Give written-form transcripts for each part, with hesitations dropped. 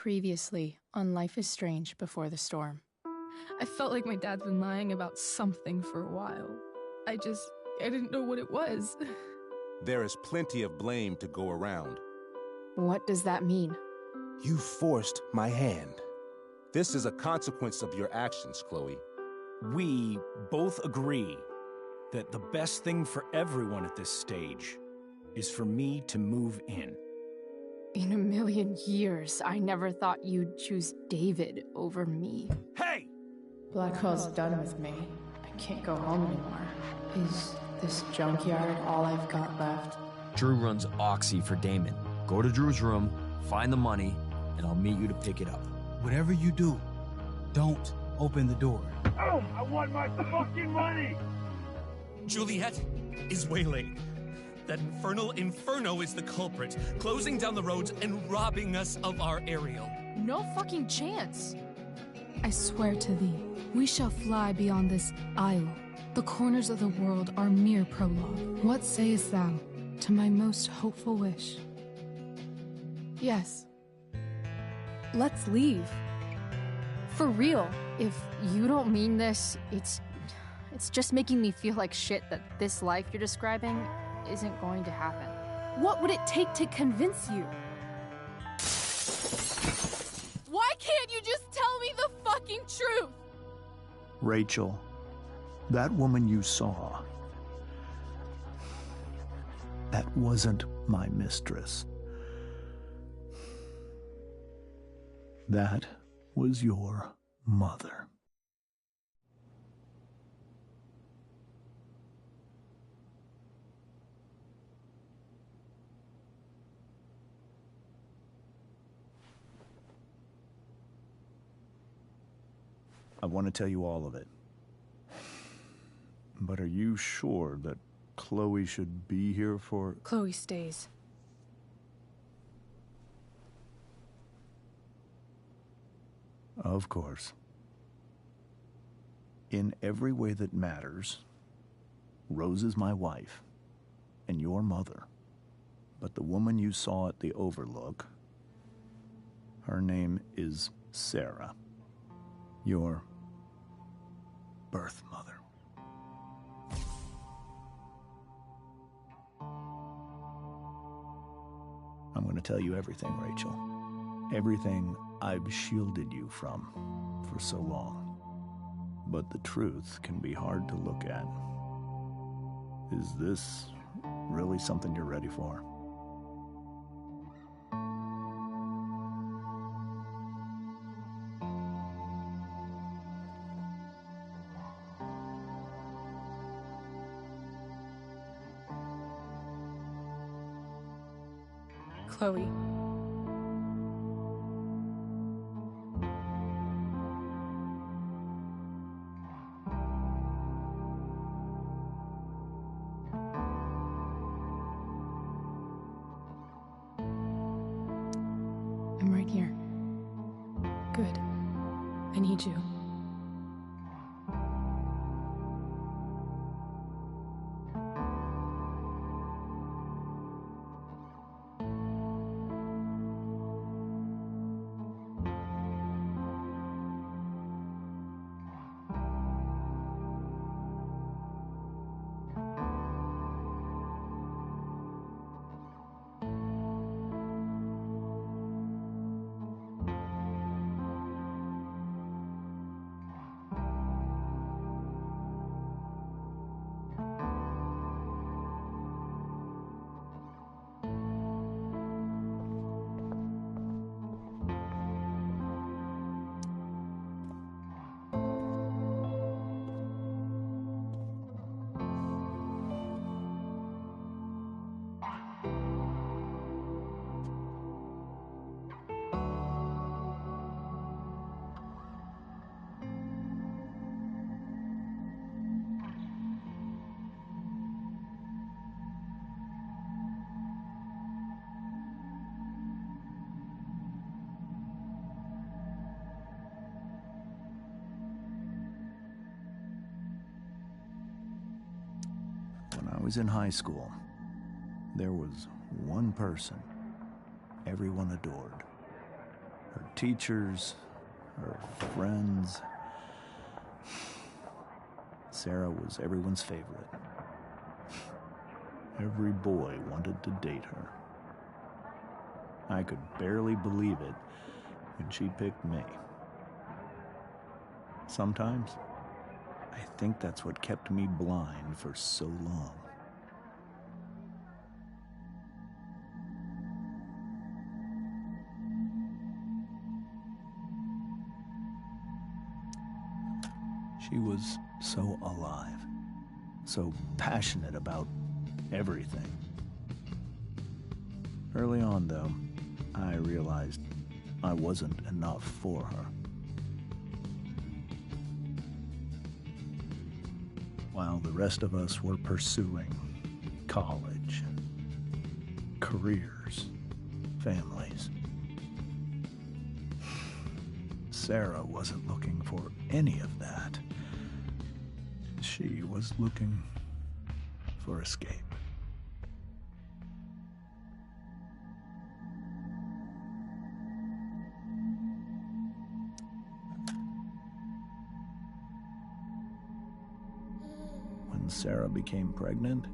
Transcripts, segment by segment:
Previously on Life is Strange Before the Storm. I felt like my dad's been lying about something for a while. I didn't know what it was. There is plenty of blame to go around. What does that mean? You forced my hand. This is a consequence of your actions, Chloe. We both agree that the best thing for everyone at this stage is for me to move in. In a million years, I never thought you'd choose David over me. Hey! Blackwell's done with me. I can't go home anymore. Is this junkyard all I've got left? Drew runs Oxy for Damon. Go to Drew's room, find the money, and I'll meet you to pick it up. Whatever you do, don't open the door. Oh, I want my fucking money! Juliet is waylaid. That infernal Inferno is the culprit, closing down the roads and robbing us of our Ariel. No fucking chance. I swear to thee, we shall fly beyond this isle. The corners of the world are mere prologue. What sayest thou to my most hopeful wish? Yes. Let's leave. For real. If you don't mean this, it's just making me feel like shit that this life you're describing isn't going to happen. What would it take to convince you? Why can't you just tell me the fucking truth? Rachel, that woman you saw, that wasn't my mistress. That was your mother. I want to tell you all of it. But are you sure that Chloe should be here for... Chloe stays. Of course. In every way that matters, Rose is my wife and your mother. But the woman you saw at the Overlook, her name is Sarah, your birth mother. I'm going to tell you everything, Rachel. Everything I've shielded you from for so long. But the truth can be hard to look at. Is this really something you're ready for? Chloe. I'm right here. Good. I need you. When I was in high school, there was one person everyone adored. her teachers, her friends. Sarah was everyone's favorite. Every boy wanted to date her. I could barely believe it when she picked me. Sometimes, I think that's what kept me blind for so long. She was so alive, so passionate about everything. Early on, though, I realized I wasn't enough for her. While the rest of us were pursuing college, careers, families, Sarah wasn't looking for any of that. She was looking for escape. When Sarah became pregnant,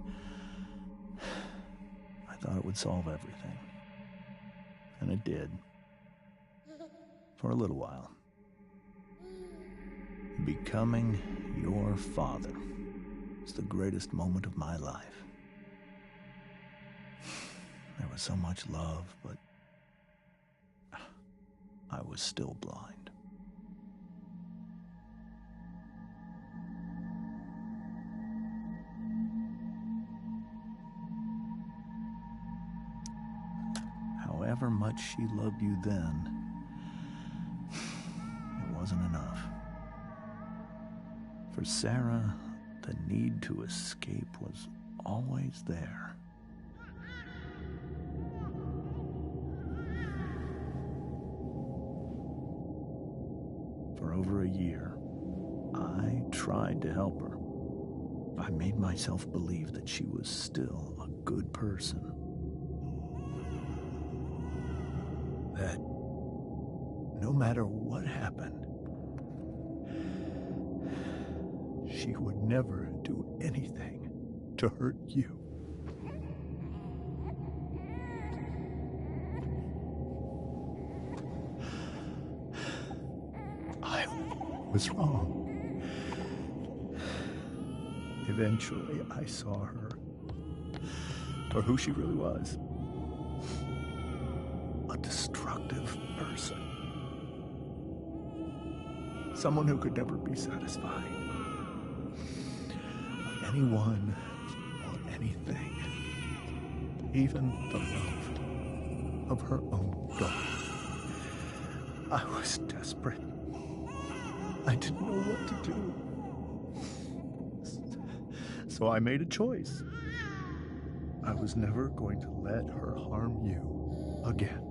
I thought it would solve everything. And it did. For a little while. Becoming your father is the greatest moment of my life. There was so much love, but I was still blind. However much she loved you then, it wasn't enough. For Sarah, the need to escape was always there. For over a year, I tried to help her. I made myself believe that she was still a good person. That no matter what happened, she would never do anything to hurt you. I was wrong. Eventually, I saw her for who she really was. A destructive person. Someone who could never be satisfied. Anyone or anything, even the love of her own daughter. I was desperate. I didn't know what to do. So I made a choice. I was never going to let her harm you again.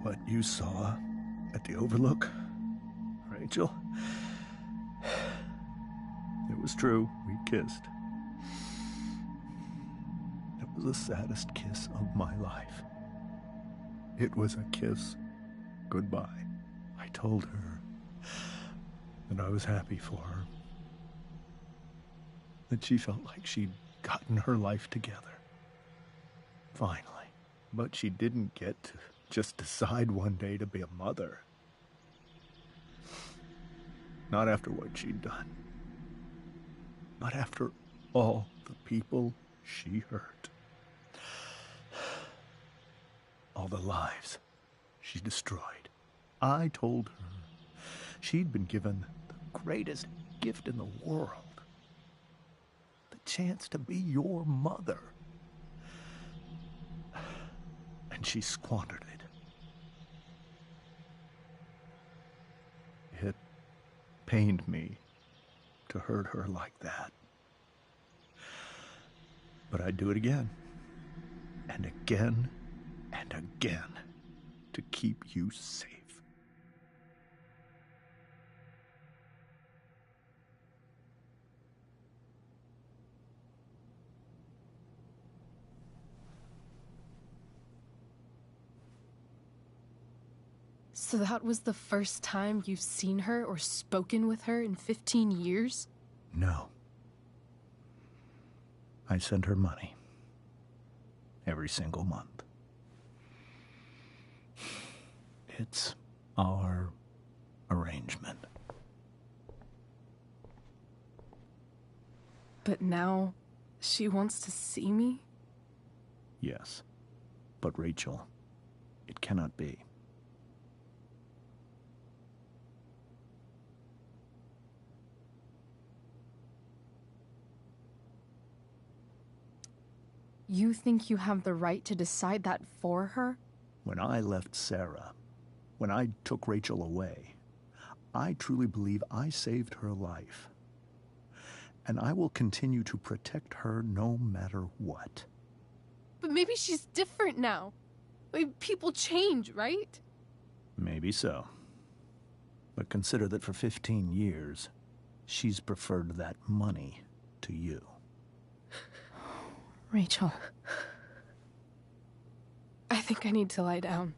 What you saw at the Overlook, Rachel, it was true. We kissed. It was the saddest kiss of my life. It was a kiss goodbye. I told her that I was happy for her, that she felt like she'd gotten her life together. Finally. But she didn't get to just decide one day to be a mother. Not after what she'd done. Not after all the people she hurt. All the lives she destroyed. I told her she'd been given the greatest gift in the world. The chance to be your mother. And she squandered it. pained me to hurt her like that. But I'd do it again, and again, and again, to keep you safe. So that was the first time you've seen her or spoken with her in 15 years? No. I sent her money. Every single month. It's our arrangement. But now, she wants to see me? Yes. But Rachel, it cannot be. You think you have the right to decide that for her? When I left Sarah, when I took Rachel away, I truly believe I saved her life. And I will continue to protect her no matter what. But maybe she's different now. People change, right? Maybe so. But consider that for 15 years, she's preferred that money to you. Rachel. I think I need to lie down.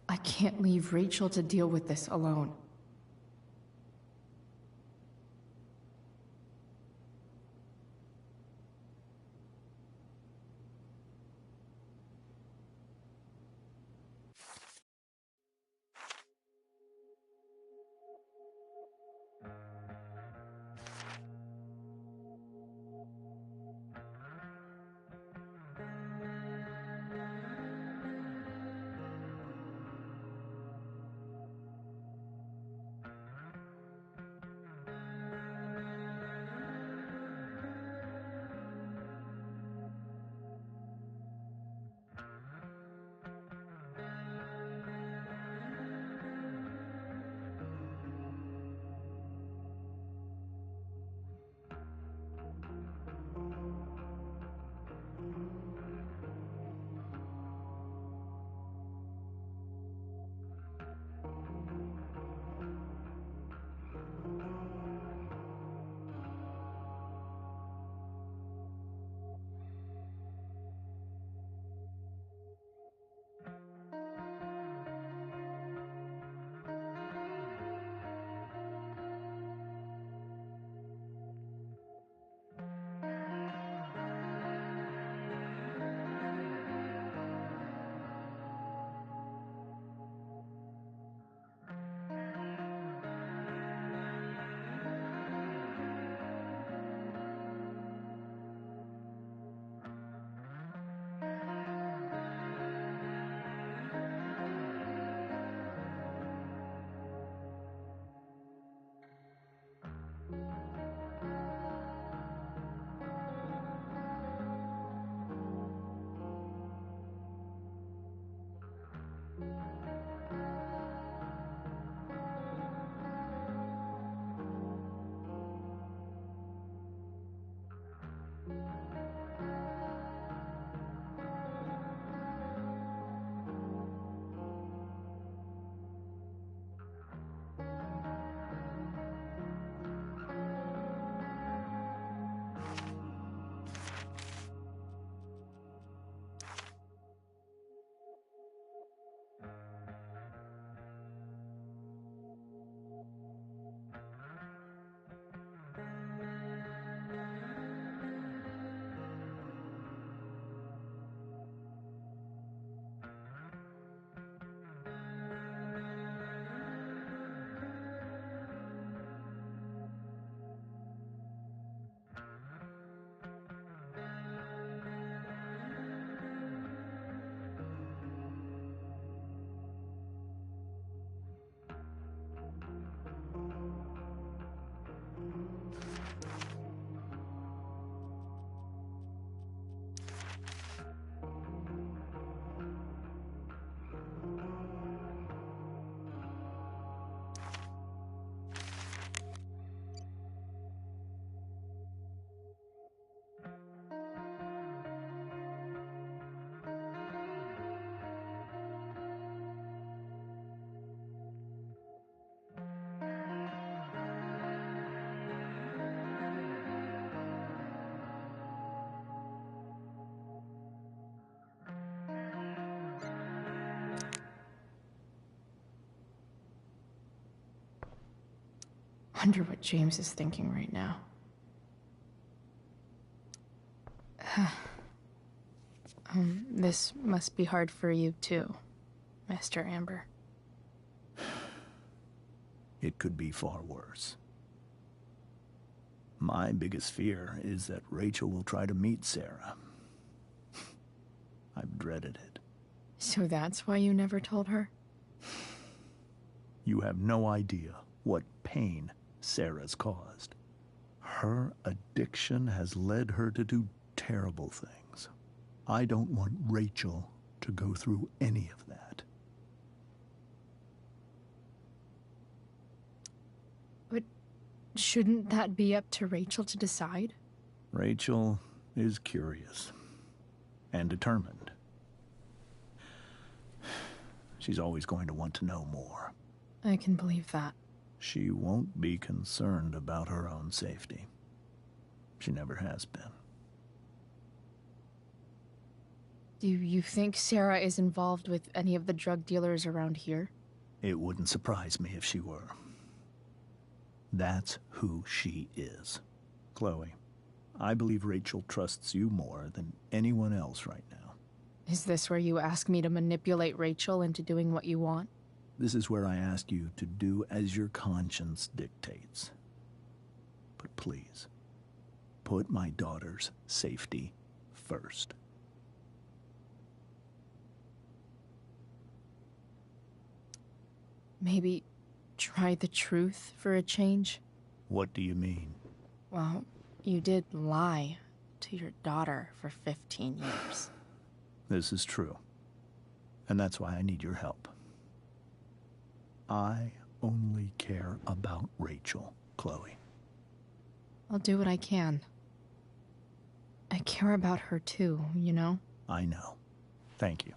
I can't leave Rachel to deal with this alone. wonder what James is thinking right now. This must be hard for you too, Master Amber. It could be far worse. My biggest fear is that Rachel will try to meet Sarah. I've dreaded it. So that's why you never told her? You have no idea what pain Sarah's caused. Her addiction has led her to do terrible things. I don't want Rachel to go through any of that. But shouldn't that be up to Rachel to decide? Rachel is curious and determined. She's always going to want to know more. I can believe that. She won't be concerned about her own safety. She never has been. Do you think Sarah is involved with any of the drug dealers around here? It wouldn't surprise me if she were. That's who she is. Chloe, I believe Rachel trusts you more than anyone else right now. Is this where you ask me to manipulate Rachel into doing what you want? This is where I ask you to do as your conscience dictates. But please, put my daughter's safety first. Maybe try the truth for a change? What do you mean? Well, you did lie to your daughter for 15 years. This is true. And that's why I need your help. I only care about Rachel, Chloe. I'll do what I can. I care about her too, you know? I know. Thank you.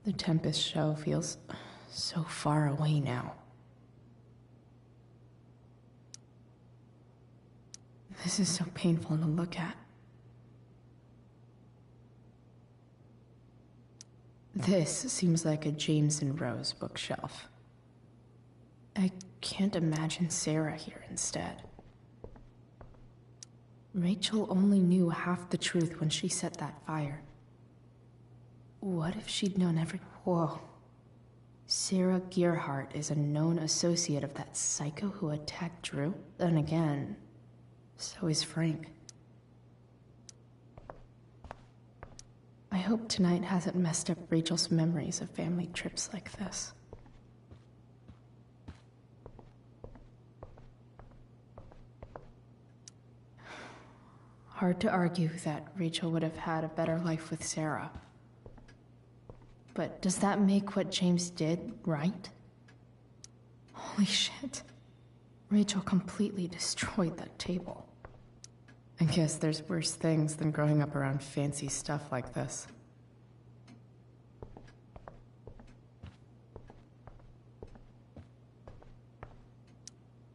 The Tempest show feels so far away now. This is so painful to look at. This seems like a James and Rose bookshelf. I can't imagine Sarah here instead. Rachel only knew half the truth when she set that fire. What if she'd known every... Whoa. Sarah Gearhart is a known associate of that psycho who attacked Drew? Then again, so is Frank. I hope tonight hasn't messed up Rachel's memories of family trips like this. Hard to argue that Rachel would have had a better life with Sarah. But does that make what James did right? Holy shit. Rachel completely destroyed that table. I guess there's worse things than growing up around fancy stuff like this.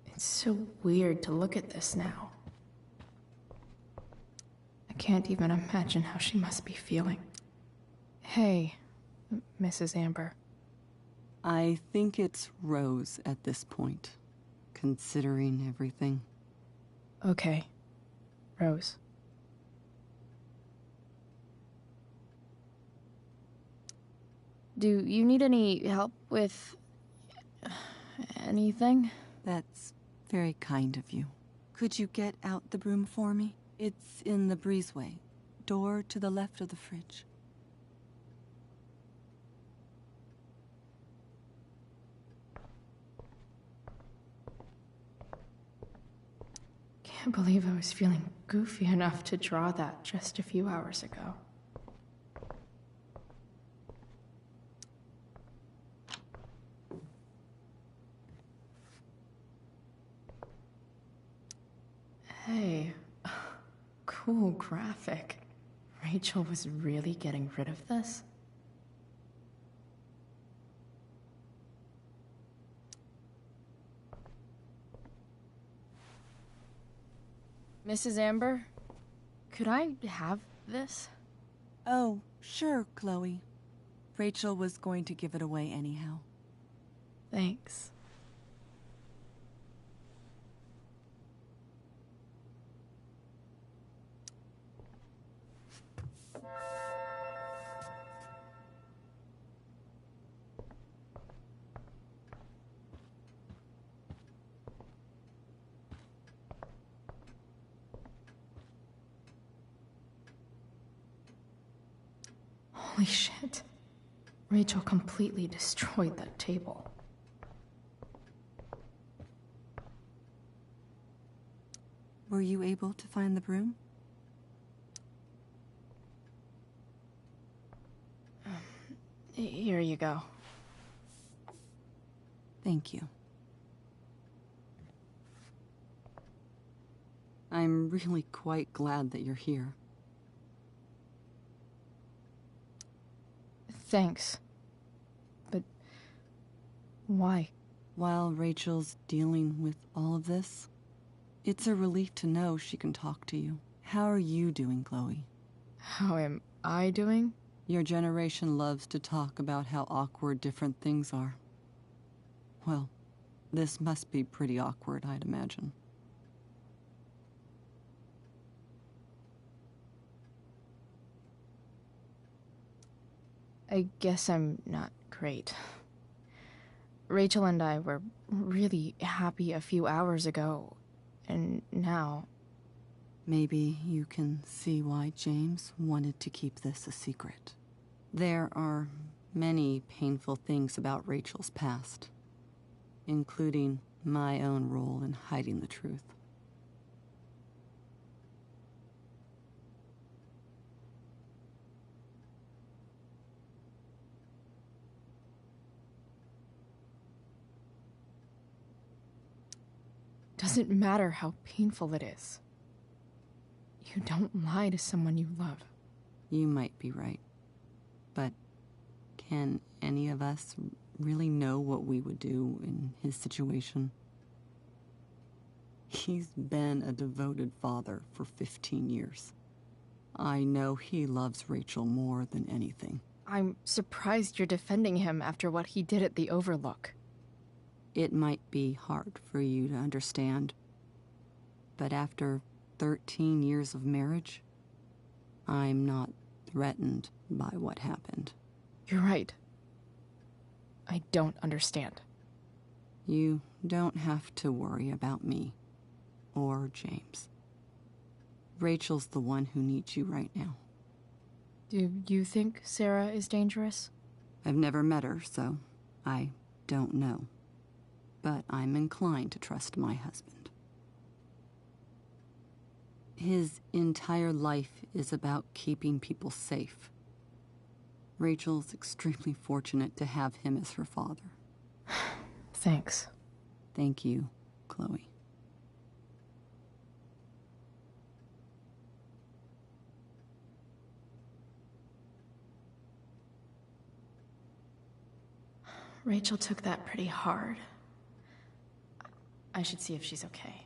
It's so weird to look at this now. I can't even imagine how she must be feeling. Hey, Mrs. Amber. I think it's Rose at this point, considering everything. Okay. Rose. Do you need any help with... anything? That's very kind of you. Could you get out the broom for me? It's in the breezeway, door to the left of the fridge. Can't believe I was feeling goofy enough to draw that just a few hours ago. Hey, cool graphic. Rachel was really getting rid of this? Mrs. Amber, could I have this? Oh, sure, Chloe. Rachel was going to give it away anyhow. Thanks. Holy shit. Rachel completely destroyed that table. Were you able to find the broom? Here you go. Thank you. I'm really quite glad that you're here. Thanks. But why? While Rachel's dealing with all of this, it's a relief to know she can talk to you. How are you doing, Chloe? How am I doing? Your generation loves to talk about how awkward different things are. Well, this must be pretty awkward, I'd imagine. I guess I'm not great. Rachel and I were really happy a few hours ago, and now... Maybe you can see why James wanted to keep this a secret. There are many painful things about Rachel's past, including my own role in hiding the truth. Doesn't matter how painful it is. You don't lie to someone you love. You might be right. But can any of us really know what we would do in his situation? He's been a devoted father for 15 years. I know he loves Rachel more than anything. I'm surprised you're defending him after what he did at the Overlook. It might be hard for you to understand, but after 13 years of marriage, I'm not threatened by what happened. You're right. I don't understand. You don't have to worry about me or James. Rachel's the one who needs you right now. Do you think Sarah is dangerous? I've never met her, so I don't know. But I'm inclined to trust my husband. His entire life is about keeping people safe. Rachel's extremely fortunate to have him as her father. Thanks. Thank you, Chloe. Rachel took that pretty hard. I should see if she's okay.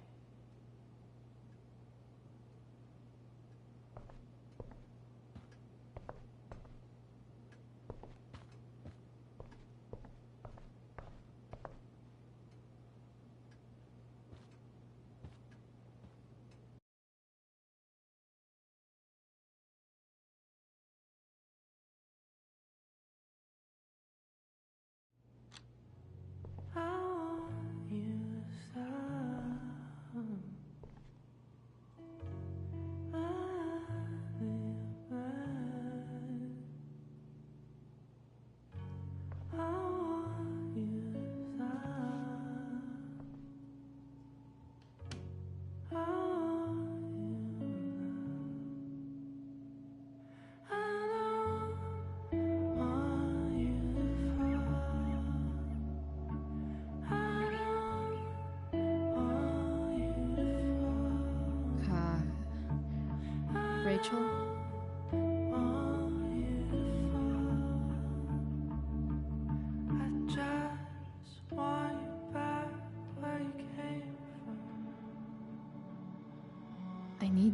Rachel?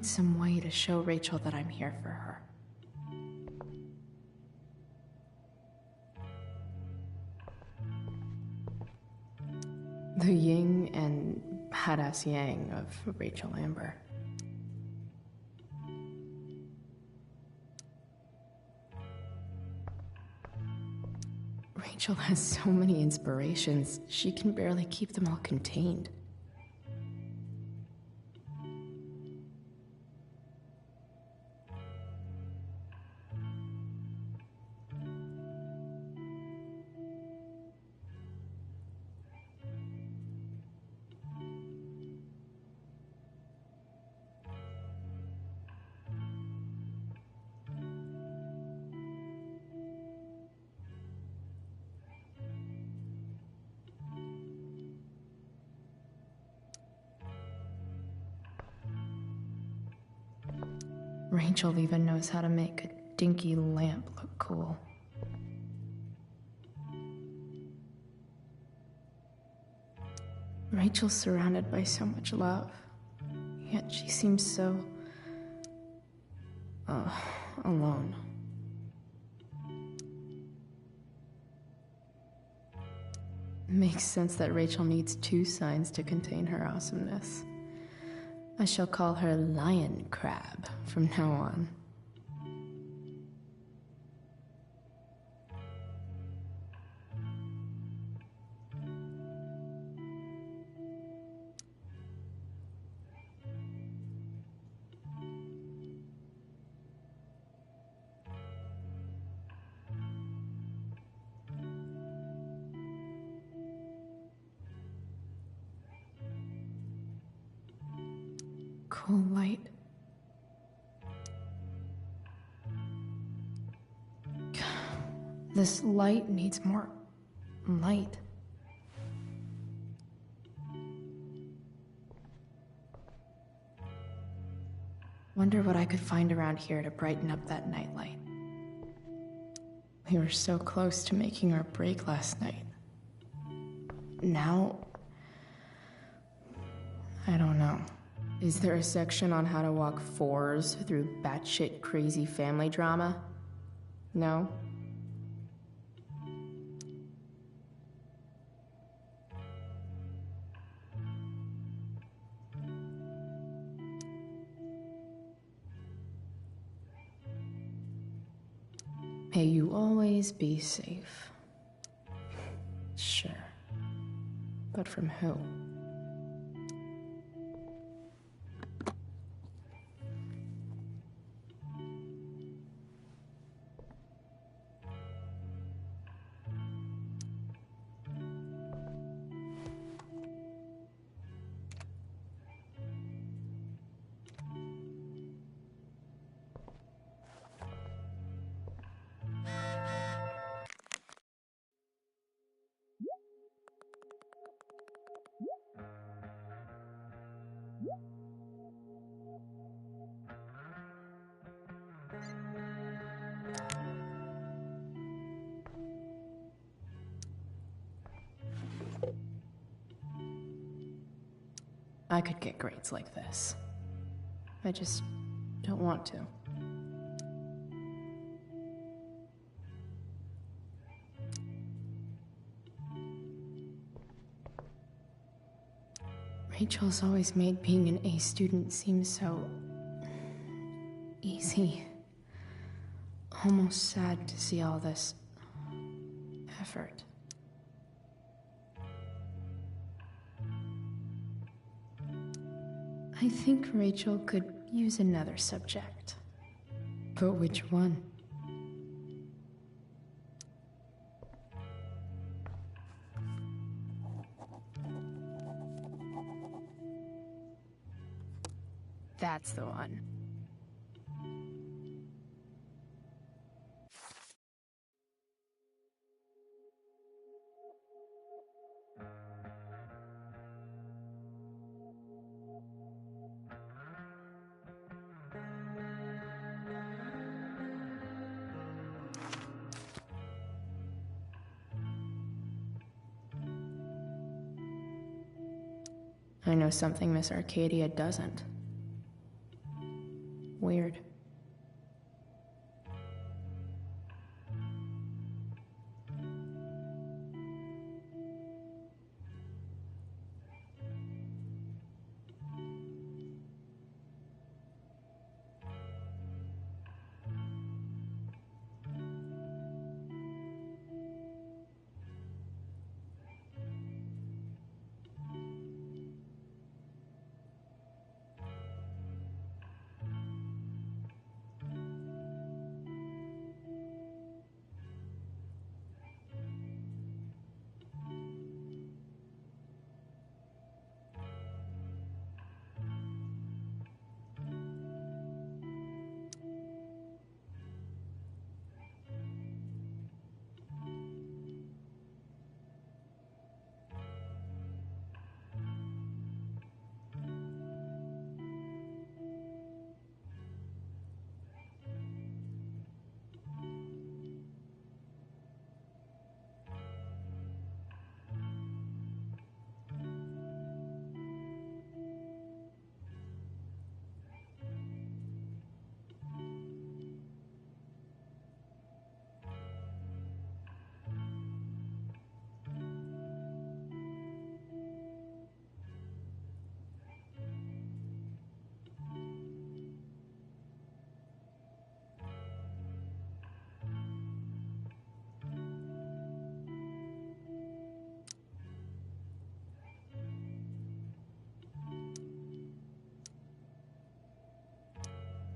find some way to show Rachel that I'm here for her. The yin and badass yang of Rachel Amber. Rachel has so many inspirations, she can barely keep them all contained. Rachel even knows how to make a dinky lamp look cool. Rachel's surrounded by so much love, yet she seems so... alone. Makes sense that Rachel needs two signs to contain her awesomeness. I shall call her Lion Crab from now on. Cool light. This light needs more light. Wonder what I could find around here to brighten up that nightlight. We were so close to making our break last night. Now, I don't know. Is there a section on how to walk fours through batshit crazy family drama? No? May you always be safe. Sure. But from who? I could get grades like this. I just don't want to. Rachel's always made being an A student seem so... easy. Almost sad to see all this... effort. I think Rachel could use another subject. But which one? That's the one. I know something Miss Arcadia doesn't. Weird.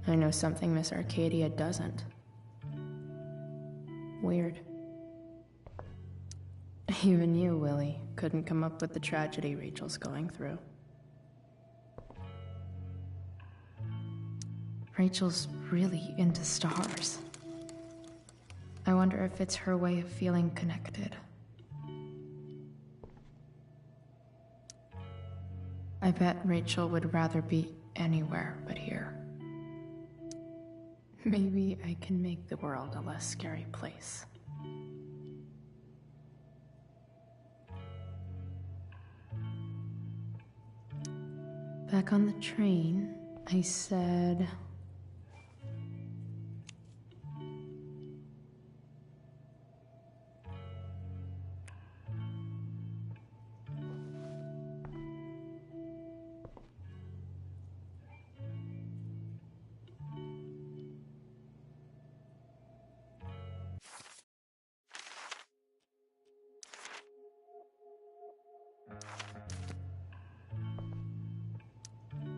I know something Miss Arcadia doesn't. Weird. Even you, Willie, couldn't come up with the tragedy Rachel's going through. Rachel's really into stars. I wonder if it's her way of feeling connected. I bet Rachel would rather be anywhere but here. Maybe I can make the world a less scary place. Back on the train, I said...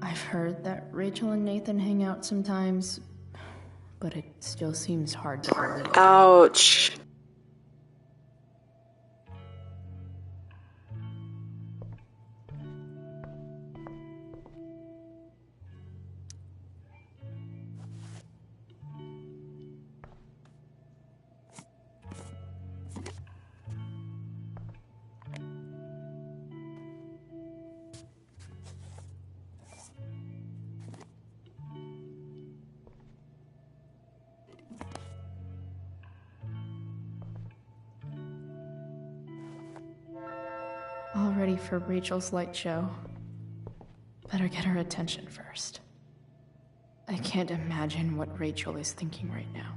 I've heard that Rachel and Nathan hang out sometimes, but it still seems hard to believe. Ouch. All ready for Rachel's light show. Better get her attention first. I can't imagine what Rachel is thinking right now.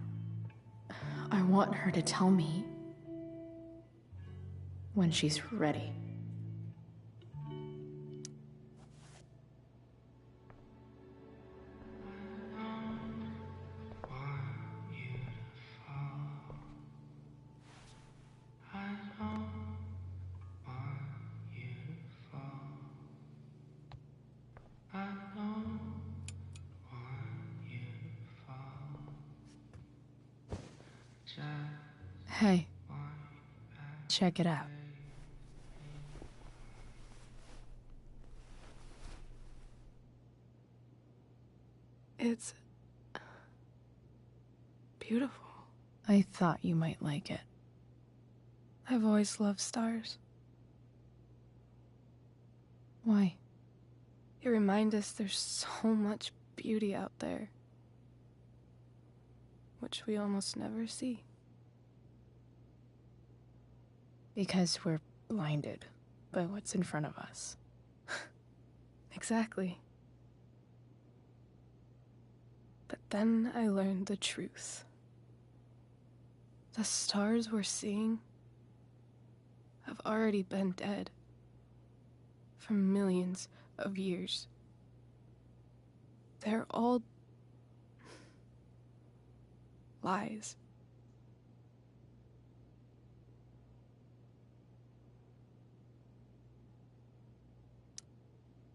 I want her to tell me when she's ready. Hey, check it out. It's beautiful. I thought you might like it. I've always loved stars. Why? They remind us there's so much beauty out there, which we almost never see. Because we're blinded by what's in front of us. Exactly. Then I learned the truth. The stars we're seeing have already been dead for millions of years. They're all lies.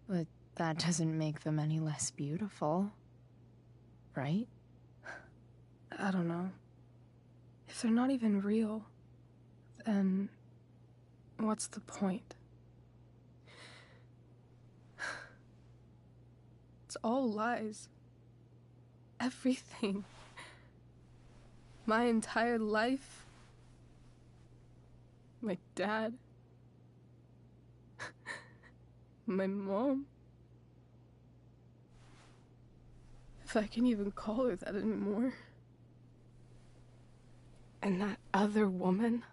But that doesn't make them any less beautiful, right? I don't know. If they're not even real, then what's the point? It's all lies. Everything. My entire life. My dad. My mom. If I can even call her that anymore. And that other woman.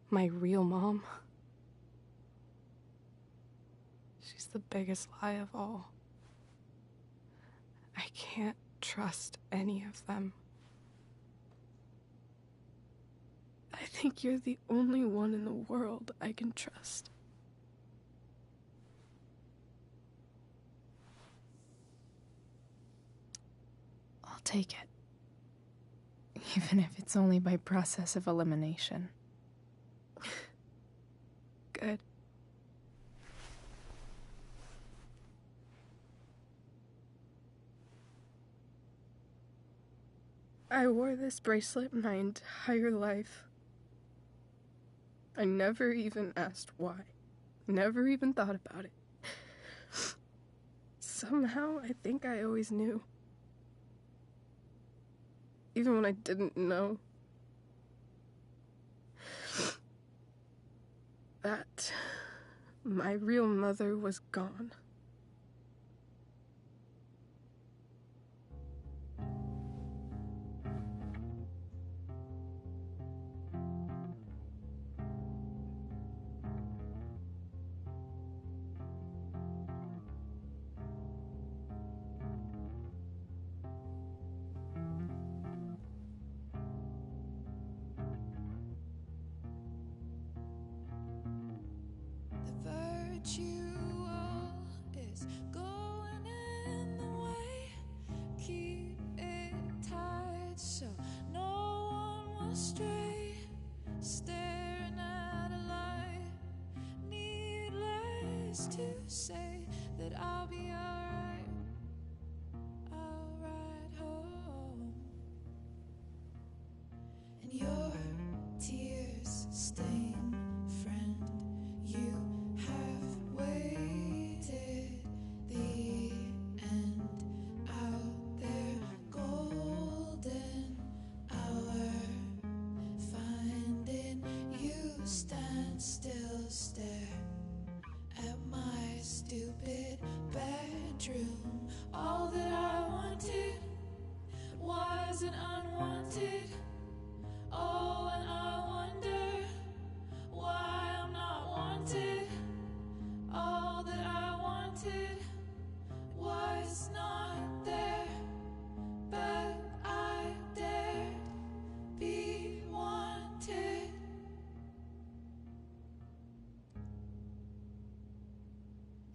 My real mom. She's the biggest lie of all. I can't trust any of them. I think you're the only one in the world I can trust. I'll take it. Even if it's only by process of elimination. Good. I wore this bracelet my entire life. I never even asked why. Never even thought about it. Somehow, I think I always knew. Even when I didn't know. That my real mother was gone. Virtual is going in the way. Keep it tight so no one will stray. Staring at a light. Needless to say that I'll be alright. I'll ride home. And your tears stain, friend. You have waited the end out there, golden hour. Finding you stand still, stare at my stupid bedroom. All that I wanted wasn't unwanted. Oh, and I wonder why I'm not wanted. All that I wanted was not there, but I dared be wanted.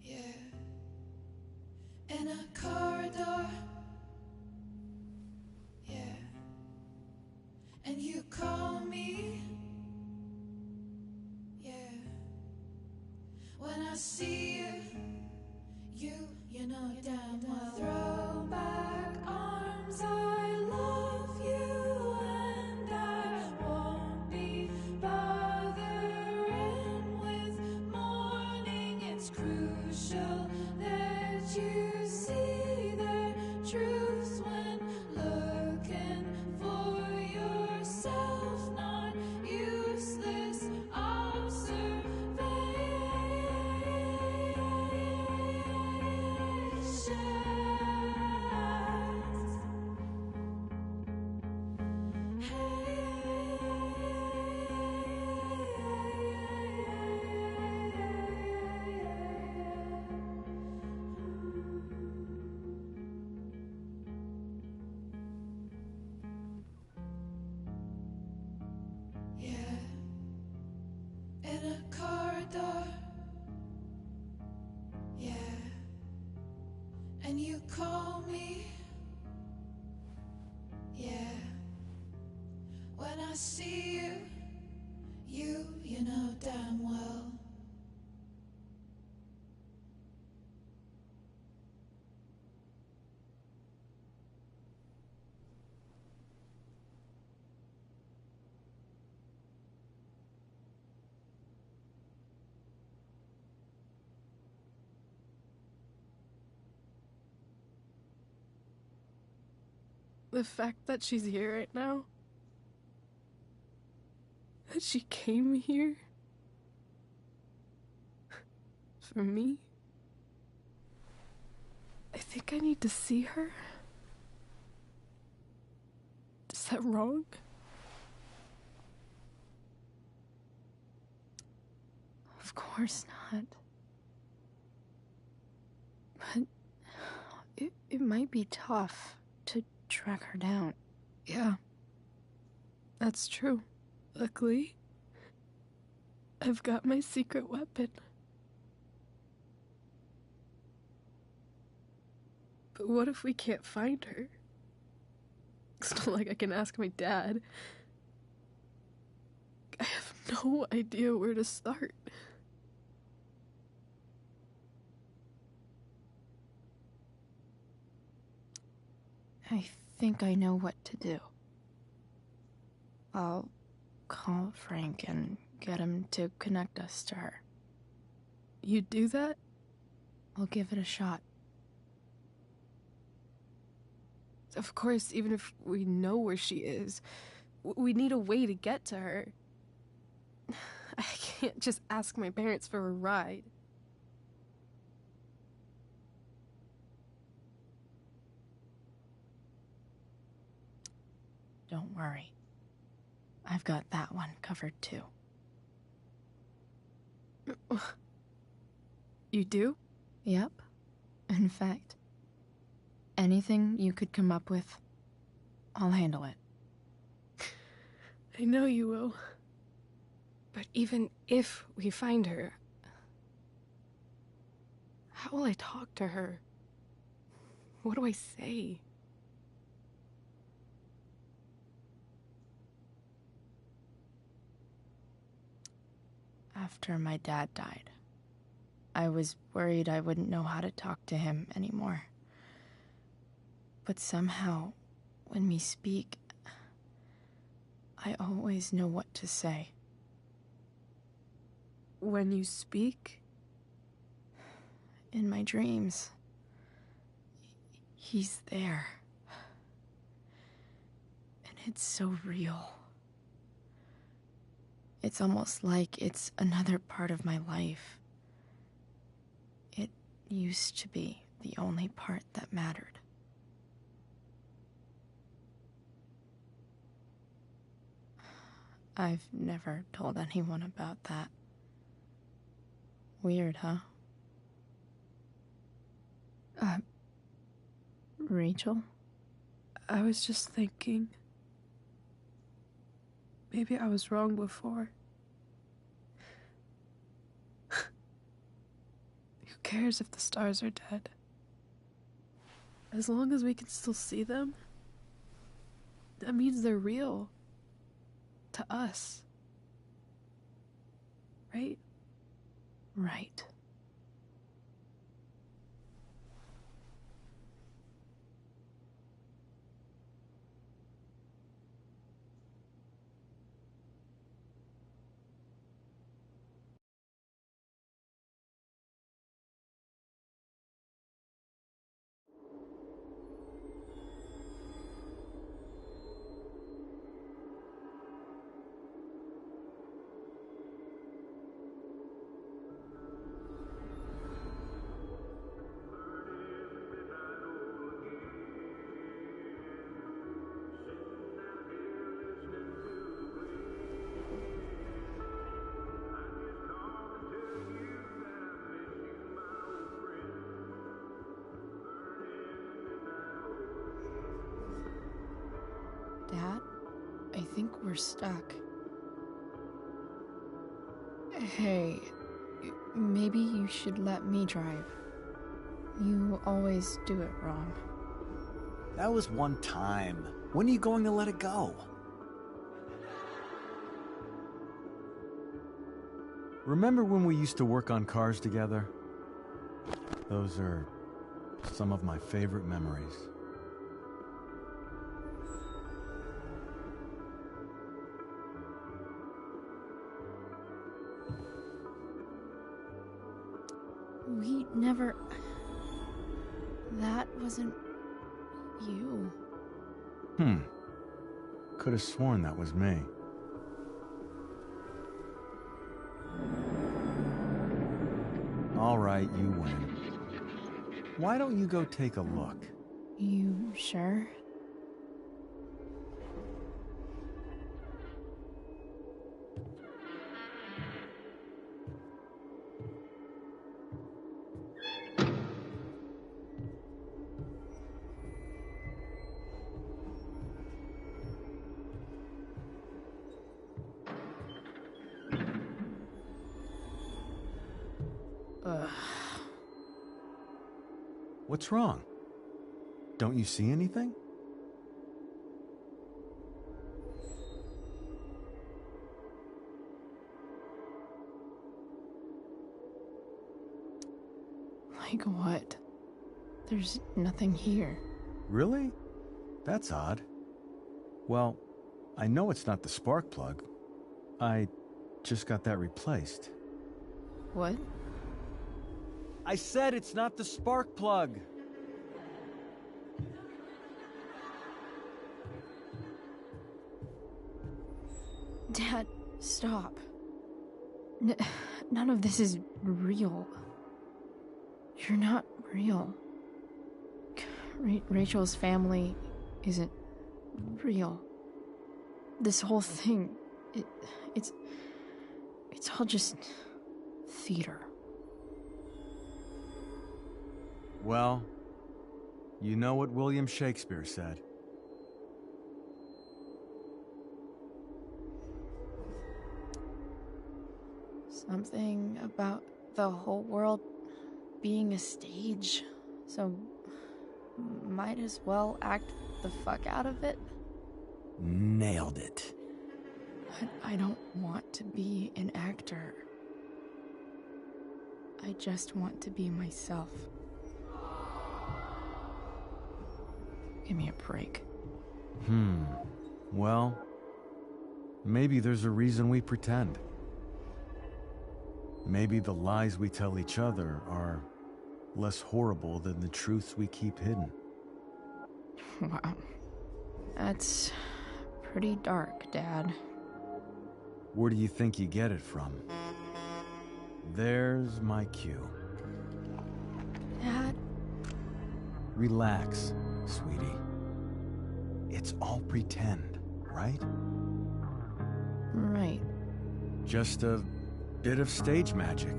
Yeah, in a corridor. Yeah, and you call me. Yeah. When I see you, you know damn well. Throw back arms, I love you, and I won't be bothering with mourning. It's crucial that you see the truth when looking for yourself, not useless observation. see you, you know damn well. The fact that she's here right now, that she came here for me, I think I need to see her. Is that wrong? Of course not. But it might be tough to track her down. Yeah, that's true. Luckily, I've got my secret weapon. But what if we can't find her? It's not like I can ask my dad. I have no idea where to start. I think I know what to do. I'll call Frank and get him to connect us to her. You'd do that? I'll give it a shot. Of course, even if we know where she is, we need a way to get to her. I can't just ask my parents for a ride. Don't worry. I've got that one covered too. You do? Yep. In fact, anything you could come up with, I'll handle it. I know you will. But even if we find her, how will I talk to her? What do I say? After my dad died, I was worried I wouldn't know how to talk to him anymore. But somehow, when we speak, I always know what to say. When you speak? In my dreams. He's there. And it's so real. It's almost like it's another part of my life. It used to be the only part that mattered. I've never told anyone about that. Weird, huh? Rachel? I was just thinking. Maybe I was wrong before. Who cares if the stars are dead? As long as we can still see them, that means they're real. To us. Right? Right. Dad, I think we're stuck. Hey, maybe you should let me drive. You always do it wrong. That was one time. When are you going to let it go? Remember when we used to work on cars together? Those are some of my favorite memories. We never... That wasn't... you. Could have sworn that was me. All right, you win. Why don't you go take a look? You sure? What's wrong? Don't you see anything? Like what? There's nothing here. Really? That's odd. Well, I know it's not the spark plug. I just got that replaced. What? I said it's not the spark plug! Dad, stop. None of this is real. You're not real. Rachel's family isn't real. This whole thing, it's all just theater. Well, you know what William Shakespeare said. Something about the whole world being a stage, so might as well act the fuck out of it. Nailed it. But I don't want to be an actor. I just want to be myself. Give me a break. Well, maybe there's a reason we pretend. Maybe the lies we tell each other are less horrible than the truths we keep hidden. Wow. That's pretty dark, Dad. Where do you think you get it from? There's my cue. Dad? Relax, sweetie. It's all pretend, right? Right. Just a bit of stage magic.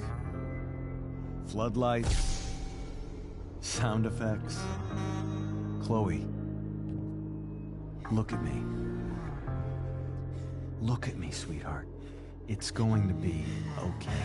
Floodlights, sound effects. Chloe, look at me. Look at me, sweetheart. It's going to be okay.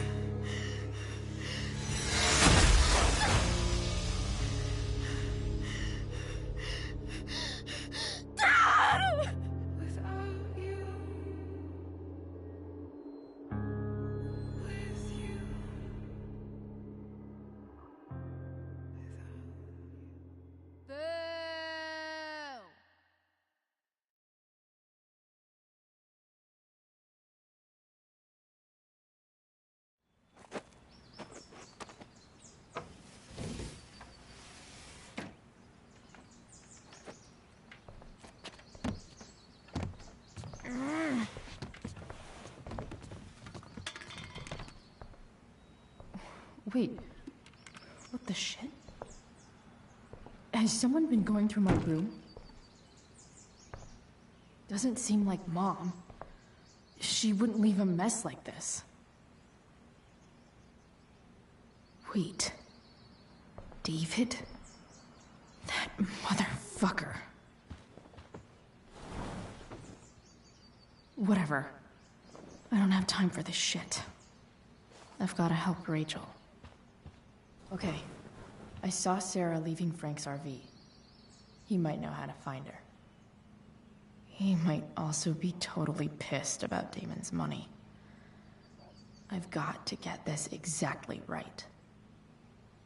Wait, what the shit? Has someone been going through my room? Doesn't seem like Mom. She wouldn't leave a mess like this. Wait. David? That motherfucker. Whatever. I don't have time for this shit. I've gotta help Rachel. Okay. I saw Sarah leaving Frank's RV. He might know how to find her. He might also be totally pissed about Damon's money. I've got to get this exactly right.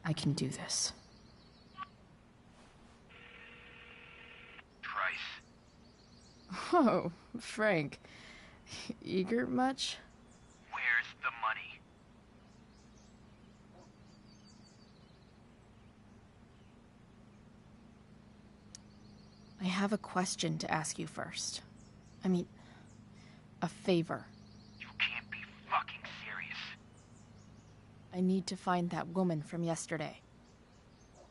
I can do this. Price. Oh, Frank. Eager much? Where's the money? I have a question to ask you first. I mean, a favor. You can't be fucking serious. I need to find that woman from yesterday.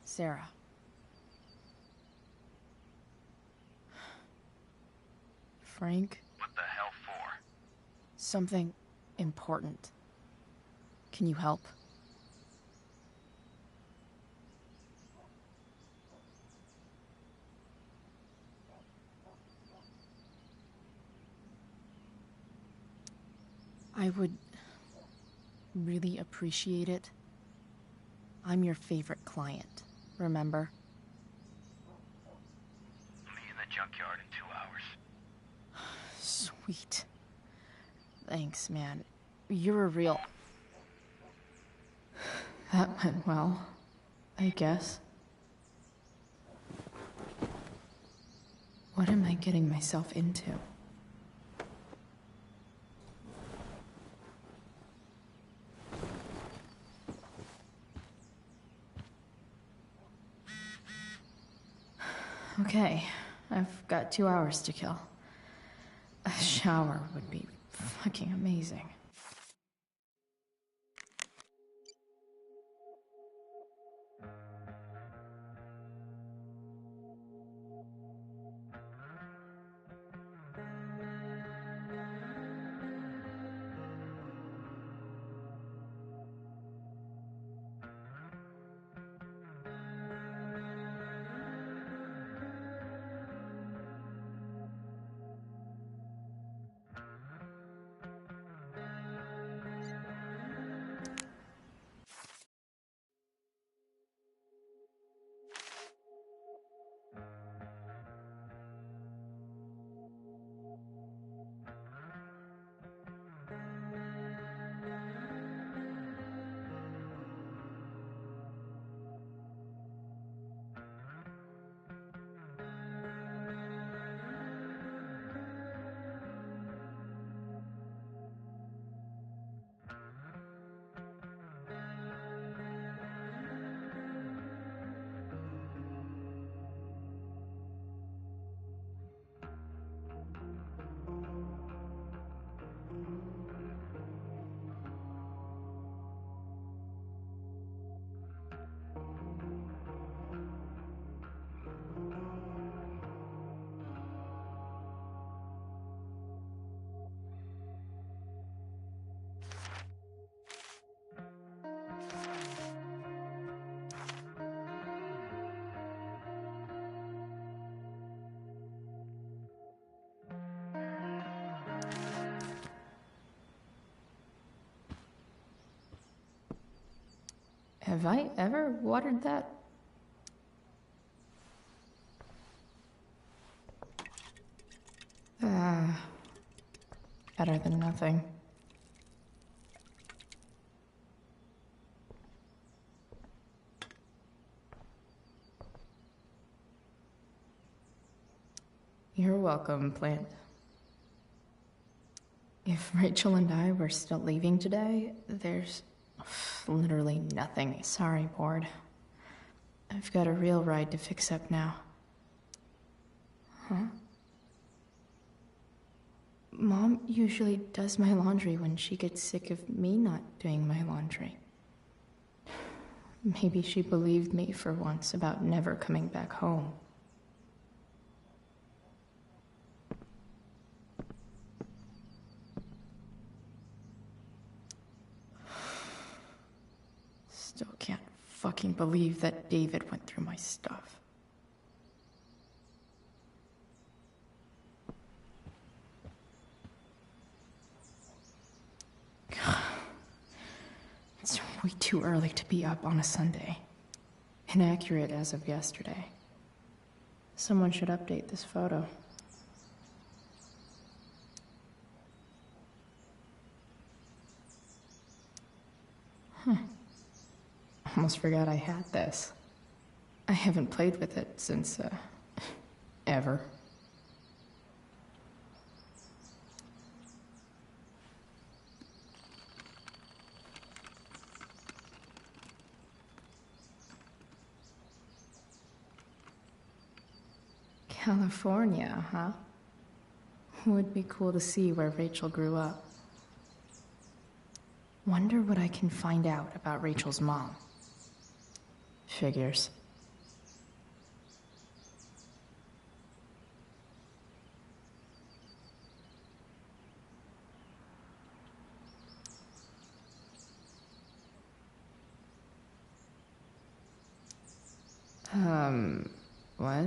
Sarah. Frank? What the hell for? Something important. Can you help? I would really appreciate it. I'm your favorite client, remember? Meet in the junkyard in 2 hours. Sweet. Thanks, man. You're a real... That went well, I guess. What am I getting myself into? Okay, I've got 2 hours to kill. A shower would be fucking amazing. Have I ever watered that? Better than nothing. You're welcome, plant. If Rachel and I were still leaving today, there's literally nothing. Sorry, board. I've got a real ride to fix up now. Huh? Mom usually does my laundry when she gets sick of me not doing my laundry. Maybe she believed me for once about never coming back home. Still can't fucking believe that David went through my stuff. It's way too early to be up on a Sunday. Inaccurate as of yesterday. Someone should update this photo. Almost forgot I had this. I haven't played with it since, ever. California, huh? Would be cool to see where Rachel grew up. Wonder what I can find out about Rachel's mom. Figures. What?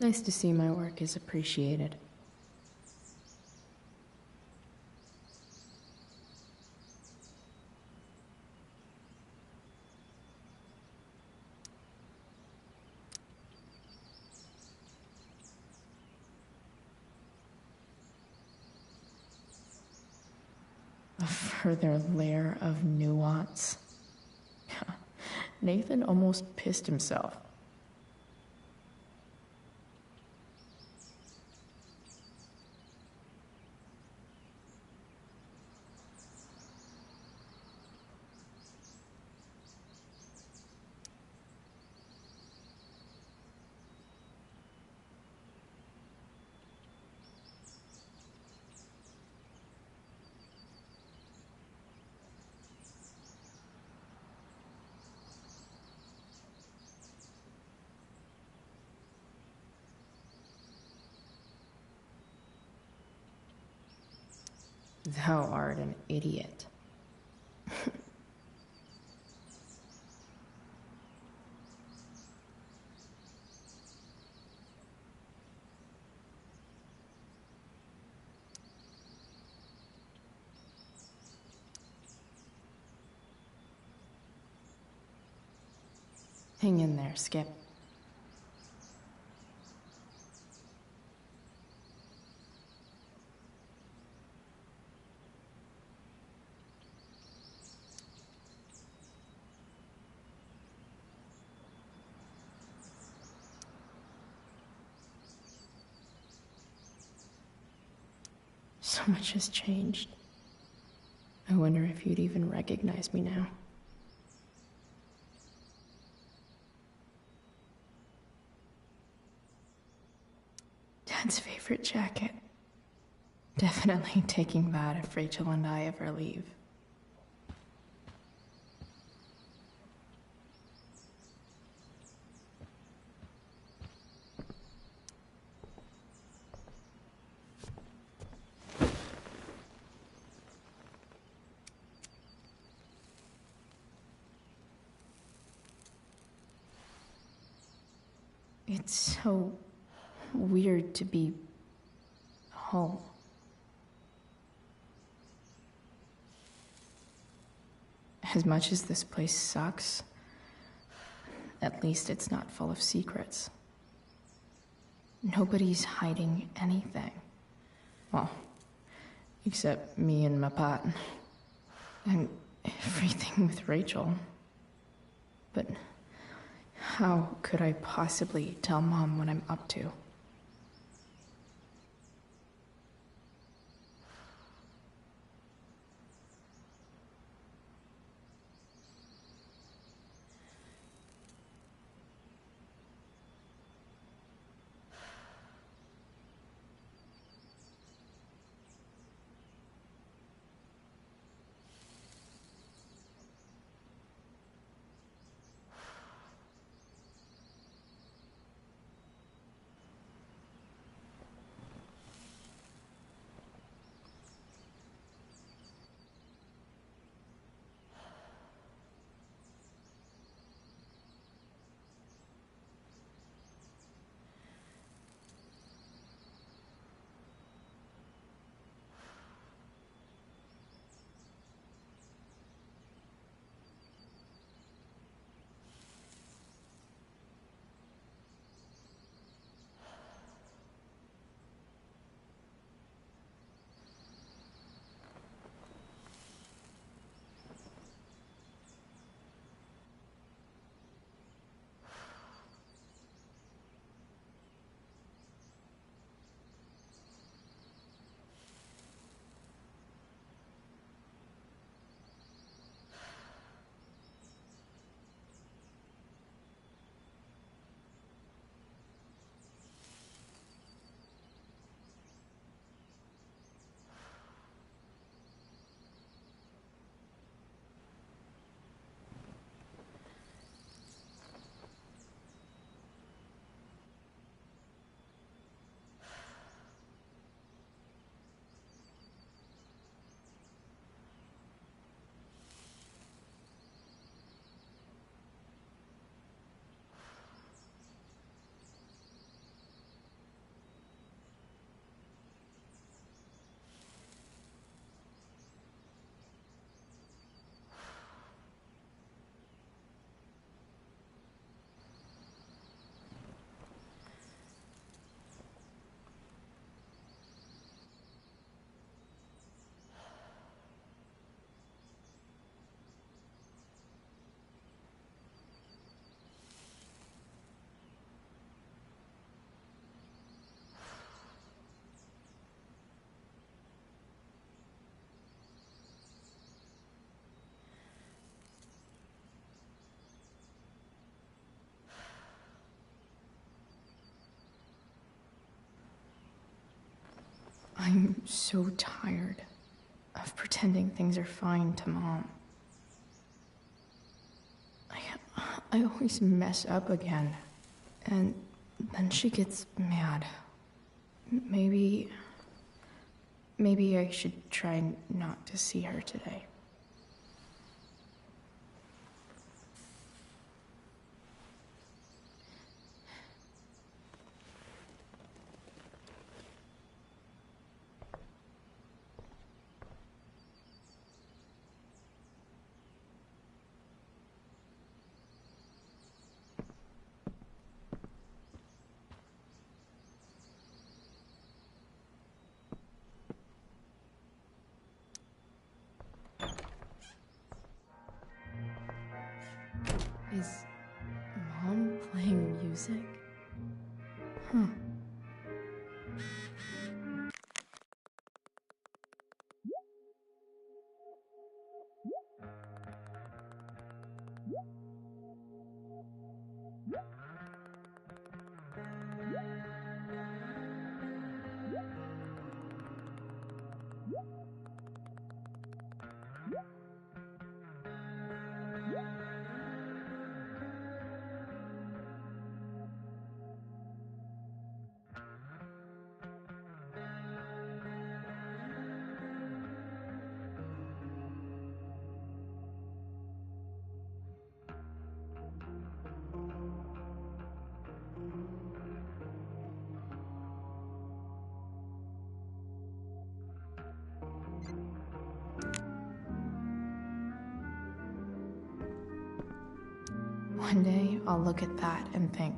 Nice to see my work is appreciated. A further layer of nuance. Nathan almost pissed himself. Thou art an idiot. Hang in there, Skip. So much has changed. I wonder if you'd even recognize me now. Dad's favorite jacket. Definitely taking that if Rachel and I ever leave. It's so weird to be home. As much as this place sucks, at least it's not full of secrets. Nobody's hiding anything. Well, except me and my pot. And everything with Rachel. But how could I possibly tell Mom what I'm up to? I'm so tired of pretending things are fine to Mom. I always mess up again, and then she gets mad. Maybe I should try not to see her today. Is Mom playing music? Huh. One day, I'll look at that and think,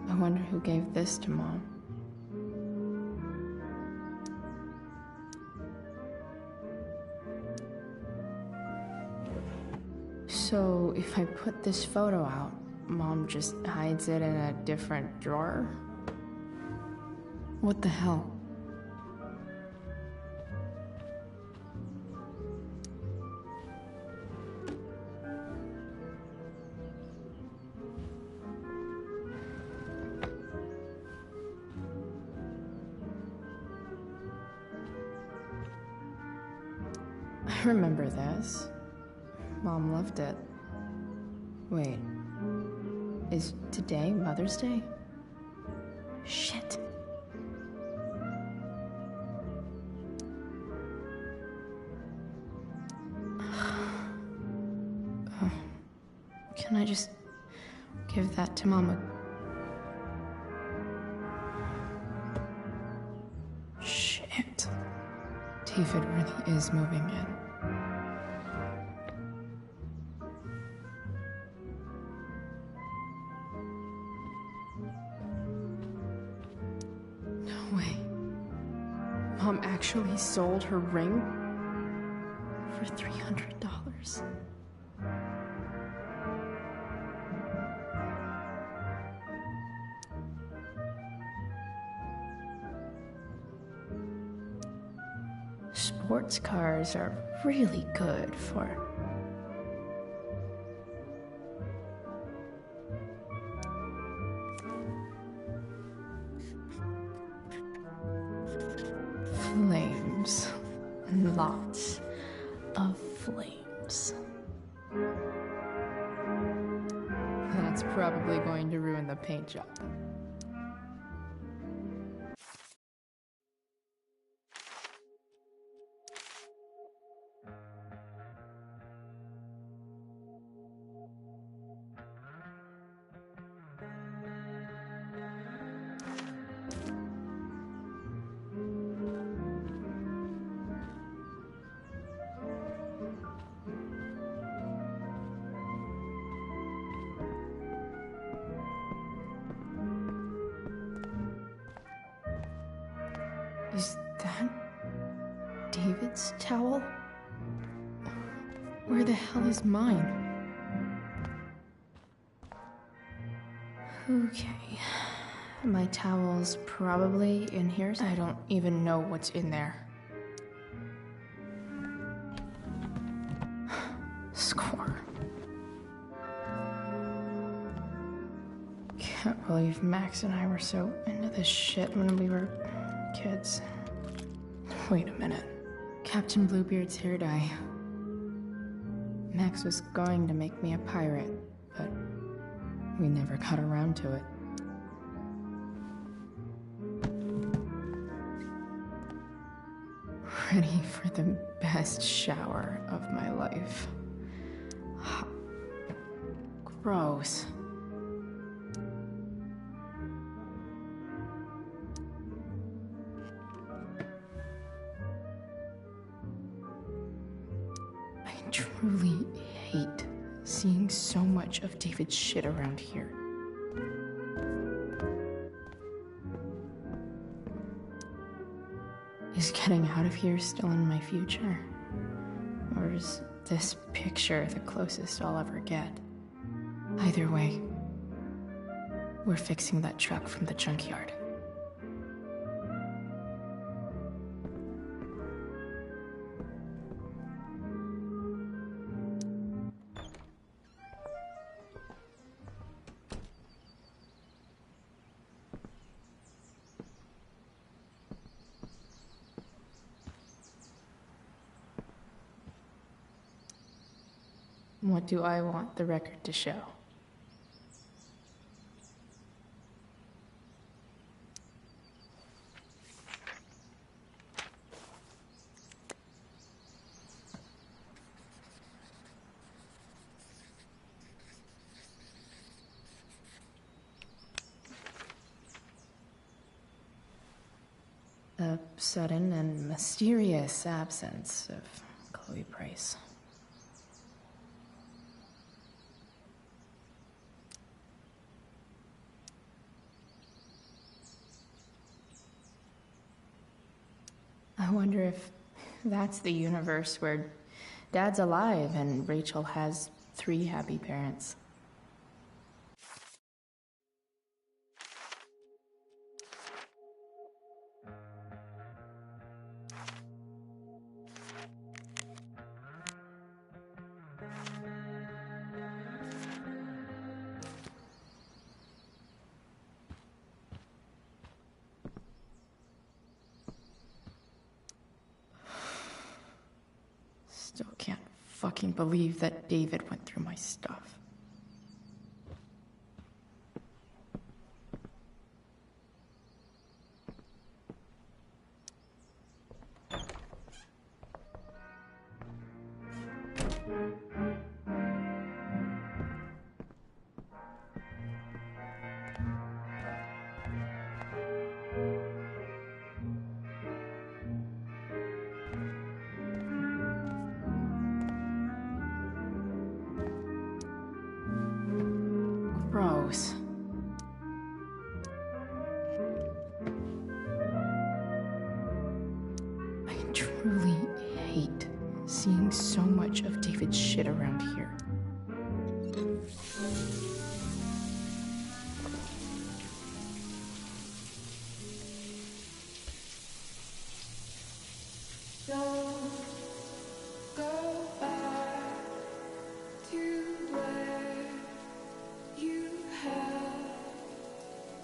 I wonder who gave this to Mom. So, if I put this photo out, Mom just hides it in a different drawer? What the hell? I remember this. Mom loved it. Wait, is today Mother's Day? Shit. Can I just give that to Mama? Shit. David really is moving in. No way. Mom actually sold her ring for $300. Sports cars are really good for flames. Lots of flames. That's probably going to ruin the paint job. Is that David's towel? Where the hell is mine? Okay. My towel's probably in here. I don't even know what's in there. Score. Can't believe Max and I were so into this shit when we were kids. Wait a minute. Captain Bluebeard's hair dye. Max was going to make me a pirate, but we never got around to it. Ready for the best shower of my life. Gross. I truly hate seeing so much of David's shit around here. Is getting out of here still in my future? Or is this picture the closest I'll ever get? Either way, we're fixing that truck from the junkyard. What do I want the record to show? The sudden and mysterious absence of Chloe Price. I wonder if that's the universe where Dad's alive and Rachel has 3 happy parents. Still can't fucking believe that David went through my stuff. Gross. I truly hate seeing so much of David's shit around here. Don't go back to where you had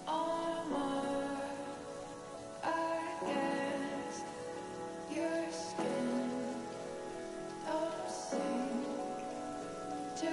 armor against your skin. Don't sink to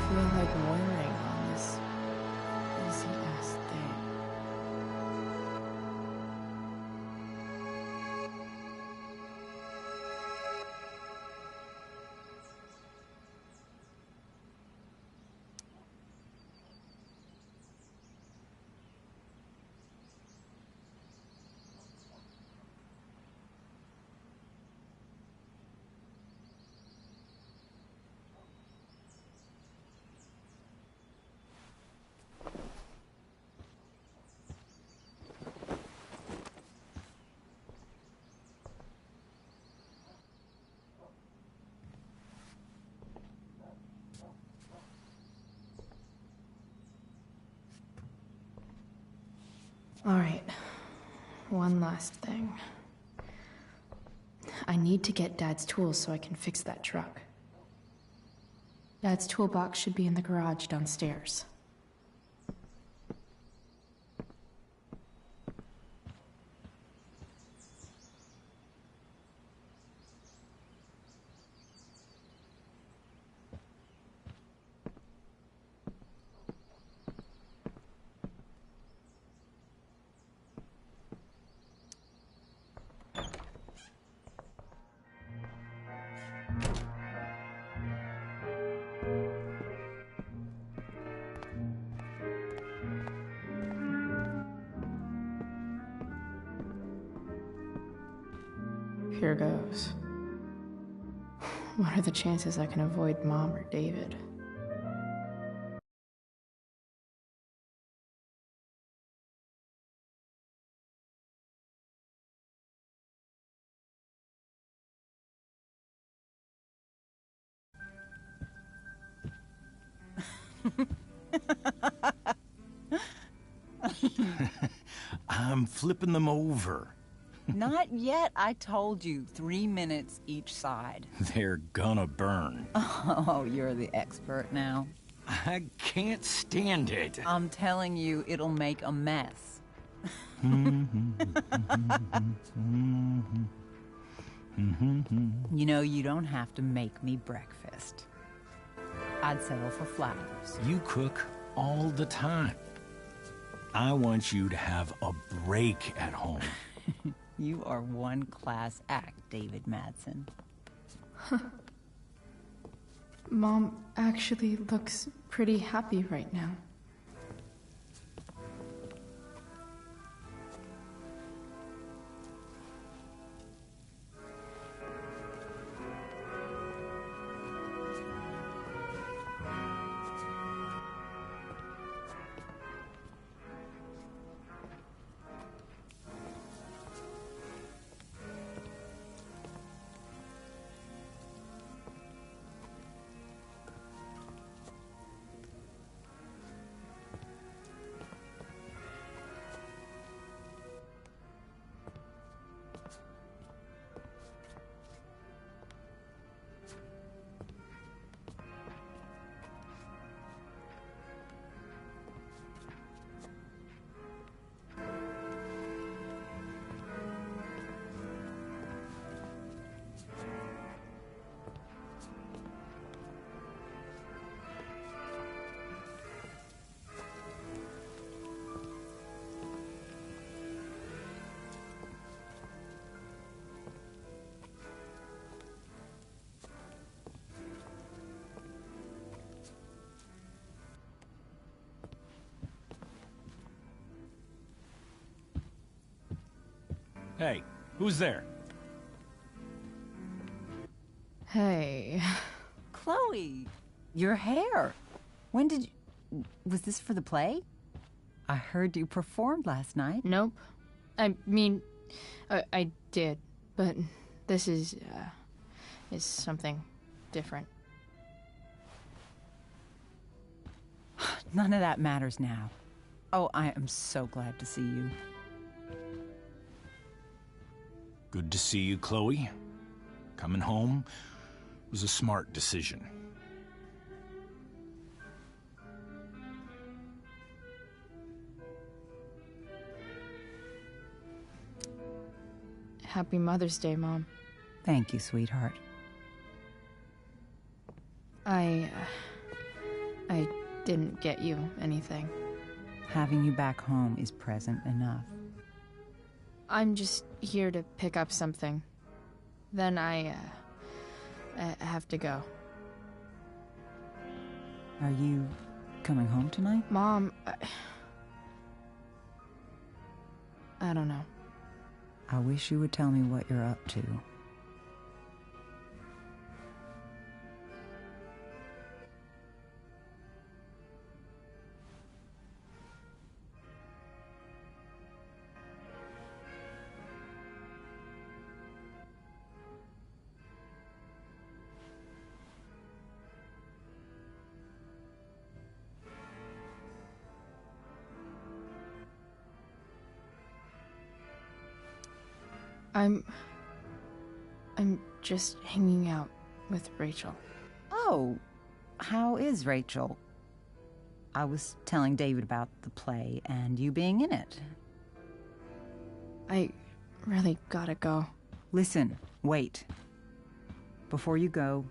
feel like worrying on this busy-ass day. All right, one last thing. I need to get Dad's tools so I can fix that truck. Dad's toolbox should be in the garage downstairs. Here goes. What are the chances I can avoid Mom or David? I'm flipping them over. Not yet. I told you, 3 minutes each side. They're gonna burn. Oh, you're the expert now. I can't stand it. I'm telling you, it'll make a mess. You know, you don't have to make me breakfast. I'd settle for flowers. You cook all the time. I want you to have a break at home. You are one class act, David Madsen. Mom actually looks pretty happy right now. Hey, who's there? Hey. Chloe, your hair. When did you... Was this for the play? I heard you performed last night. Nope. I mean, I did, but this is something different. None of that matters now. Oh, I am so glad to see you. Good to see you, Chloe. Coming home was a smart decision. Happy Mother's Day, Mom. Thank you, sweetheart. I I didn't get you anything. Having you back home is present enough. I'm just here to pick up something. Then I have to go. Are you coming home tonight? Mom, I don't know. I wish you would tell me what you're up to. I'm just hanging out with Rachel. Oh, how is Rachel? I was telling David about the play and you being in it. I really gotta go. Listen, wait. Before you go,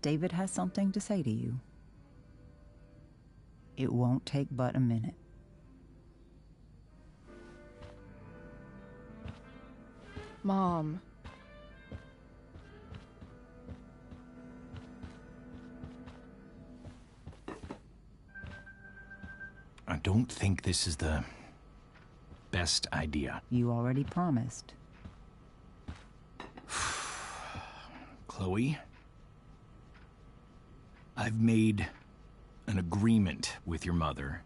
David has something to say to you. It won't take but a minute. Mom. I don't think this is the best idea. You already promised. Chloe, I've made an agreement with your mother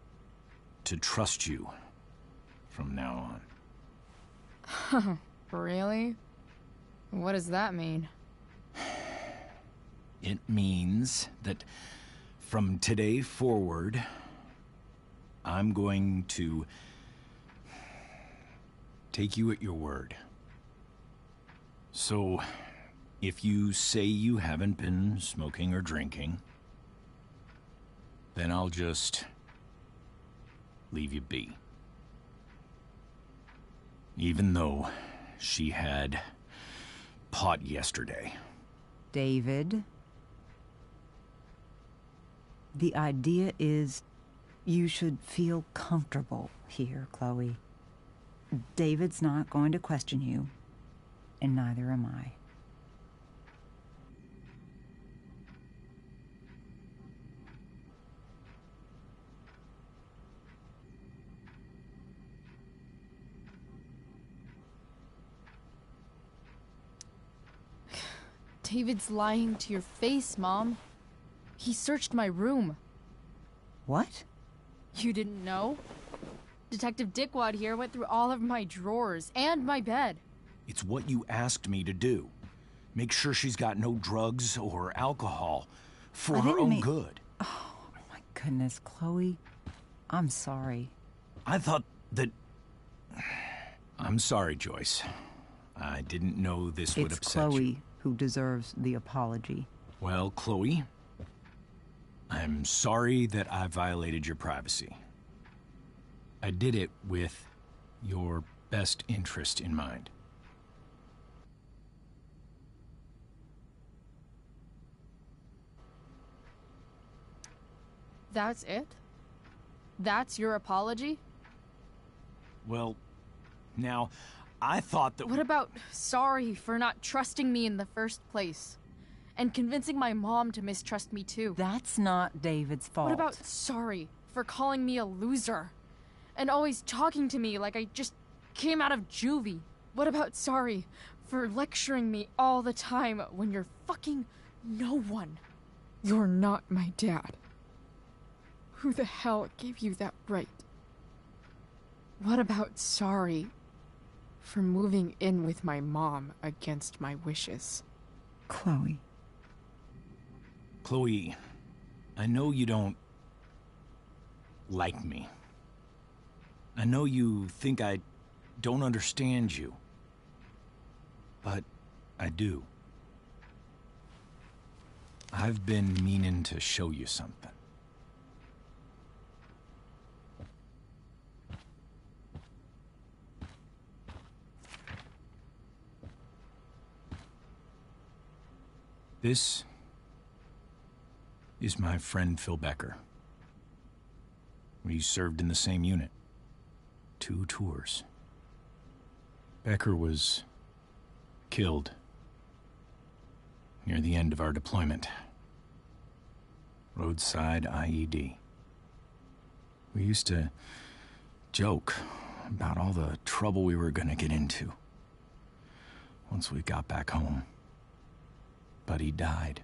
to trust you from now on. Really? What does that mean? It means that from today forward, I'm going to take you at your word. So, if you say you haven't been smoking or drinking, then I'll just leave you be. Even though she had pot yesterday. David, the idea is you should feel comfortable here, Chloe. David's not going to question you, and neither am I. David's lying to your face, Mom. He searched my room. What? You didn't know? Detective Dickwad here went through all of my drawers and my bed. It's what you asked me to do. Make sure she's got no drugs or alcohol for her own good. Oh, my goodness, Chloe. I'm sorry. I thought that... I'm sorry, Joyce. I didn't know this would upset you. It's Chloe who deserves the apology. Well, Chloe, I'm sorry that I violated your privacy. I did it with your best interest in mind. That's it? That's your apology? Well, now, I thought that... What about sorry for not trusting me in the first place? And convincing my mom to mistrust me too? That's not David's fault. What about sorry for calling me a loser? And always talking to me like I just came out of juvie? What about sorry for lecturing me all the time when you're fucking no one? You're not my dad. Who the hell gave you that right? What about sorry for moving in with my mom against my wishes? Chloe. Chloe, I know you don't like me. I know you think I don't understand you. But I do. I've been meaning to show you something. This is my friend Phil Becker. We served in the same unit. 2 tours. Becker was killed near the end of our deployment. Roadside IED. We used to joke about all the trouble we were gonna get into once we got back home. But he died.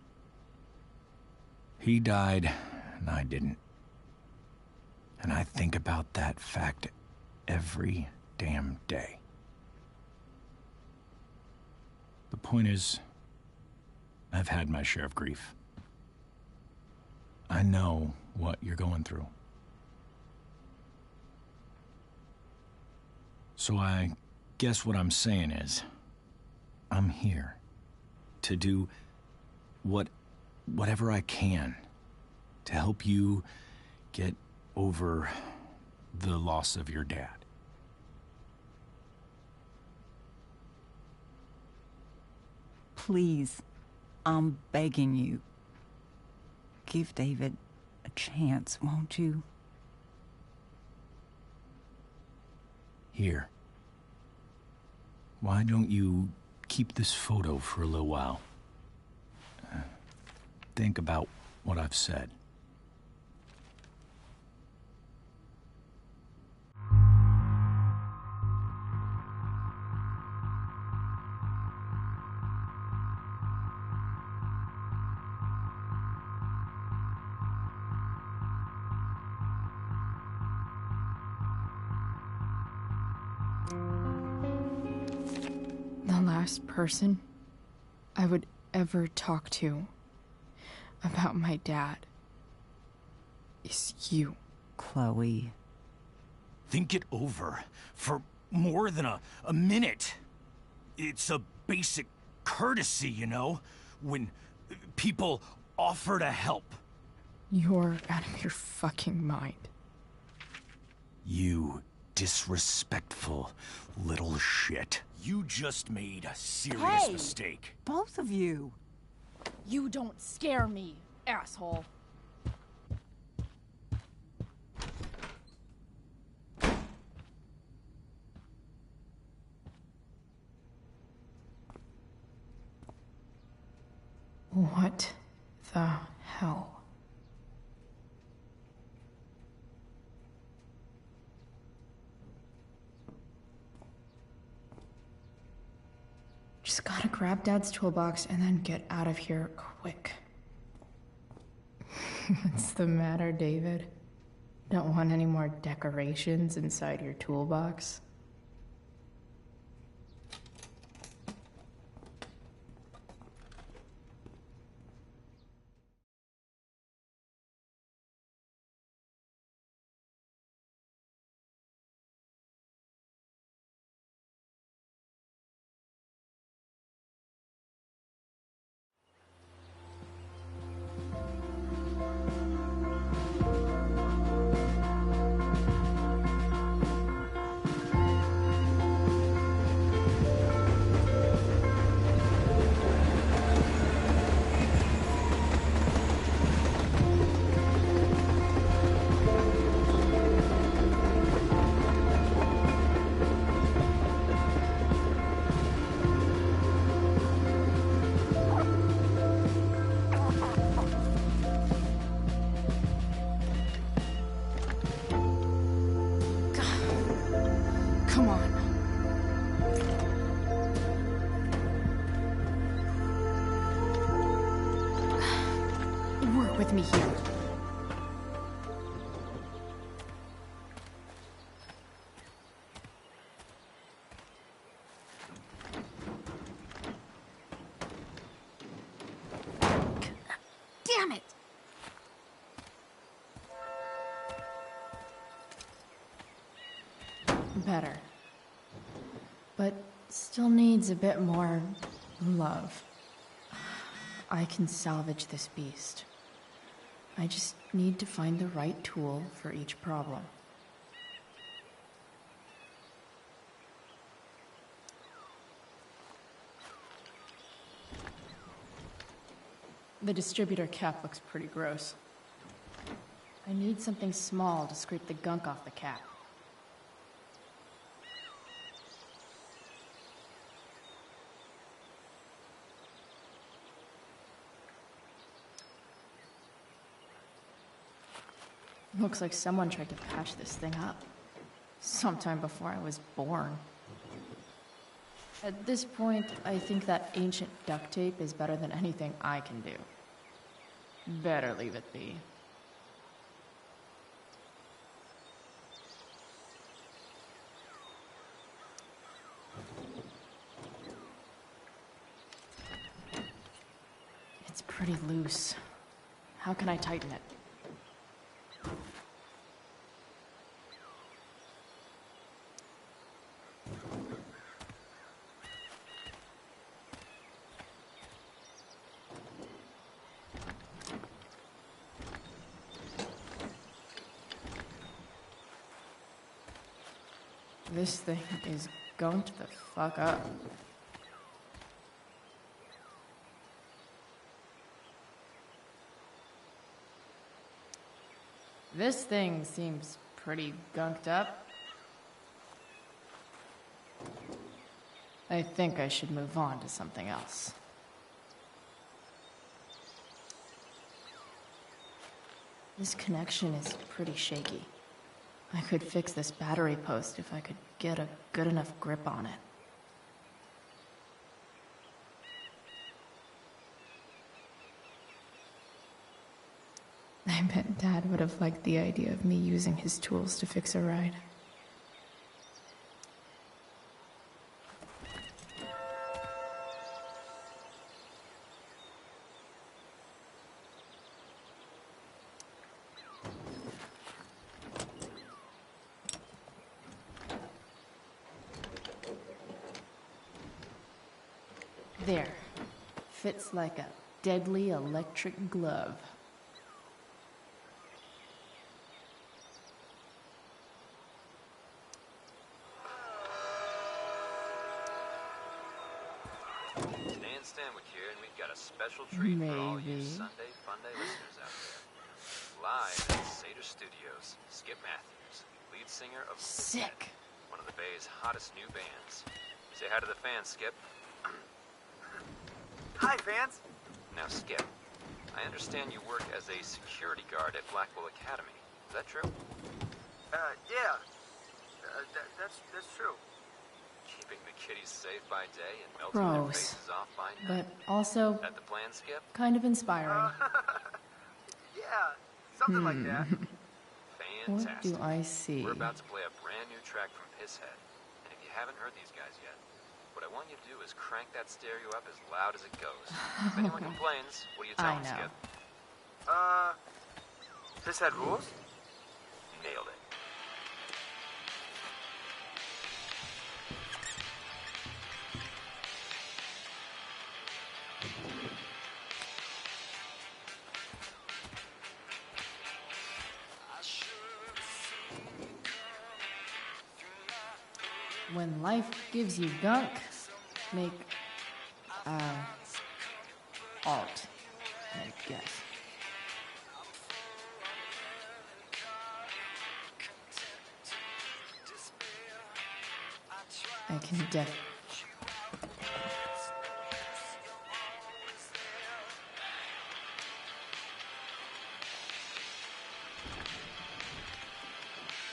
He died, and I didn't. And I think about that fact every damn day. The point is, I've had my share of grief. I know what you're going through. So I guess what I'm saying is, I'm here to do whatever I can to help you get over the loss of your dad. Please, I'm begging you. Give David a chance, won't you? Here. Why don't you keep this photo for a little while? Think about what I've said. The last person I would ever talk to about my dad is you. Chloe. Think it over for more than a minute. It's a basic courtesy, you know, when people offer to help. You're out of your fucking mind. You disrespectful little shit. You just made a serious mistake. Both of you. You don't scare me, asshole. What the hell? Just gotta grab Dad's toolbox and then get out of here quick. What's the matter, David? Don't want any more decorations inside your toolbox? Come on. Work with me here. Damn it! Better. But still needs a bit more love. I can salvage this beast. I just need to find the right tool for each problem. The distributor cap looks pretty gross. I need something small to scrape the gunk off the cap. Looks like someone tried to patch this thing up. Sometime before I was born. At this point, I think that ancient duct tape is better than anything I can do. Better leave it be. It's pretty loose. How can I tighten it? This thing is gunked the fuck up. This thing seems pretty gunked up. I think I should move on to something else. This connection is pretty shaky. I could fix this battery post if I could get a good enough grip on it. I bet Dad would have liked the idea of me using his tools to fix a ride. There. Fits like a deadly electric glove. Sandwich here, and we've got a special treat for all you Sunday Funday listeners out there. Live at Seder Studios, Skip Matthews, lead singer of Sick. One of the Bay's hottest new bands. Say hi to the fans, Skip. Hi, fans. Now, Skip, I understand you work as a security guard at Blackwell Academy. Is that true? Yeah. That's true. Keeping the kiddies safe by day and melting their Gross. faces off by night. But also At the plan, Skip? kind of inspiring. Yeah, something like that. What Fantastic. do I see? We're about to play a brand new track from Pisshead. And if you haven't heard these guys yet, what I want you to do is crank that stereo up as loud as it goes. If anyone complains, what do you tell them, Skip? Pisshead rules? Nailed it. When life gives you gunk, make, art, I guess. I can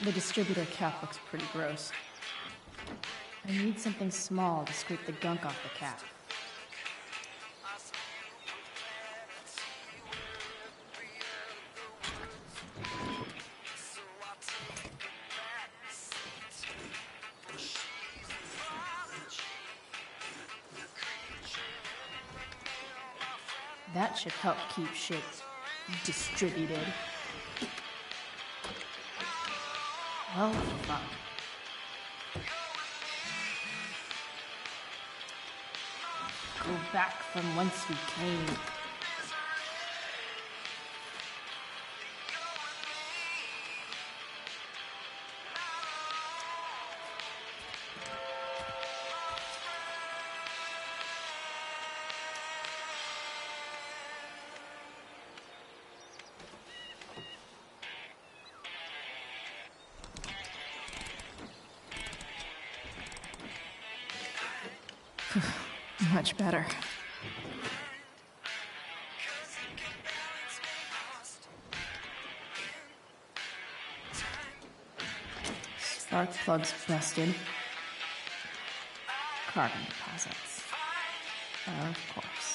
The distributor cap looks pretty gross. I need something small to scrape the gunk off the cap. That should help keep shit distributed. Oh, fuck. Go back from whence we came. Much better. Spark plugs busted. Carbon deposits. Of course.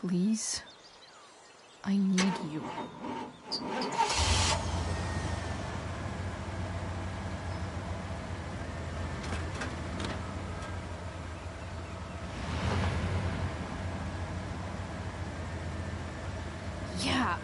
Please, I need you. Yeah.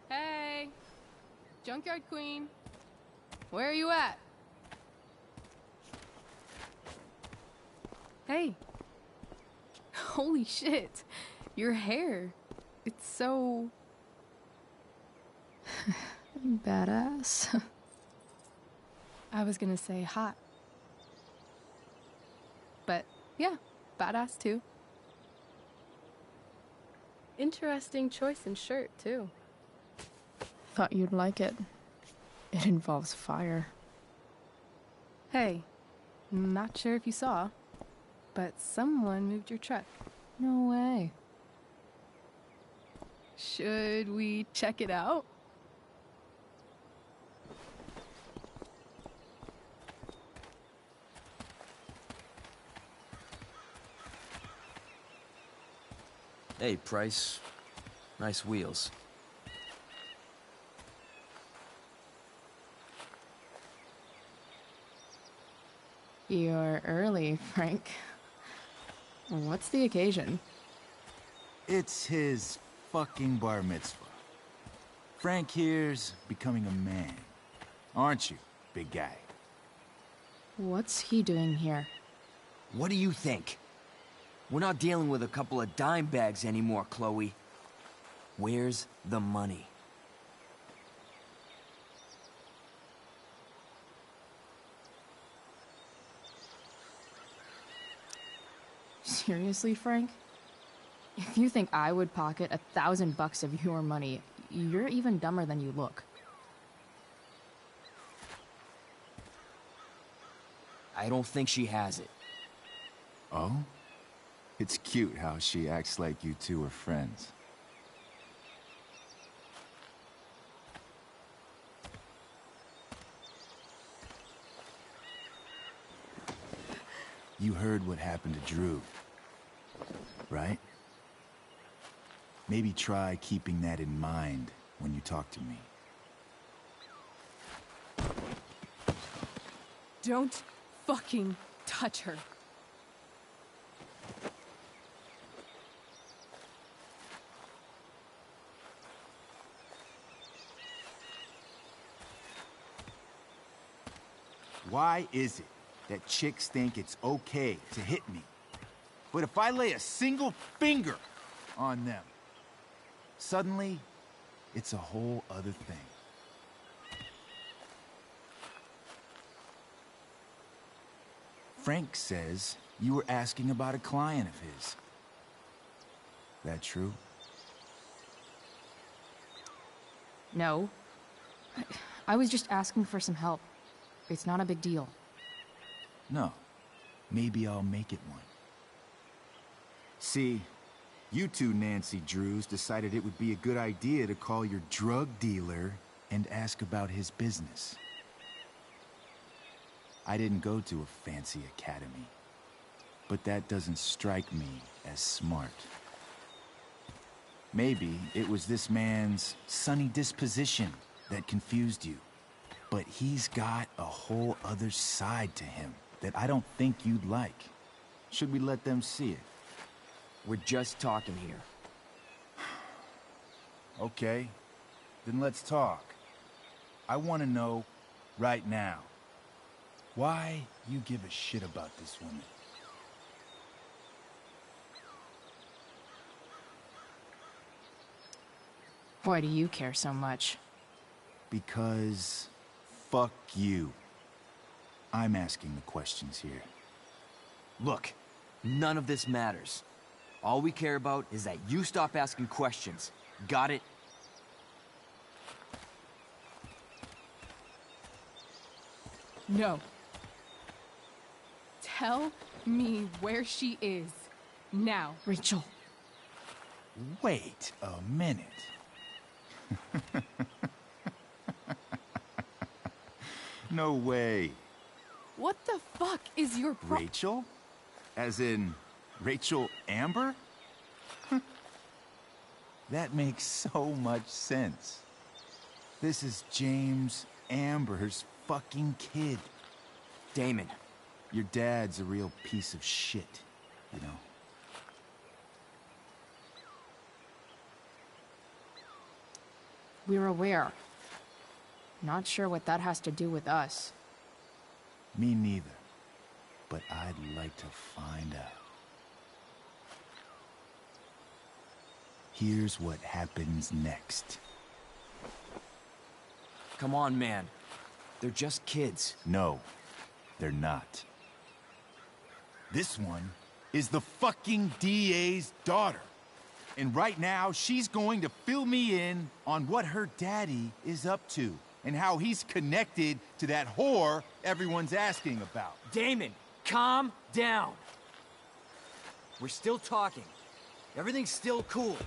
Hey, Junkyard Queen, where are you at? Hey, holy shit, your hair, it's so... Badass. I was gonna say hot. But yeah, badass too. Interesting choice in shirt too. Thought you'd like it. It involves fire. Hey, not sure if you saw, but someone moved your truck. No way. Should we check it out? Hey, Price. Nice wheels. You're early, Frank. What's the occasion? It's his fucking bar mitzvah. Frank here's becoming a man. Aren't you, big guy? What's he doing here? What do you think? We're not dealing with a couple of dime bags anymore, Chloe. Where's the money? Seriously, Frank? If you think I would pocket $1,000 of your money, you're even dumber than you look. I don't think she has it. Oh? It's cute how she acts like you two are friends. You heard what happened to Drew, right? Maybe try keeping that in mind when you talk to me. Don't fucking touch her. Why is it that chicks think it's okay to hit me? But if I lay a single finger on them, suddenly, it's a whole other thing. Frank says you were asking about a client of his. That true? No. I was just asking for some help. It's not a big deal. No. Maybe I'll make it one. See, you two Nancy Drews decided it would be a good idea to call your drug dealer and ask about his business. I didn't go to a fancy academy, but that doesn't strike me as smart. Maybe it was this man's sunny disposition that confused you, but he's got a whole other side to him that I don't think you'd like. Should we let them see it? We're just talking here. Okay, then let's talk. I want to know right now why you give a shit about this woman. Why do you care so much? Because fuck you. I'm asking the questions here. Look, none of this matters. All we care about is that you stop asking questions. Got it? No. Tell me where she is. Now. Rachel. Wait a minute. No way. What the fuck is your Rachel? As in, Rachel Amber? That makes so much sense. This is James Amber's fucking kid. Damon. Your dad's a real piece of shit, you know? We're aware. Not sure what that has to do with us. Me neither. But I'd like to find out. Here's what happens next. Come on, man. They're just kids. No, they're not. This one is the fucking DA's daughter. And right now, she's going to fill me in on what her daddy is up to and how he's connected to that whore everyone's asking about. Damon, calm down. We're still talking. Everything's still cool.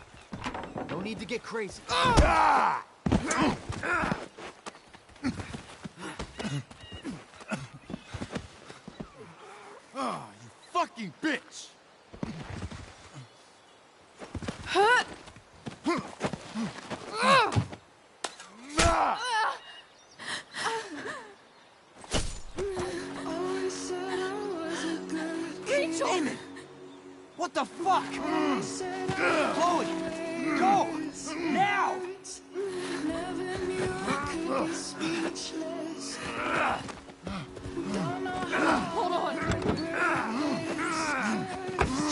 No need to get crazy. Ah! Oh, you fucking bitch! Huh? Rachel! Damon! What the fuck? Chloe! Go! Now! Hold on!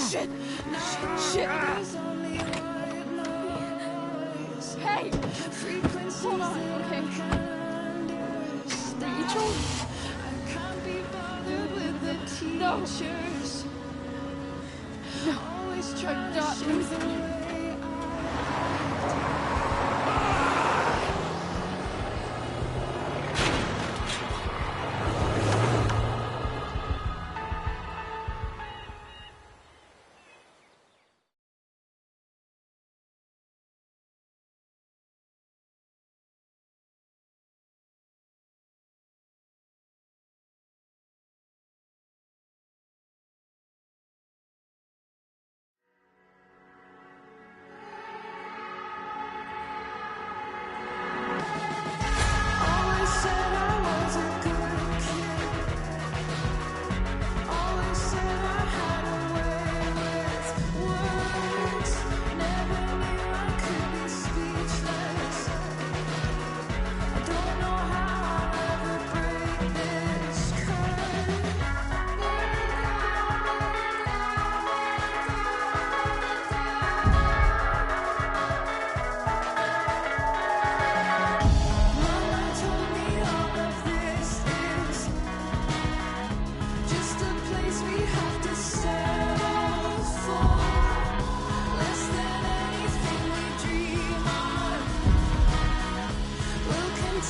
Shit! Shit! Hey! Hold on, okay? Rachel? No! No! I'm not losing you.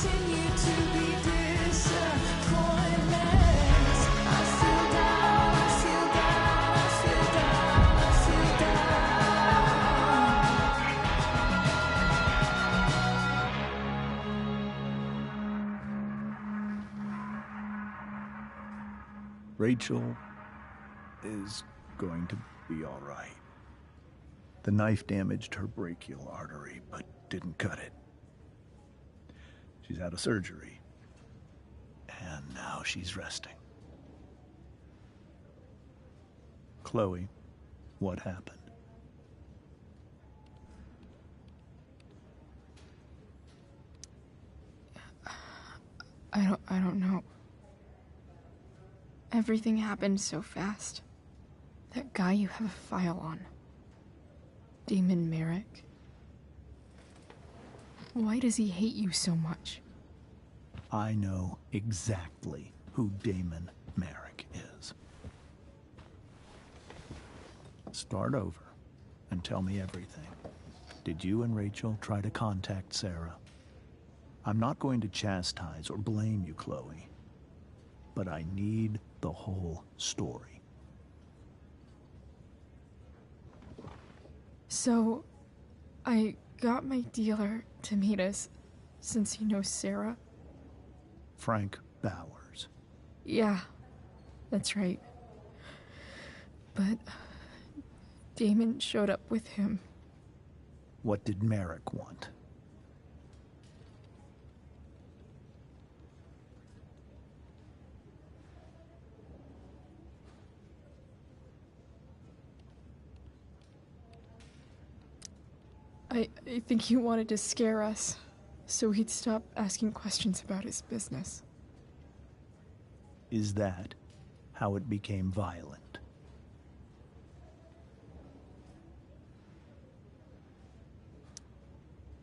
continue to be disappointments. I feel down, I feel down, I feel down, I feel Rachel is going to be all right. The knife damaged her brachial artery, but didn't cut it. She's had a surgery, and now she's resting. Chloe, what happened? I don't know. Everything happened so fast. That guy you have a file on. Damon Merrick. Why does he hate you so much? I know exactly who Damon Merrick is. Start over and tell me everything. Did you and Rachel try to contact Sarah? I'm not going to chastise or blame you, Chloe, but I need the whole story. So, I got my dealer to meet us, since he knows Sarah. Frank Bowers. Yeah, that's right. But Damon showed up with him. What did Merrick want? I think he wanted to scare us, so he'd stop asking questions about his business. Is that how it became violent?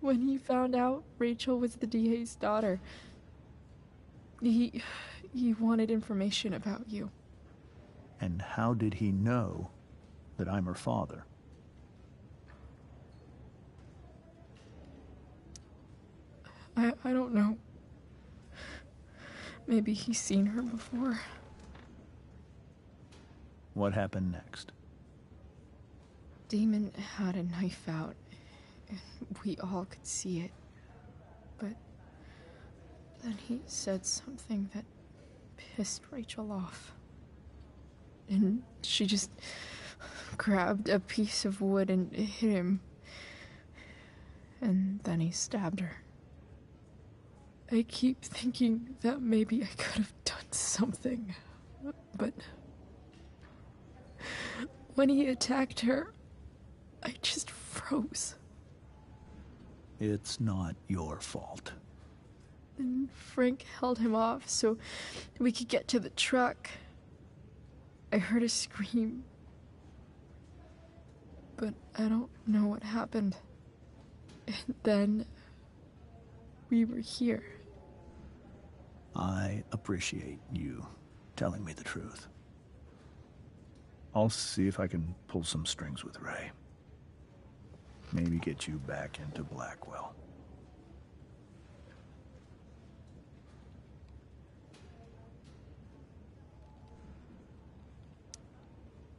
When he found out Rachel was the DA's daughter, he wanted information about you. And how did he know that I'm her father? I don't know. Maybe he's seen her before. What happened next? Damon had a knife out, and we all could see it. But then he said something that pissed Rachel off. And she just grabbed a piece of wood and hit him. And then he stabbed her. I keep thinking that maybe I could have done something, but when he attacked her, I just froze. It's not your fault. And Frank held him off so we could get to the truck. I heard a scream, but I don't know what happened. And then we were here. I appreciate you telling me the truth. I'll see if I can pull some strings with Ray. Maybe get you back into Blackwell.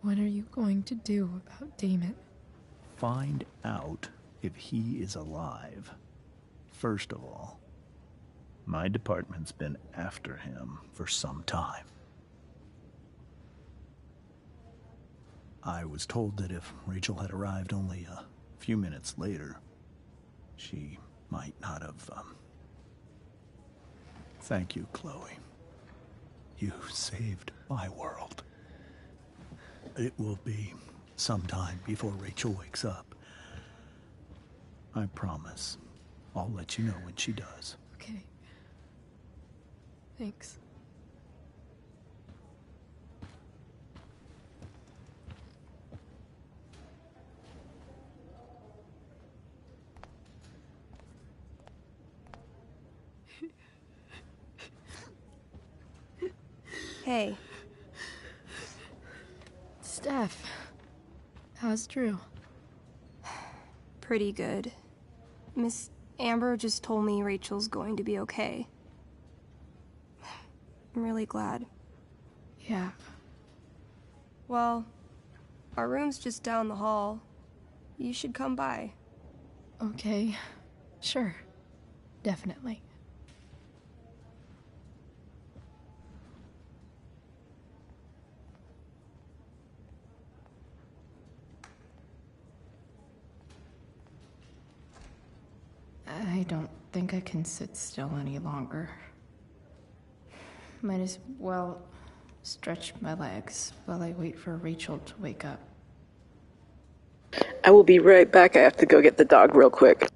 What are you going to do about Damon? Find out if he is alive. First of all, my department's been after him for some time. I was told that if Rachel had arrived only a few minutes later, she might not have, Thank you, Chloe. You saved my world. It will be some time before Rachel wakes up. I promise. I'll let you know when she does. Okay. Thanks. Hey. Steph, how's Drew? Pretty good. Miss Amber just told me Rachel's going to be okay. I'm really glad. Yeah. Well, our room's just down the hall. You should come by. Okay. Sure. Definitely. I don't think I can sit still any longer. Might as well stretch my legs while I wait for Rachel to wake up. I will be right back. I have to go get the dog real quick.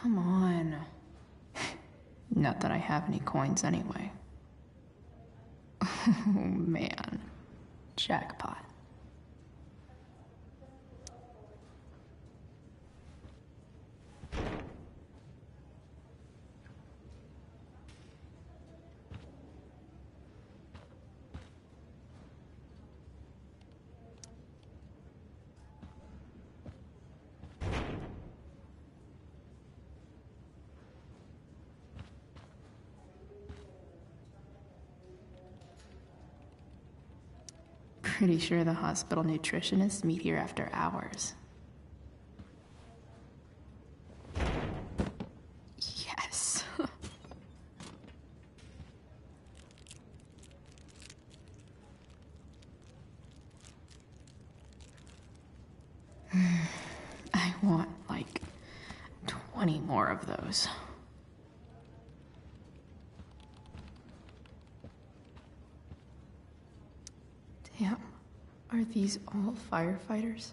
Come on. Not that I have any coins anyway. Oh man. Jackpot. Pretty sure the hospital nutritionists meet here after hours. Yes. I want, like, 20 more of those. Damn. Are these all firefighters?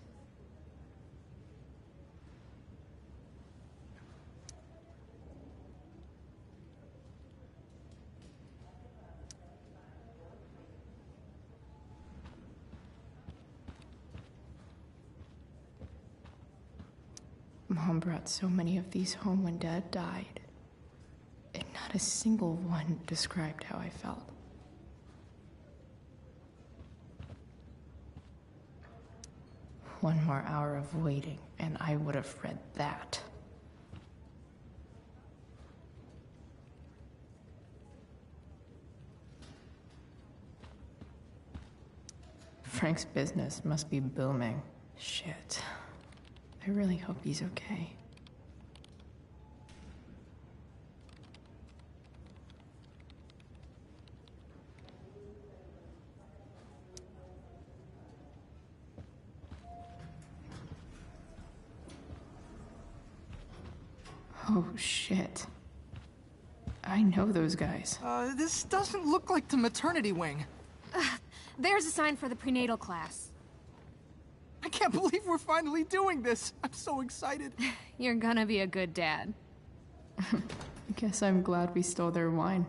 Mom brought so many of these home when Dad died, and not a single one described how I felt. One more hour of waiting, and I would have read that. Frank's business must be booming. Shit. I really hope he's okay. Oh, shit. I know those guys. This doesn't look like the maternity wing. There's a sign for the prenatal class. I can't believe we're finally doing this. I'm so excited. You're gonna be a good dad. I guess I'm glad we stole their wine.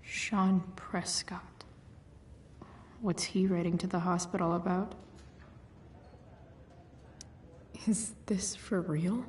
Sean Prescott. What's he writing to the hospital about? Is this for real?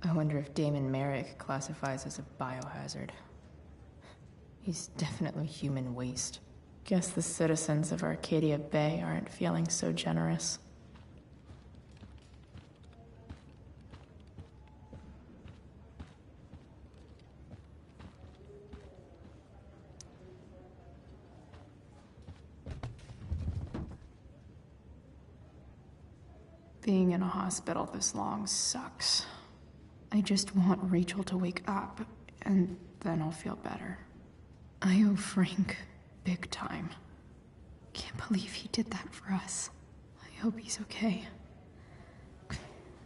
I wonder if Damon Merrick classifies as a biohazard. He's definitely human waste. Guess the citizens of Arcadia Bay aren't feeling so generous. Being in a hospital this long sucks. I just want Rachel to wake up, and then I'll feel better. I owe Frank big time. Can't believe he did that for us. I hope he's okay.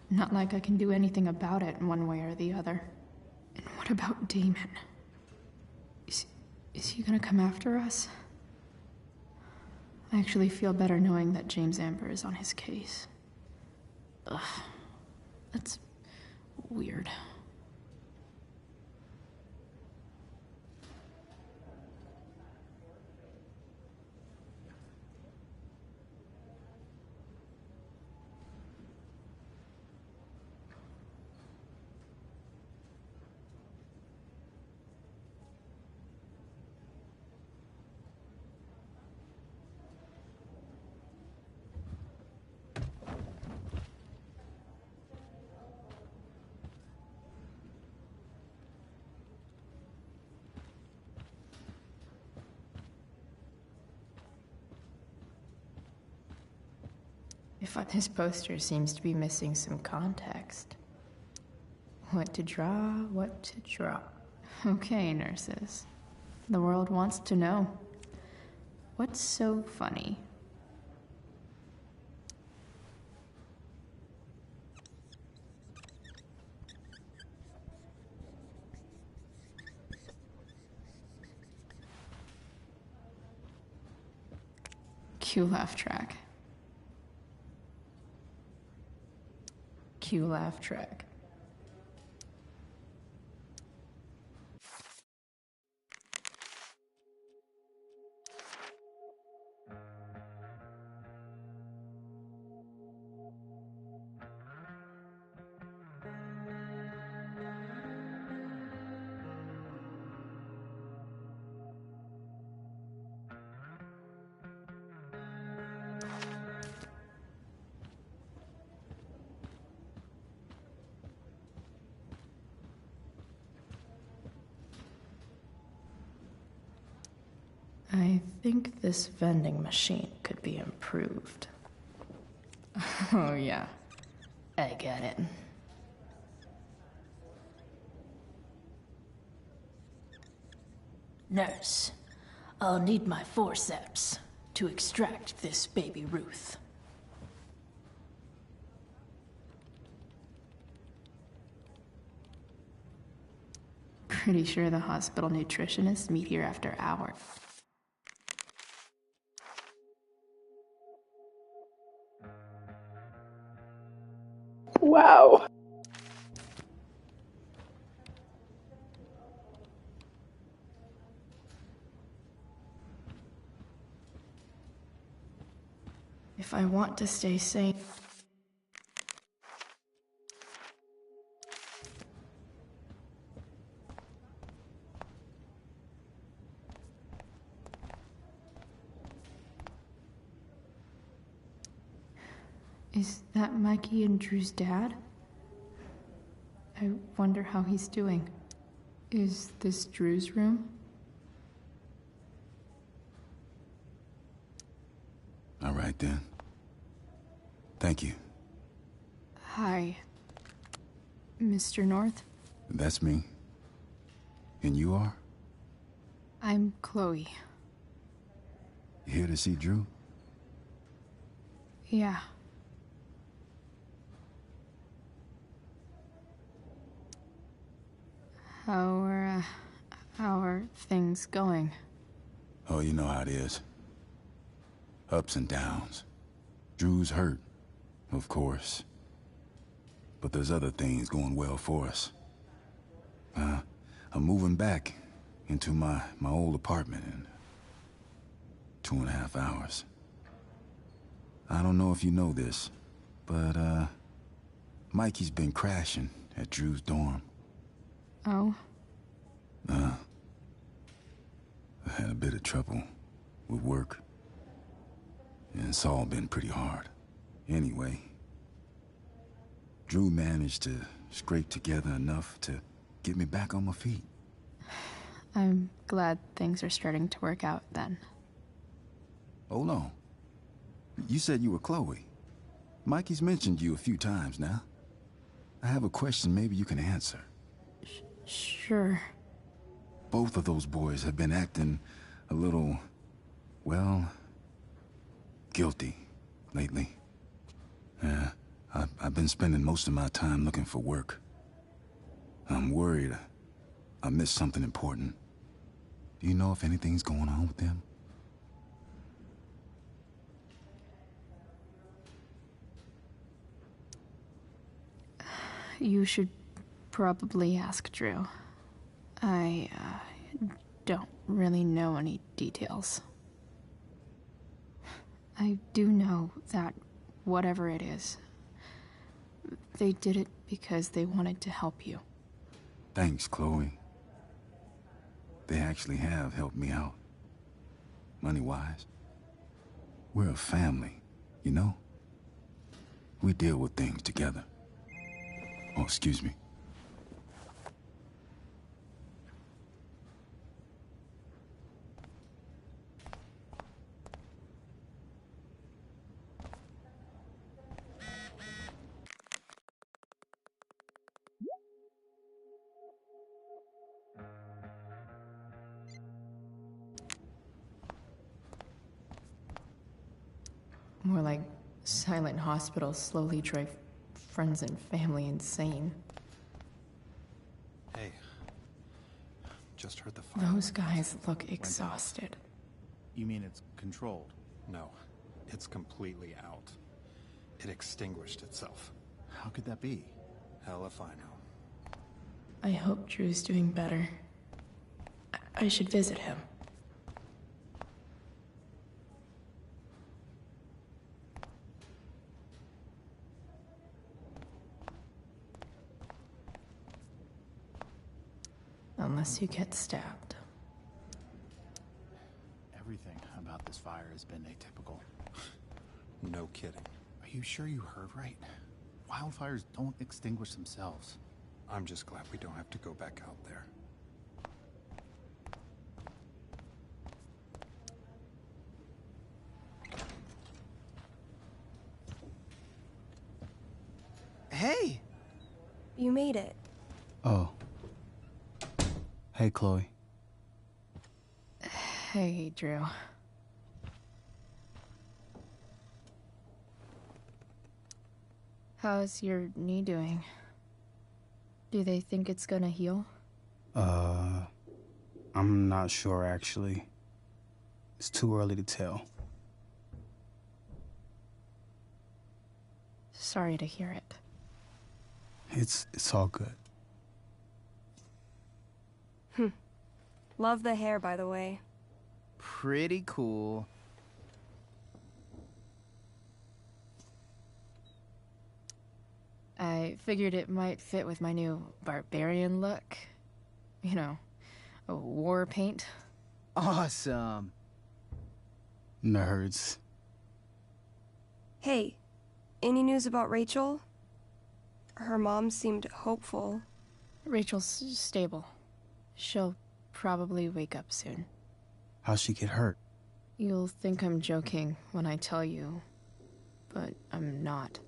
Not like I can do anything about it in one way or the other. And what about Damon? Is he gonna come after us? I actually feel better knowing that James Amber is on his case. Ugh. That's weird. But this poster seems to be missing some context. What to draw, what to draw. Okay, nurses. The world wants to know. What's so funny? Cue laugh track. Cue laugh track. I think this vending machine could be improved. Oh yeah, I get it. Nurse, I'll need my forceps to extract this baby Ruth. Pretty sure the hospital nutritionists meet here after hours. Wow. If I want to stay sane... Is that Mikey and Drew's dad? I wonder how he's doing. Is this Drew's room? All right then. Thank you. Hi, Mr. North. That's me. And you are? I'm Chloe. You here to see Drew? Yeah. How are things going? Oh, you know how it is. Ups and downs. Drew's hurt, of course. But there's other things going well for us. I'm moving back into my old apartment in 2.5 hours. I don't know if you know this, but Mikey's been crashing at Drew's dorm. Oh? I had a bit of trouble with work. And it's all been pretty hard. Anyway, Drew managed to scrape together enough to get me back on my feet. I'm glad things are starting to work out then. Hold on. You said you were Chloe. Mikey's mentioned you a few times now. I have a question maybe you can answer. Sure. Both of those boys have been acting a little, well, guilty lately. Yeah, I've been spending most of my time looking for work. I'm worried I missed something important. Do you know if anything's going on with them? You should probably ask Drew. I don't really know any details. I do know that whatever it is, they did it because they wanted to help you. Thanks, Chloe. They actually have helped me out. Money-wise. We're a family, you know? We deal with things together. Oh, excuse me. More like silent hospitals slowly drive friends and family insane. Hey. Just heard the fire. Those guys look exhausted. You mean it's controlled? No. It's completely out. It extinguished itself. How could that be? Hell if I know. I hope Drew's doing better. I should visit him. Unless you get stabbed. Everything about this fire has been atypical. No kidding. Are you sure you heard right? Wildfires don't extinguish themselves. I'm just glad we don't have to go back out there. Hey! You made it. Oh. Hey, Chloe. Hey, Drew. How's your knee doing? Do they think it's gonna heal? I'm not sure, actually. It's too early to tell. Sorry to hear it. It's all good. Love the hair, by the way. Pretty cool. I figured it might fit with my new barbarian look. You know, a war paint. Awesome. Nerds. Hey, any news about Rachel? Her mom seemed hopeful. Rachel's stable. She'll probably wake up soon. How'd she get hurt? You'll think I'm joking when I tell you, but I'm not.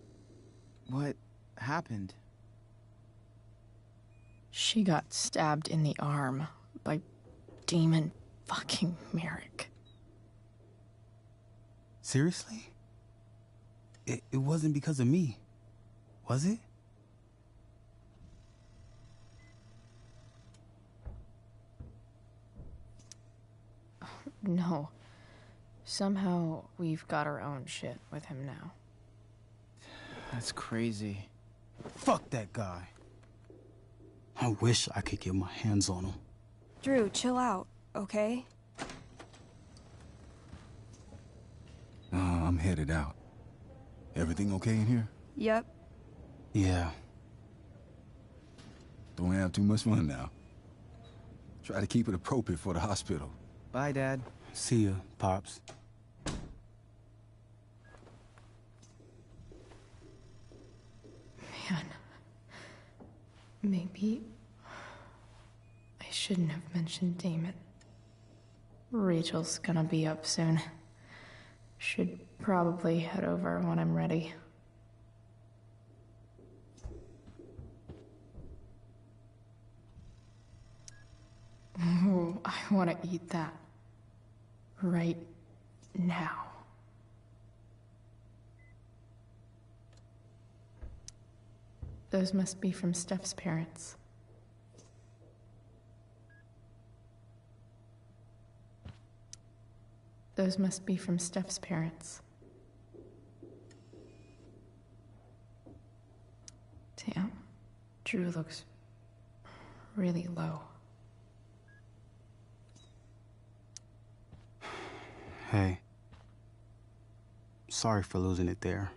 What happened? She got stabbed in the arm by Demon fucking Merrick. Seriously? It wasn't because of me, was it? No. Somehow we've got our own shit with him now. That's crazy. Fuck that guy. I wish I could get my hands on him. Drew, chill out, okay? I'm headed out. Everything okay in here? Yep. Yeah. Don't have too much fun now. Try to keep it appropriate for the hospital. Bye, Dad. See ya, Pops. Man. Maybe I shouldn't have mentioned Damon. Rachel's gonna be up soon. Should probably head over when I'm ready. Ooh, I want to eat that. Right now. Those must be from Steph's parents. Those must be from Steph's parents. Damn. Drew looks really low. Hey. Sorry for losing it there.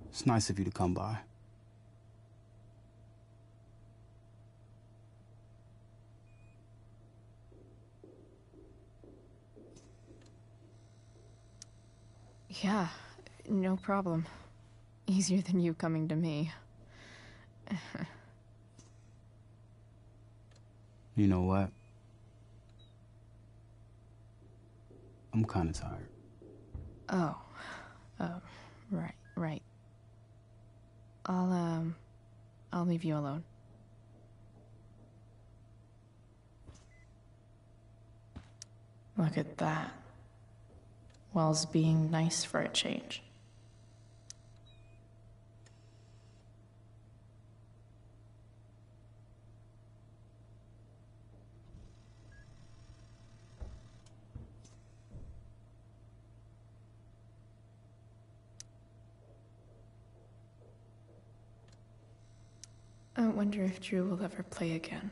It's nice of you to come by. Yeah, no problem. Easier than you coming to me. You know what? I'm kind of tired. Oh, right. I'll leave you alone. Look at that. whilst being nice for a change. I wonder if Drew will ever play again.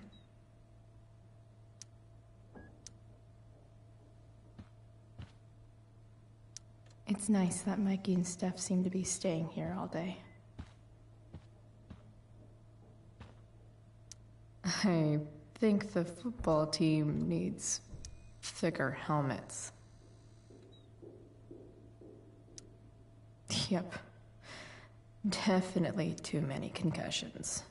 It's nice that Mikey and Steph seem to be staying here all day. I think the football team needs thicker helmets. Yep. Definitely too many concussions.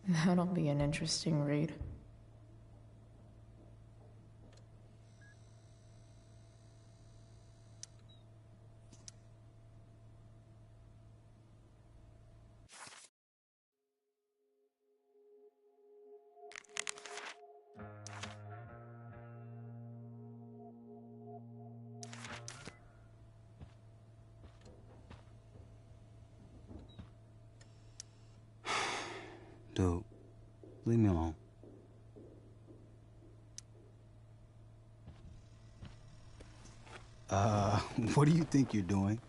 That'll be an interesting read. Dude, leave me alone. What do you think you're doing?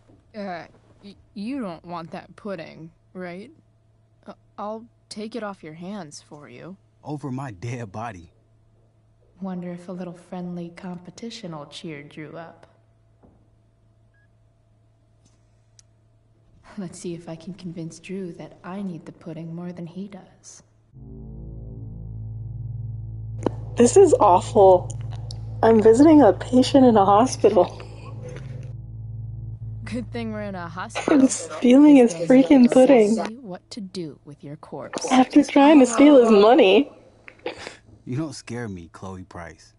You don't want that pudding, right? I'll take it off your hands for you. Over my dead body. Wonder if a little friendly competition will cheer Drew up. Let's see if I can convince Drew that I need the pudding more than he does. This is awful. I'm visiting a patient in a hospital. Good thing we're in a hospital. I'm stealing his freaking pudding. What to do with your corpse? After trying to steal his money. You don't scare me, Chloe Price.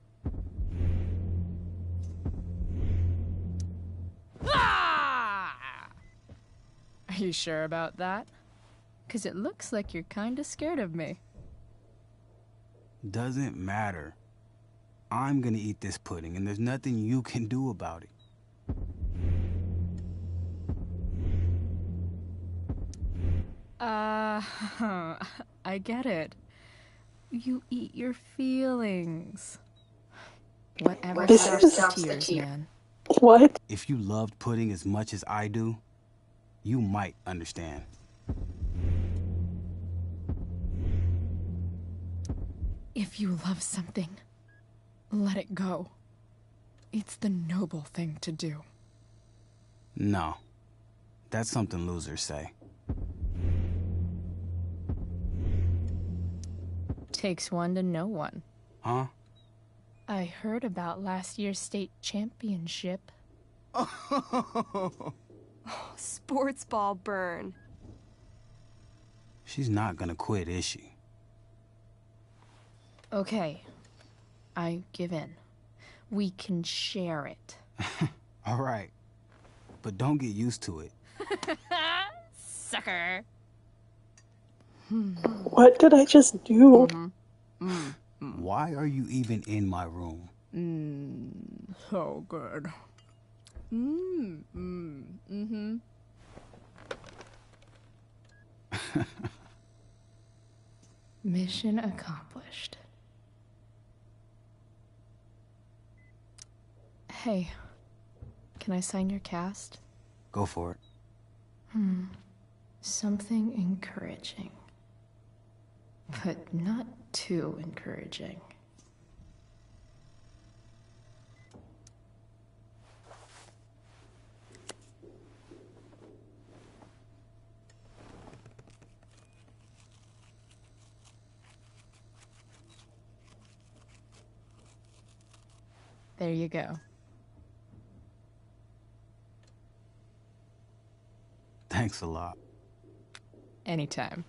Are you sure about that? 'Cause it looks like you're kinda scared of me. Doesn't matter. I'm gonna eat this pudding, and there's nothing you can do about it. I get it. You eat your feelings. Whatever stops the tears, man. What? If you loved pudding as much as I do, you might understand. If you love something, let it go. It's the noble thing to do. No. That's something losers say. Takes one to know one. Huh? I heard about last year's state championship. Sports ball burn. She's not gonna quit, is she? Okay. I give in. We can share it. All right. But don't get used to it. Sucker. What did I just do? Why are you even in my room? So good. Mission accomplished. Hey, can I sign your cast? Go for it. Something encouraging. But not too encouraging. There you go. Thanks a lot. Anytime.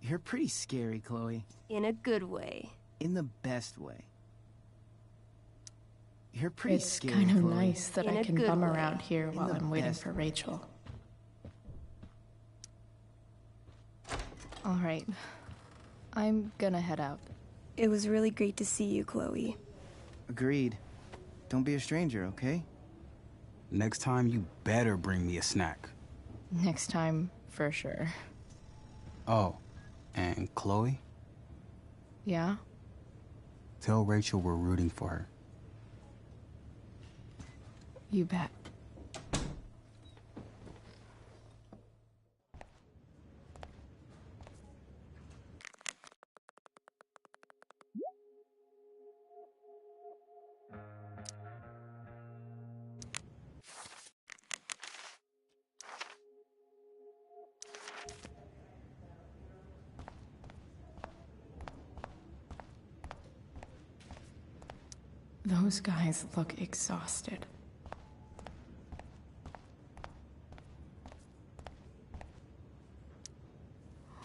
You're pretty scary, Chloe. In a good way. In the best way. You're pretty It's scary, kind of Chloe. nice that I can bum around here In while the I'm waiting best for Rachel. All right. I'm gonna head out. It was really great to see you, Chloe. Agreed. Don't be a stranger, okay? Next time, you better bring me a snack. Next time, for sure. Oh, and Chloe? Yeah? Tell Rachel we're rooting for her. You bet. Those guys look exhausted.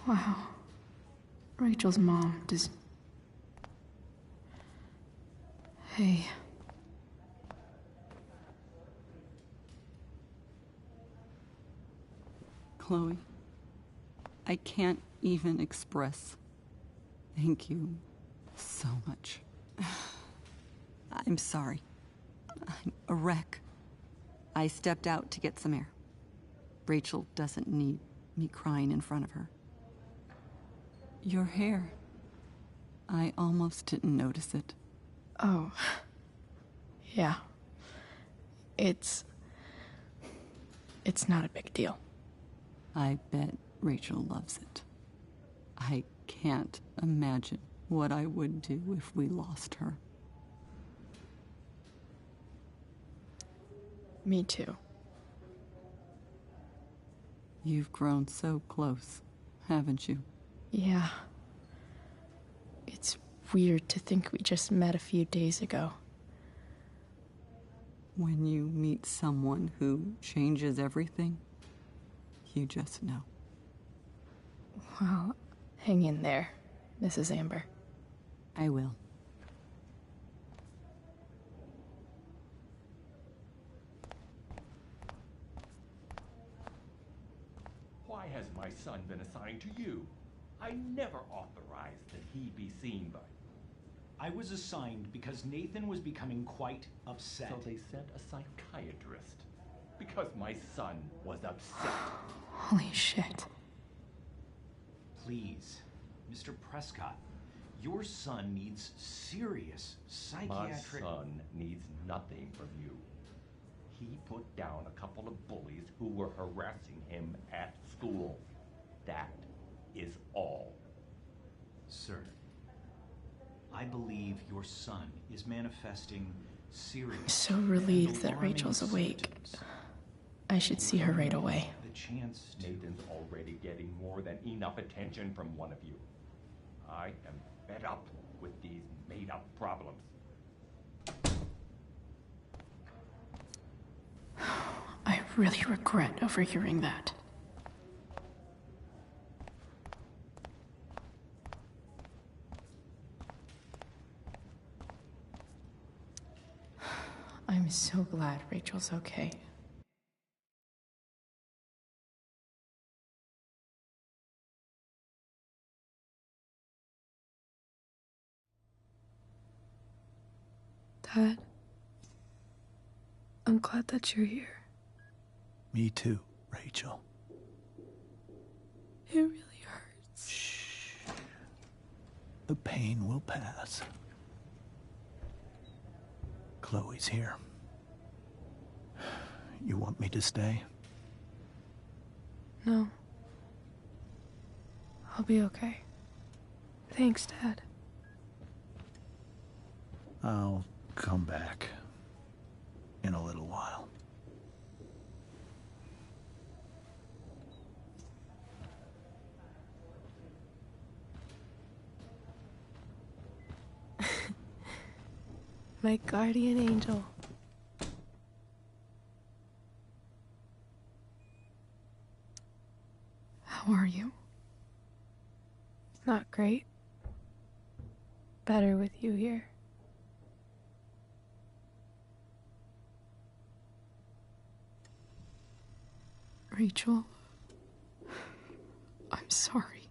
Wow. Rachel's mom does... Hey. Chloe, I can't even express thank you so much. I'm sorry. I'm a wreck. I stepped out to get some air. Rachel doesn't need me crying in front of her. Your hair. I almost didn't notice it. Oh. Yeah. It's not a big deal. I bet Rachel loves it. I can't imagine what I would do if we lost her. Me too. You've grown so close, haven't you? Yeah. It's weird to think we just met a few days ago. When you meet someone who changes everything, you just know. Well, hang in there, Mrs. Amber. I will. Why has my son been assigned to you? I never authorized that he be seen by you. I was assigned because Nathan was becoming quite upset. So they sent a psychiatrist. Because my son was upset. Holy shit. Please, Mr. Prescott, your son needs serious psychiatric... My son needs nothing from you. He put down a couple of bullies who were harassing him at school. That is all. Sir, I believe your son is manifesting serious... I'm so relieved that Rachel's awake. I should see her right away. The chance to... Nathan's already getting more than enough attention from one of you. I am fed up with these made-up problems. I really regret overhearing that. I'm so glad Rachel's okay. Dad, I'm glad that you're here. Me too, Rachel. It really hurts. Shh. The pain will pass. Chloe's here. You want me to stay? No. I'll be okay. Thanks, Dad. I'll come back in a little while. My guardian angel. How are you? Not great. Better with you here. Rachel, I'm sorry.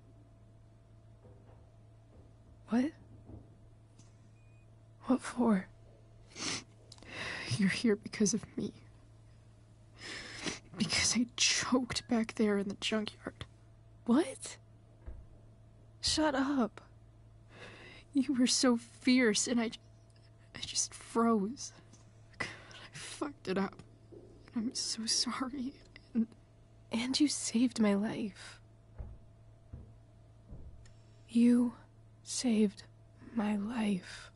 What? What for? You're here because of me. Because I choked back there in the junkyard. What? Shut up. You were so fierce, and I just froze. I fucked it up. I'm so sorry. And you saved my life. You saved my life.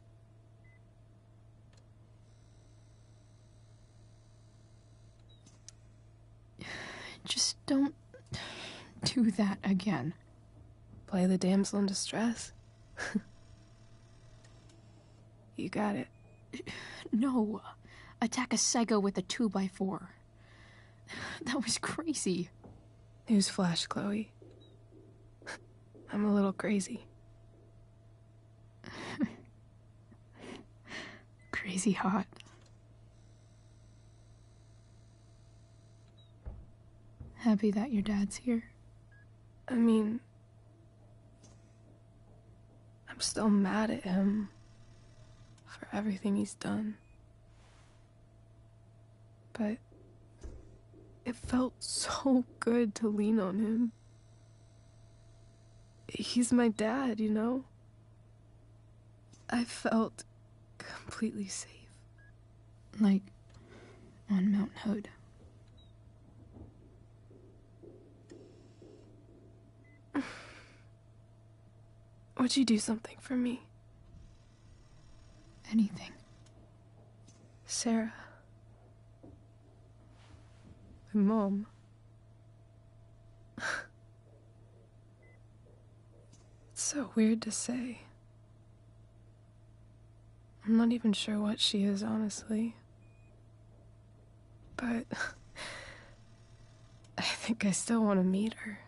Just don't do that again. Play the damsel in distress? You got it. No. Attack a psycho with a 2x4. That was crazy. Newsflash, Chloe. I'm a little crazy. Crazy hot. Happy that your dad's here? I mean, I'm still mad at him for everything he's done. But it felt so good to lean on him. He's my dad, you know? I felt completely safe. Like on Mount Hood. Would you do something for me? Anything. Sarah. My mom. It's so weird to say. I'm not even sure what she is, honestly. But I think I still want to meet her.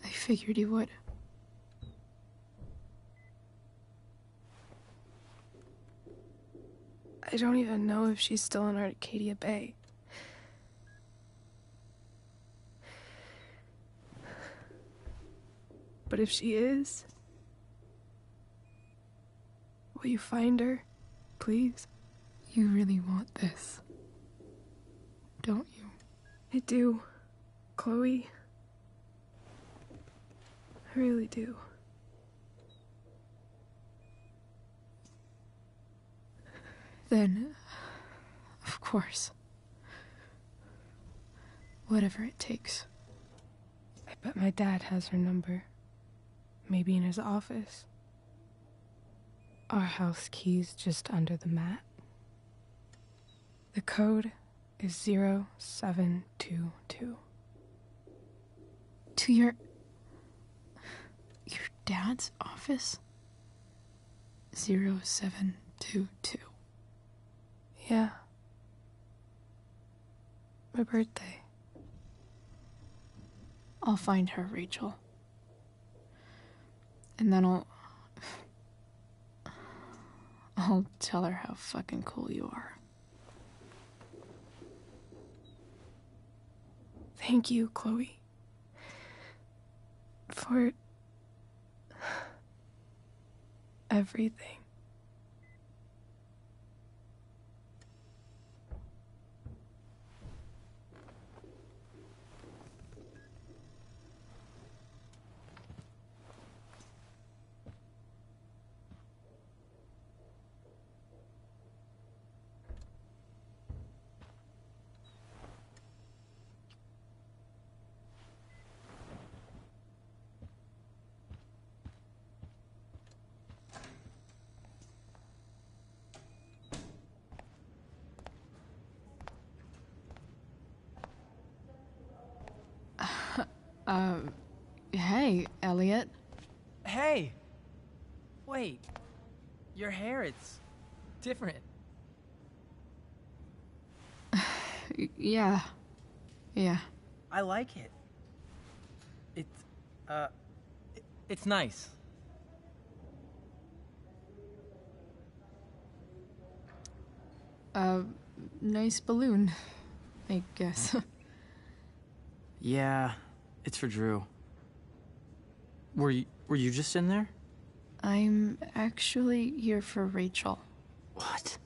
I figured you would. I don't even know if she's still in Arcadia Bay. But if she is, will you find her, please? You really want this, don't you? I do, Chloe. I really do. Then, of course. Whatever it takes. I bet my dad has her number. Maybe in his office. Our house key's just under the mat. The code is 0722. To your dad's office? 0722. Yeah. My birthday. I'll find her, Rachel. And then I'll tell her how fucking cool you are. Thank you, Chloe. For everything. Hey, Elliot. Hey! Wait. Your hair, it's different. Yeah. Yeah. I like it. It's nice. Nice balloon, I guess. Yeah, it's for Drew. Were you just in there? I'm actually here for Rachel. What?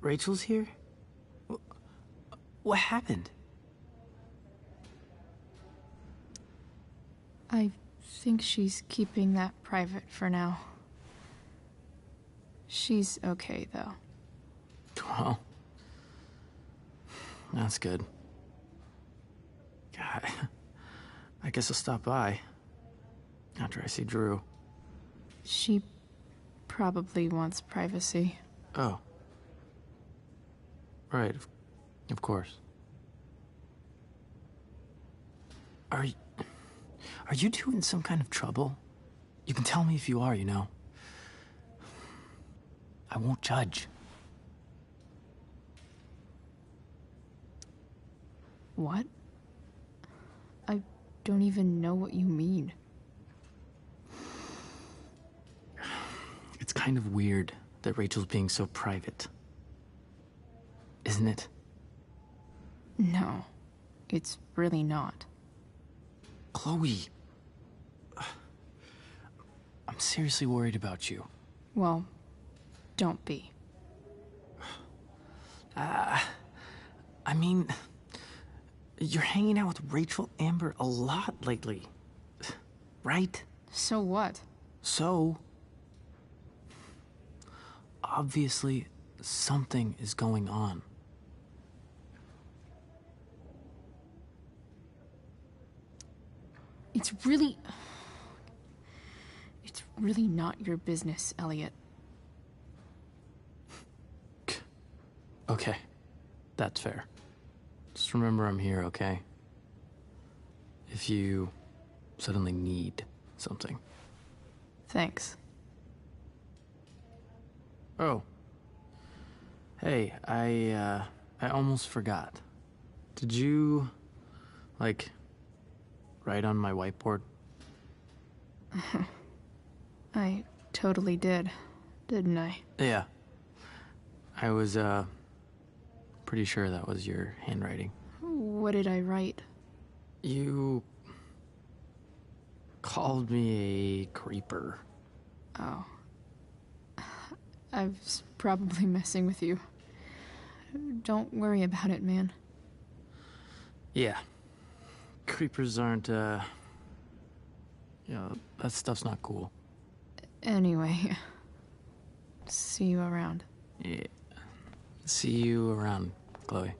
Rachel's here? What happened? I think she's keeping that private for now. She's okay, though. Well, that's good. God, I guess I'll stop by after I see Drew. She probably wants privacy. Oh. Right, of course. Are you two in some kind of trouble? You can tell me if you are, you know. I won't judge. What? I don't even know what you mean. It's kind of weird that Rachel's being so private. Isn't it? No, it's really not. Chloe. I'm seriously worried about you. Well, don't be. I mean, you're hanging out with Rachel Amber a lot lately, right? So what? So, obviously, something is going on. It's really not your business, Elliot. Okay, that's fair. Just remember I'm here, okay? If you suddenly need something. Thanks. Oh. Hey, I almost forgot. Did you, like, write on my whiteboard? I totally did, didn't I? Yeah. I was, pretty sure that was your handwriting. What did I write? You called me a creeper. Oh. I was probably messing with you. Don't worry about it, man. Yeah. Creepers aren't, you know, that stuff's not cool. Anyway, see you around. Yeah. See you around, Chloe.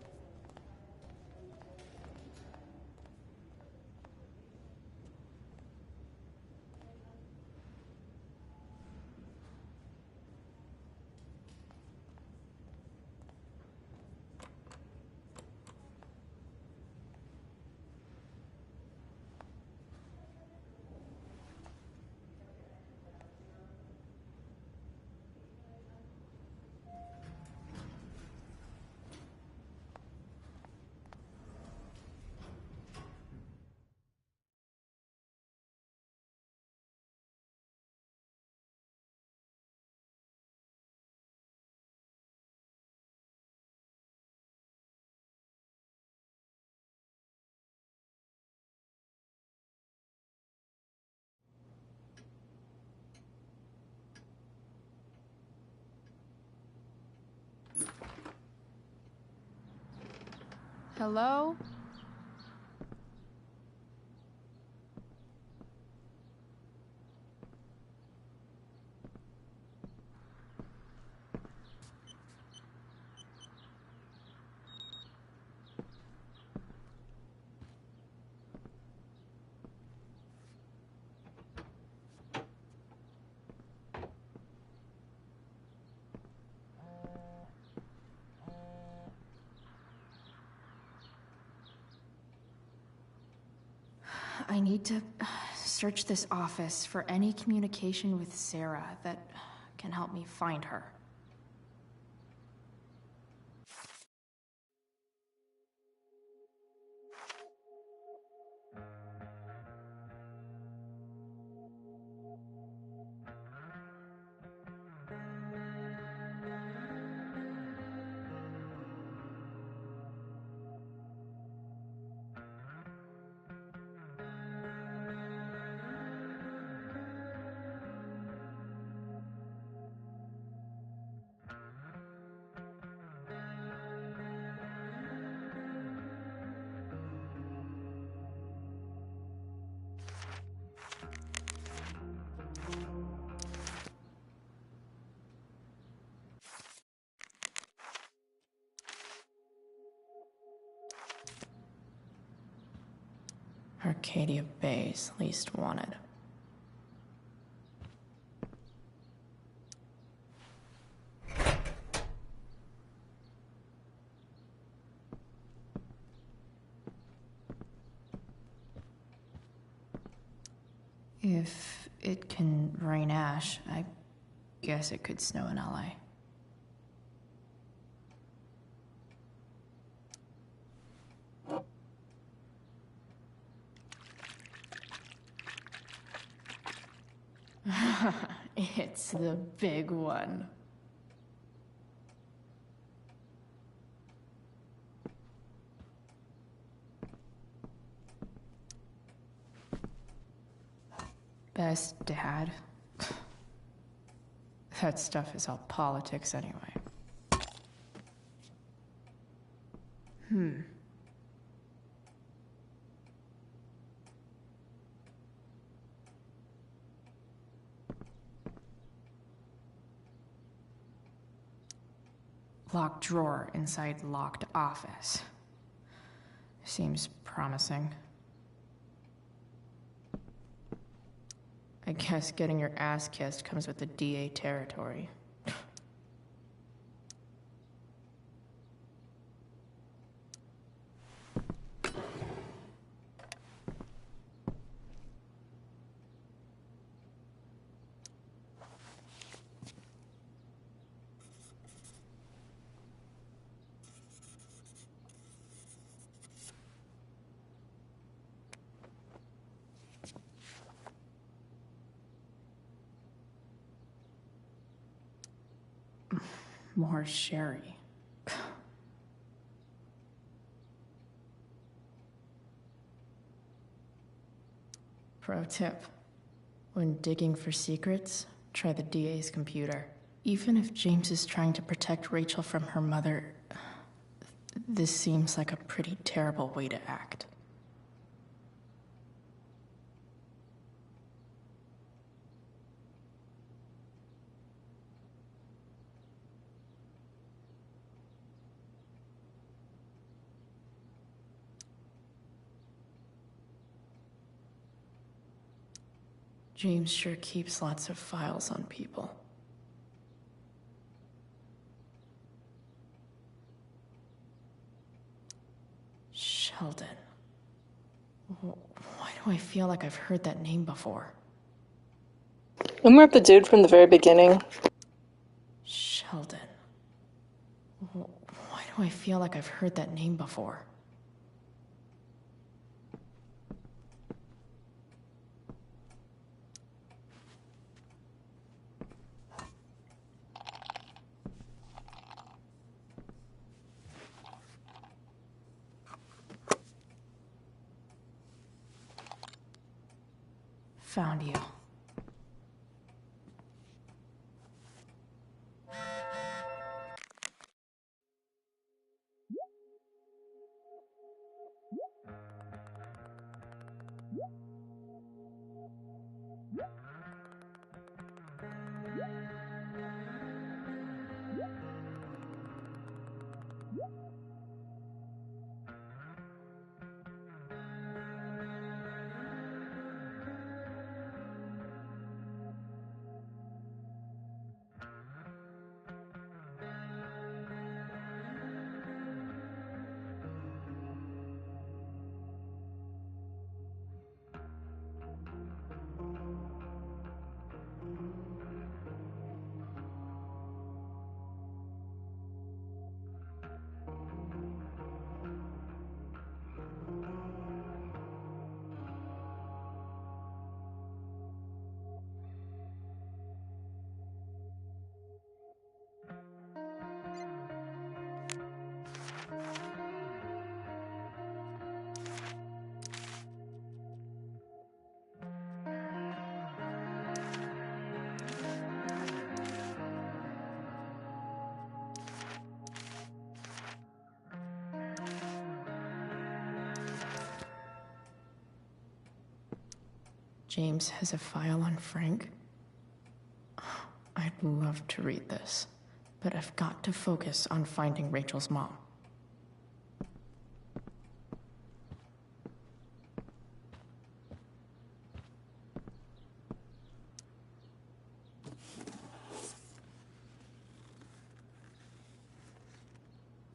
Hello? I need to search this office for any communication with Sarah that can help me find her. Arcadia Bay's least wanted. If it can rain ash, I guess it could snow in LA. It's the big one. Best dad? That stuff is all politics anyway. Locked drawer inside locked office. Seems promising. I guess getting your ass kissed comes with the DA territory. More sherry. Pro tip. When digging for secrets, try the DA's computer. Even if James is trying to protect Rachel from her mother, this seems like a pretty terrible way to act. James sure keeps lots of files on people. Sheldon. Why do I feel like I've heard that name before? Remember the dude from the very beginning? Sheldon. Why do I feel like I've heard that name before? Found you. James has a file on Frank. I'd love to read this, but I've got to focus on finding Rachel's mom.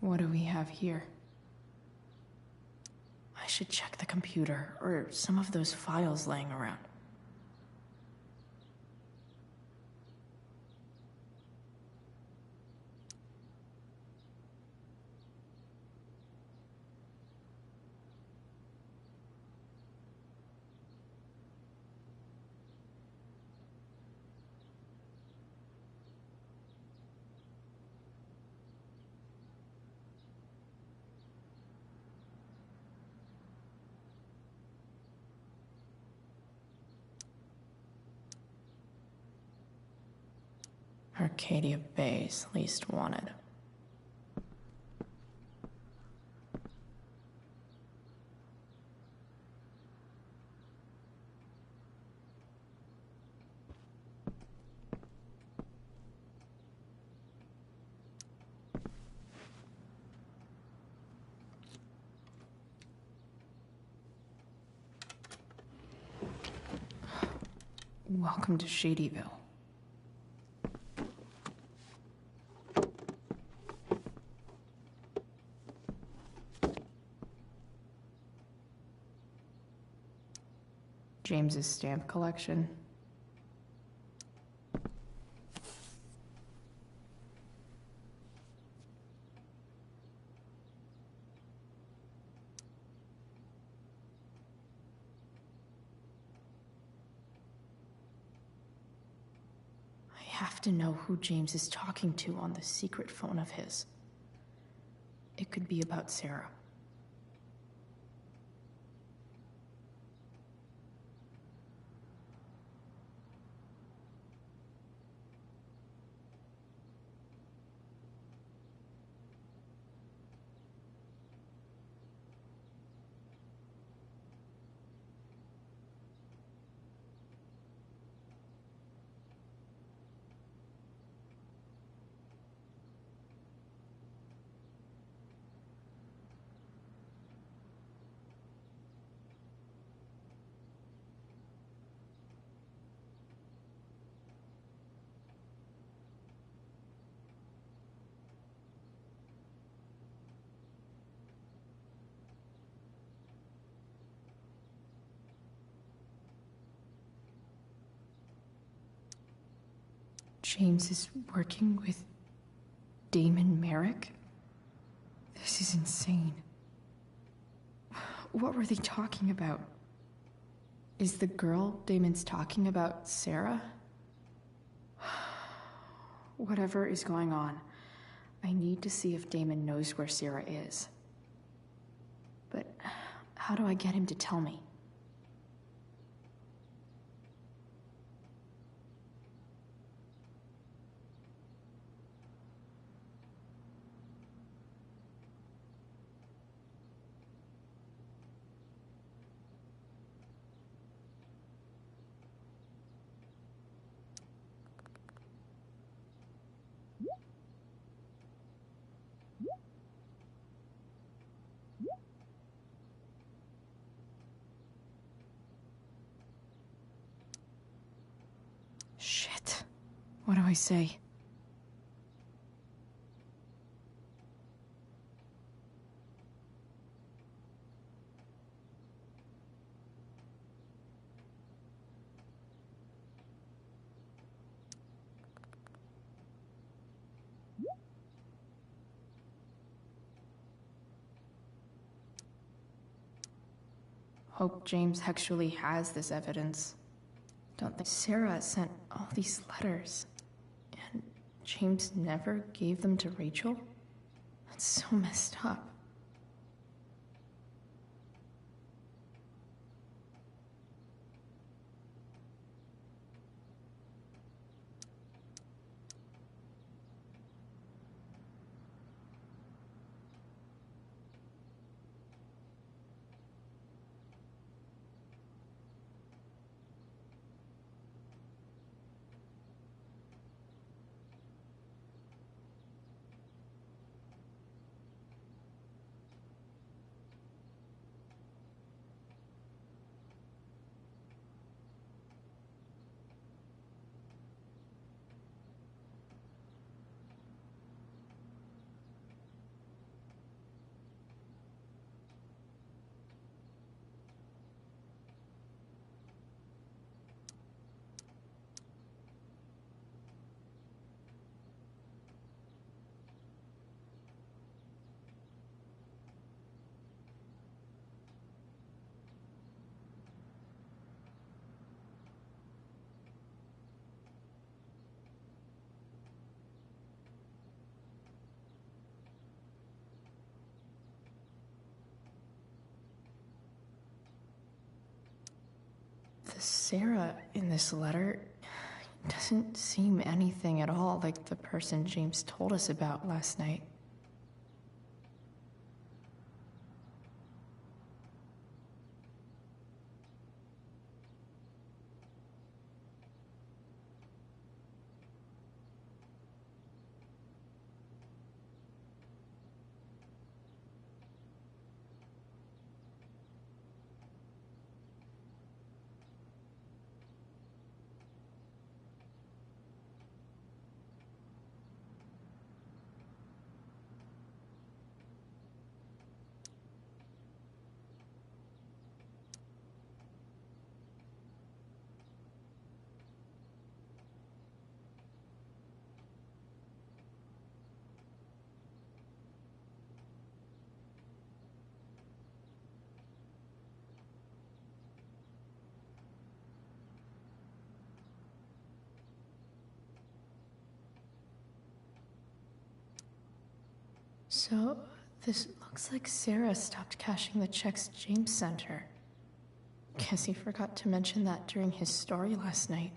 What do we have here? I should check the computer, or some of those files laying around. Arcadia Bay's least wanted. Welcome to Shadyville. James's stamp collection. I have to know who James is talking to on the secret phone of his. It could be about Sarah. James is working with Damon Merrick? This is insane. What were they talking about? Is the girl Damon's talking about Sarah? Whatever is going on, I need to see if Damon knows where Sarah is. But how do I get him to tell me? Shit. What do I say? Hope James actually has this evidence. Don't think Sarah sent all these letters, and James never gave them to Rachel? That's so messed up. Sarah in this letter doesn't seem anything at all like the person James told us about last night. So, this looks like Sarah stopped cashing the checks James sent her. Guess he forgot to mention that during his story last night.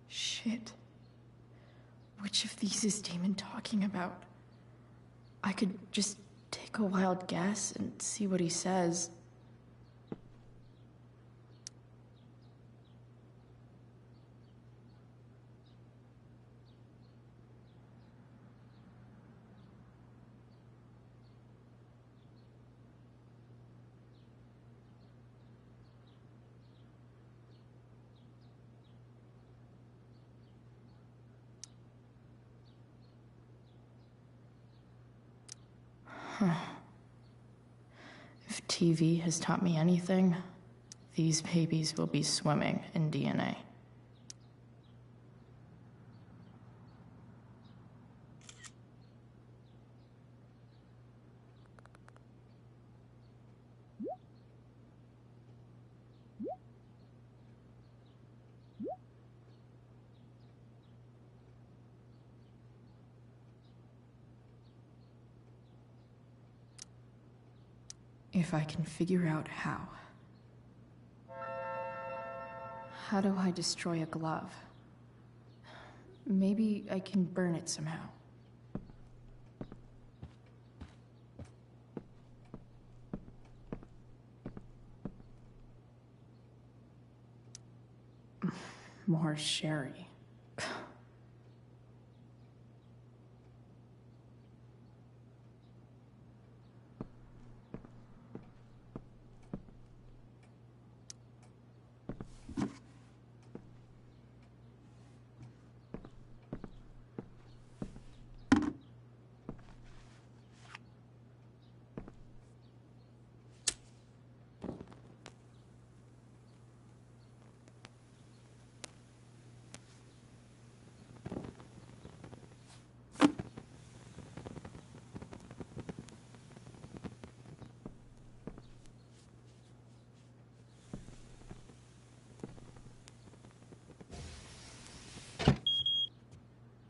Shit. Which of these is Damon talking about? I could just take a wild guess and see what he says. If TV has taught me anything, these babies will be swimming in DNA. If I can figure out how. How do I destroy a glove? Maybe I can burn it somehow. More sherry.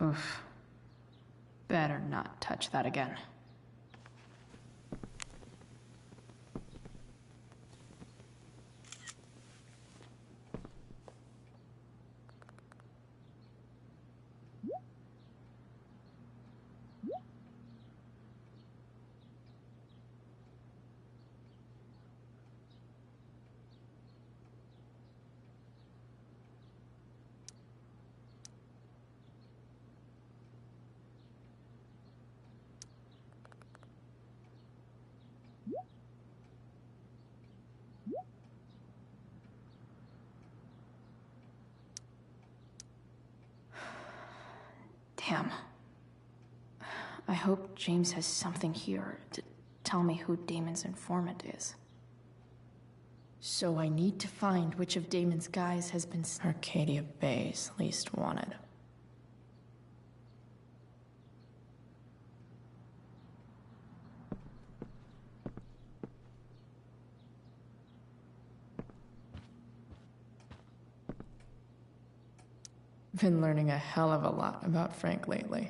Oof. Better not touch that again. Damn. I hope James has something here to tell me who Damon's informant is. So I need to find which of Damon's guys has been Arcadia Bay's least wanted. Been learning a hell of a lot about Frank lately.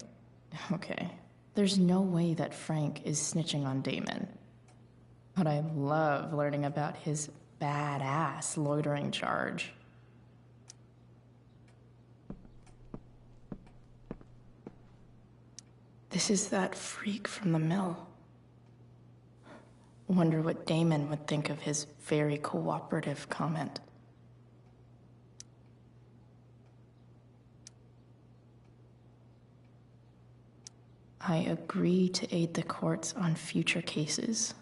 Okay, there's no way that Frank is snitching on Damon. But I love learning about his badass loitering charge. This is that freak from the mill. Wonder what Damon would think of his very cooperative comment. I agree to aid the courts on future cases.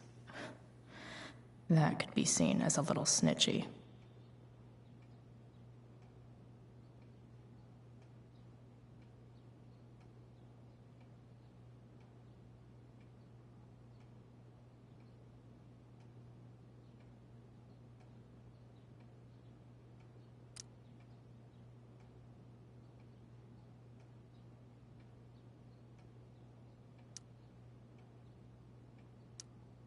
That could be seen as a little snitchy.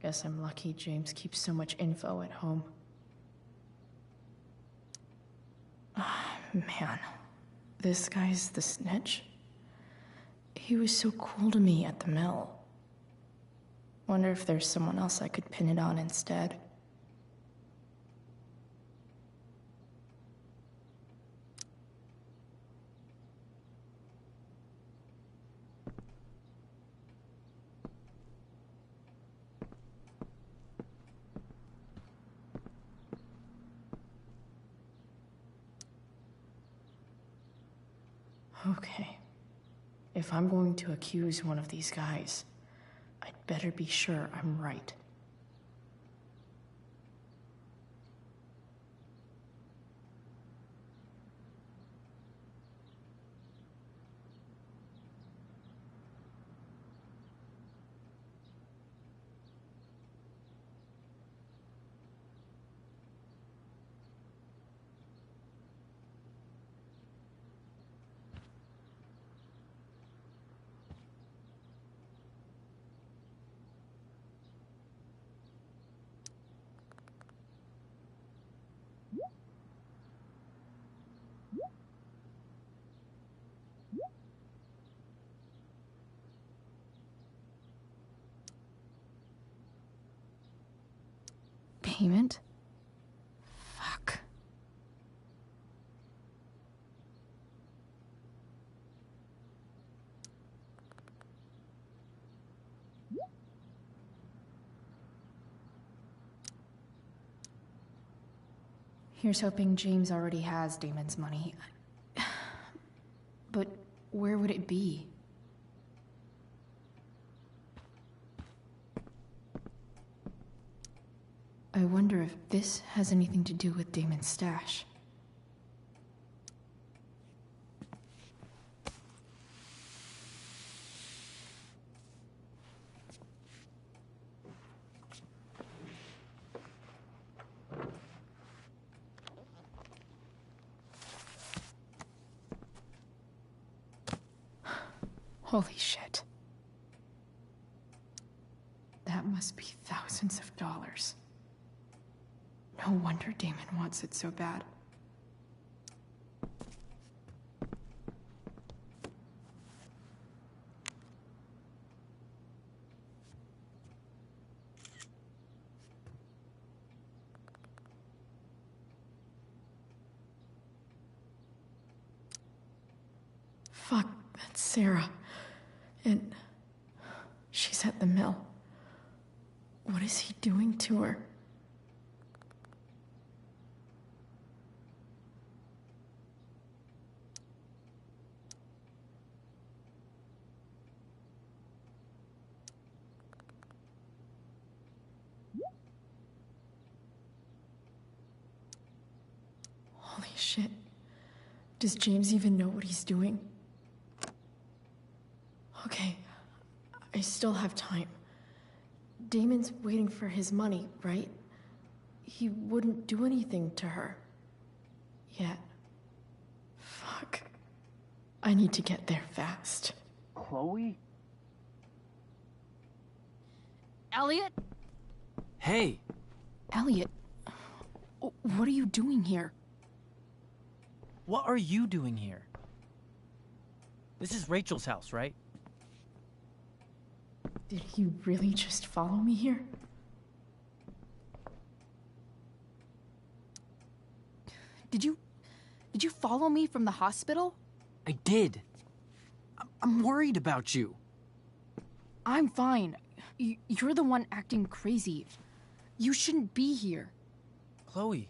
Guess I'm lucky James keeps so much info at home. Ah, man. This guy's the snitch? He was so cool to me at the mill. Wonder if there's someone else I could pin it on instead. Okay. If I'm going to accuse one of these guys, I'd better be sure I'm right. Payment? Fuck. Here's hoping James already has Damon's money. But where would it be? I wonder if this has anything to do with Damon's stash. Holy shit. That must be thousands of dollars. No wonder Damon wants it so bad. Fuck, that's Sarah. And she's at the mill. What is he doing to her? Holy shit. Does James even know what he's doing? Okay, I still have time. Damon's waiting for his money, right? He wouldn't do anything to her. Yet. Fuck. I need to get there fast. Chloe? Elliot? Hey! Elliot, what are you doing here? What are you doing here? This is Rachel's house, right? Did you really just follow me here? Did you follow me from the hospital? I did. I'm worried about you. I'm fine. You're the one acting crazy. You shouldn't be here. Chloe,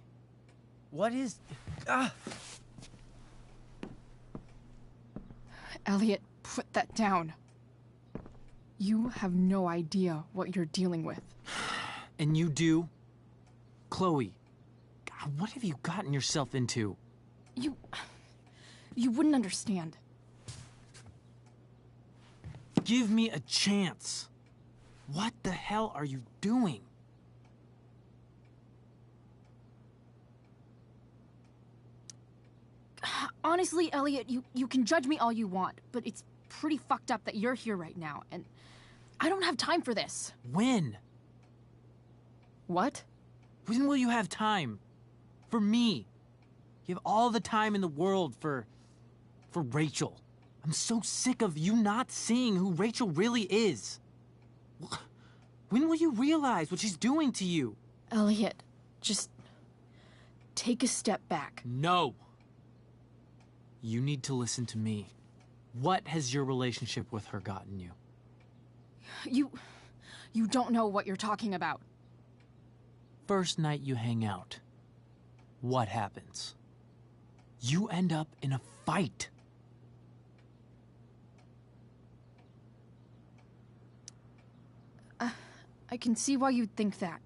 what is... Ah! Elliot, put that down. You have no idea what you're dealing with. And you do? Chloe, God, what have you gotten yourself into? You wouldn't understand. Give me a chance. What the hell are you doing? Honestly, Elliot, you can judge me all you want, but it's pretty fucked up that you're here right now, and I don't have time for this. When? What? When will you have time? For me. You have all the time in the world for Rachel. I'm so sick of you not seeing who Rachel really is. When will you realize what she's doing to you? Elliot, just take a step back. No. You need to listen to me. What has your relationship with her gotten you? You don't know what you're talking about. First night you hang out, what happens? You end up in a fight. I can see why you'd think that,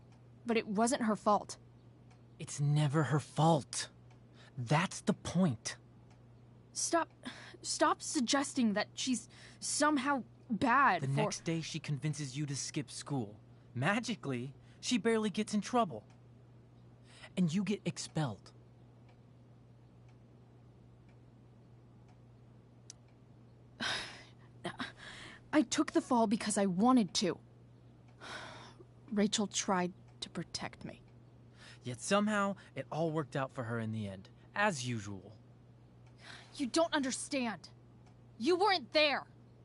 but it wasn't her fault. It's never her fault. That's the point. Stop suggesting that she's somehow bad. The next day she convinces you to skip school. Magically, she barely gets in trouble. And you get expelled. I took the fall because I wanted to. Rachel tried to protect me. Yet somehow, it all worked out for her in the end, as usual. You don't understand. You weren't there.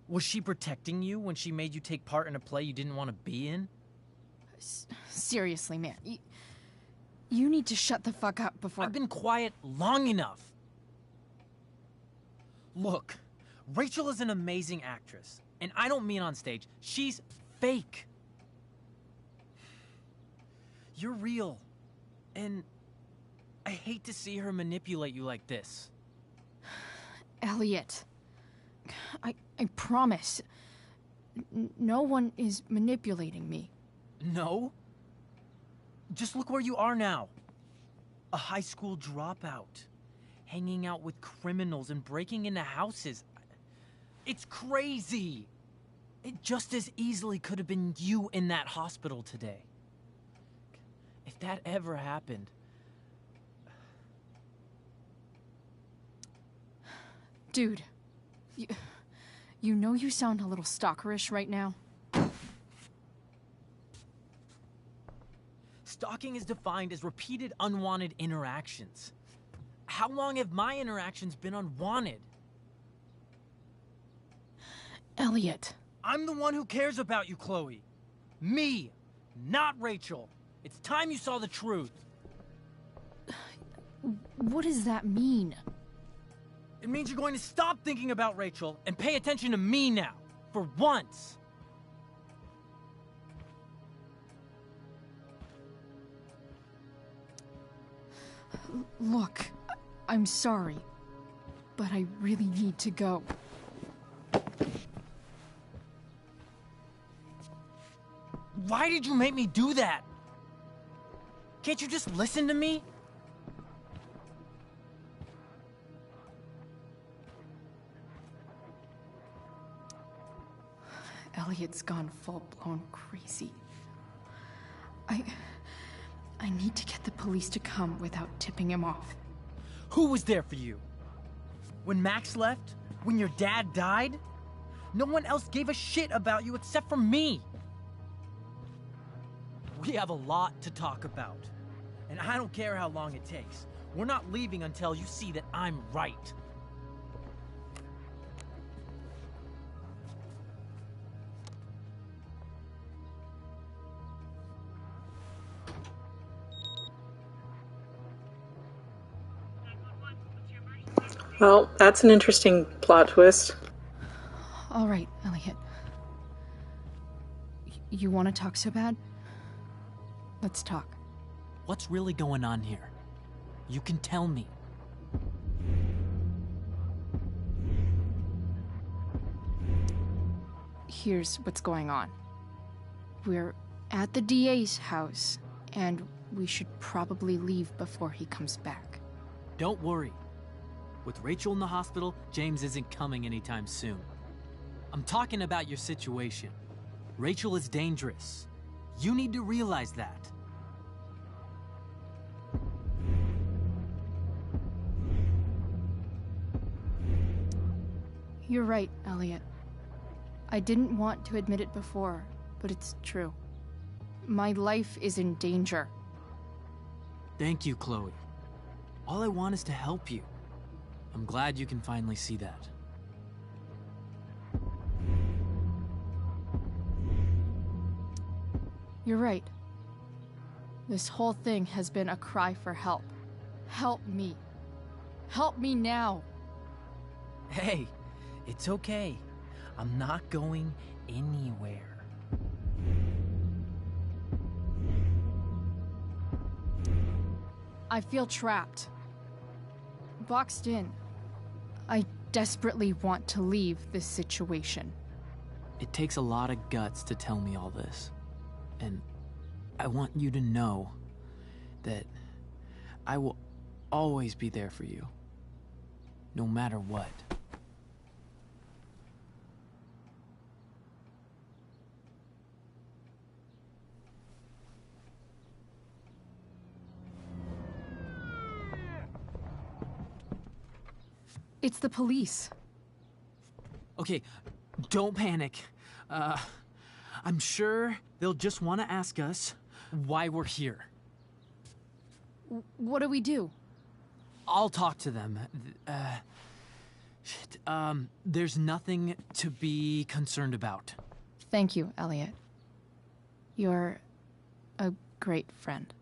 Was she protecting you when she made you take part in a play you didn't want to be in? Seriously, man. You need to shut the fuck up before... I've been quiet long enough. Look, Rachel is an amazing actress. And I don't mean on stage. She's fake. You're real. And I hate to see her manipulate you like this. Elliot, I promise, no one is manipulating me. No? Just look where you are now. A high school dropout. Hanging out with criminals and breaking into houses. It's crazy. It just as easily could have been you in that hospital today. If that ever happened... Dude, you know you sound a little stalkerish right now. Stalking is defined as repeated unwanted interactions. How long have my interactions been unwanted? Elliot. I'm the one who cares about you, Chloe. Me, not Rachel. It's time you saw the truth. What does that mean? It means you're going to stop thinking about Rachel and pay attention to me now, for once. Look, I'm sorry, but I really need to go. Why did you make me do that? Can't you just listen to me? Elliot's gone full-blown crazy. I need to get the police to come without tipping him off. Who was there for you? When Max left? When your dad died? No one else gave a shit about you except for me. We have a lot to talk about. And I don't care how long it takes. We're not leaving until you see that I'm right. Well, that's an interesting plot twist. All right, Elliot. You want to talk so bad? Let's talk. What's really going on here? You can tell me. Here's what's going on. We're at the DA's house, and we should probably leave before he comes back. Don't worry. With Rachel in the hospital, James isn't coming anytime soon. I'm talking about your situation. Rachel is dangerous. You need to realize that. You're right, Elliot. I didn't want to admit it before, but it's true. My life is in danger. Thank you, Chloe. All I want is to help you. I'm glad you can finally see that. You're right. This whole thing has been a cry for help. Help me. Help me now. Hey, it's okay. I'm not going anywhere. I feel trapped. Boxed in. I desperately want to leave this situation. It takes a lot of guts to tell me all this. And I want you to know that I will always be there for you. No matter what. It's the police. Okay, don't panic. I'm sure they'll just want to ask us why we're here. What do we do? I'll talk to them. There's nothing to be concerned about. Thank you, Elliot. You're a great friend.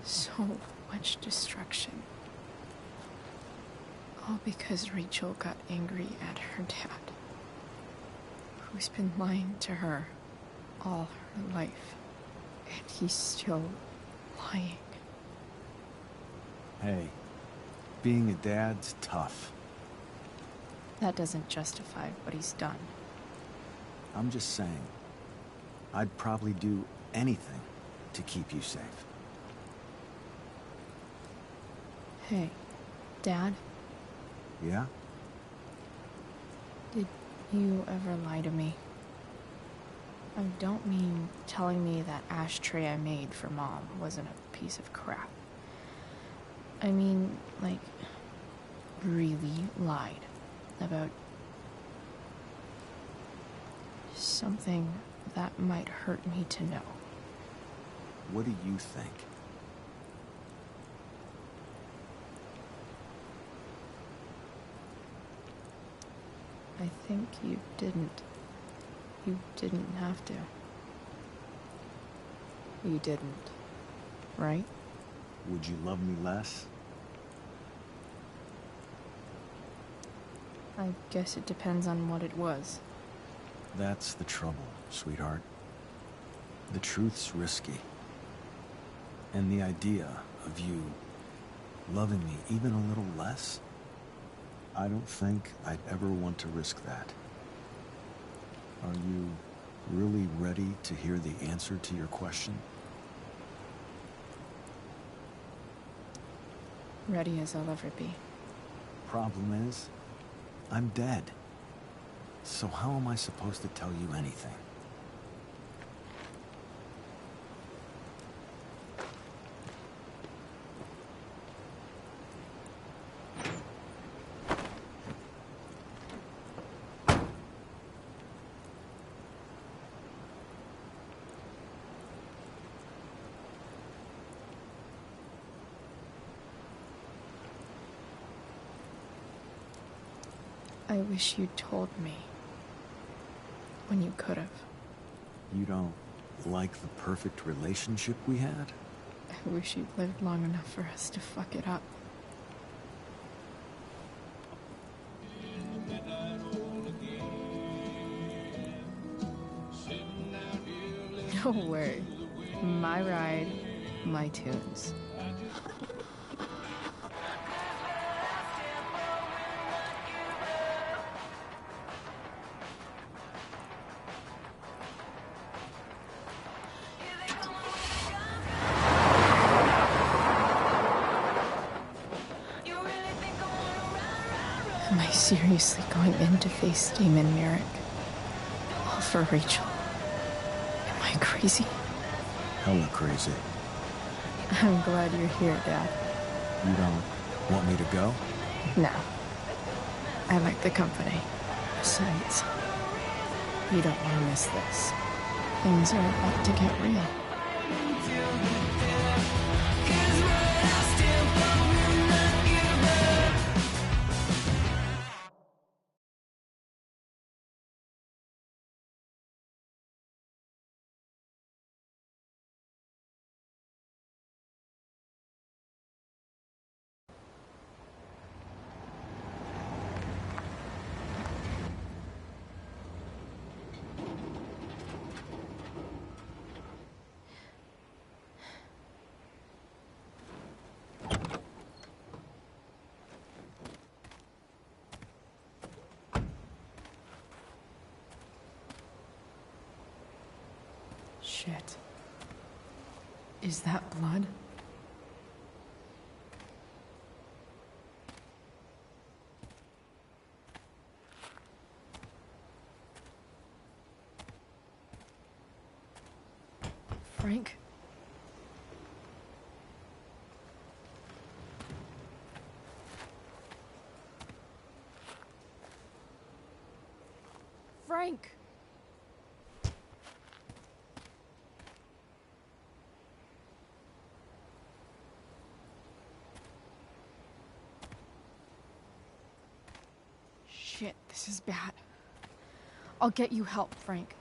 So much destruction. All because Rachel got angry at her dad, who's been lying to her all her life. And he's still lying. Hey, being a dad's tough. That doesn't justify what he's done. I'm just saying, I'd probably do anything to keep you safe. Hey, Dad? Yeah? Did you ever lie to me? I don't mean telling me that ashtray I made for Mom wasn't a piece of crap. I mean, like, really lied about something that might hurt me to know. What do you think? I think you didn't. You didn't have to. You didn't, right? Would you love me less? I guess it depends on what it was. That's the trouble, sweetheart. The truth's risky. And the idea of you loving me even a little less, I don't think I'd ever want to risk that. Are you really ready to hear the answer to your question? Ready as I'll ever be. Problem is, I'm dead. So how am I supposed to tell you anything? I wish you'd told me. When you could have. You don't like the perfect relationship we had? I wish you'd lived long enough for us to fuck it up. Don't worry. My ride, my tunes. Am I seriously going in to face Damon Merrick? All for Rachel? Am I crazy? Hella crazy. I'm glad you're here, Dad. You don't want me to go? No. I like the company. Besides, you don't want to miss this. Things are about to get real. Shit. Is that blood? Frank? Frank! Shit, this is bad. I'll get you help, Frank.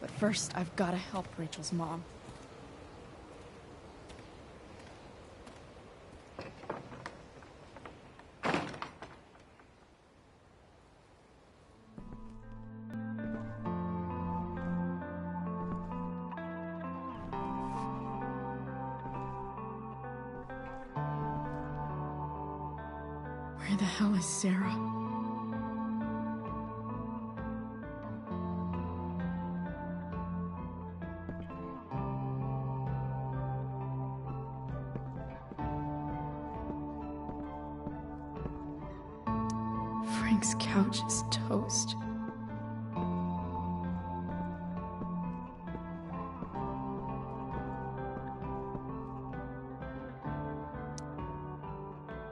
But first, I've gotta help Rachel's mom. Where the hell is Sarah? Frank's couch is toast.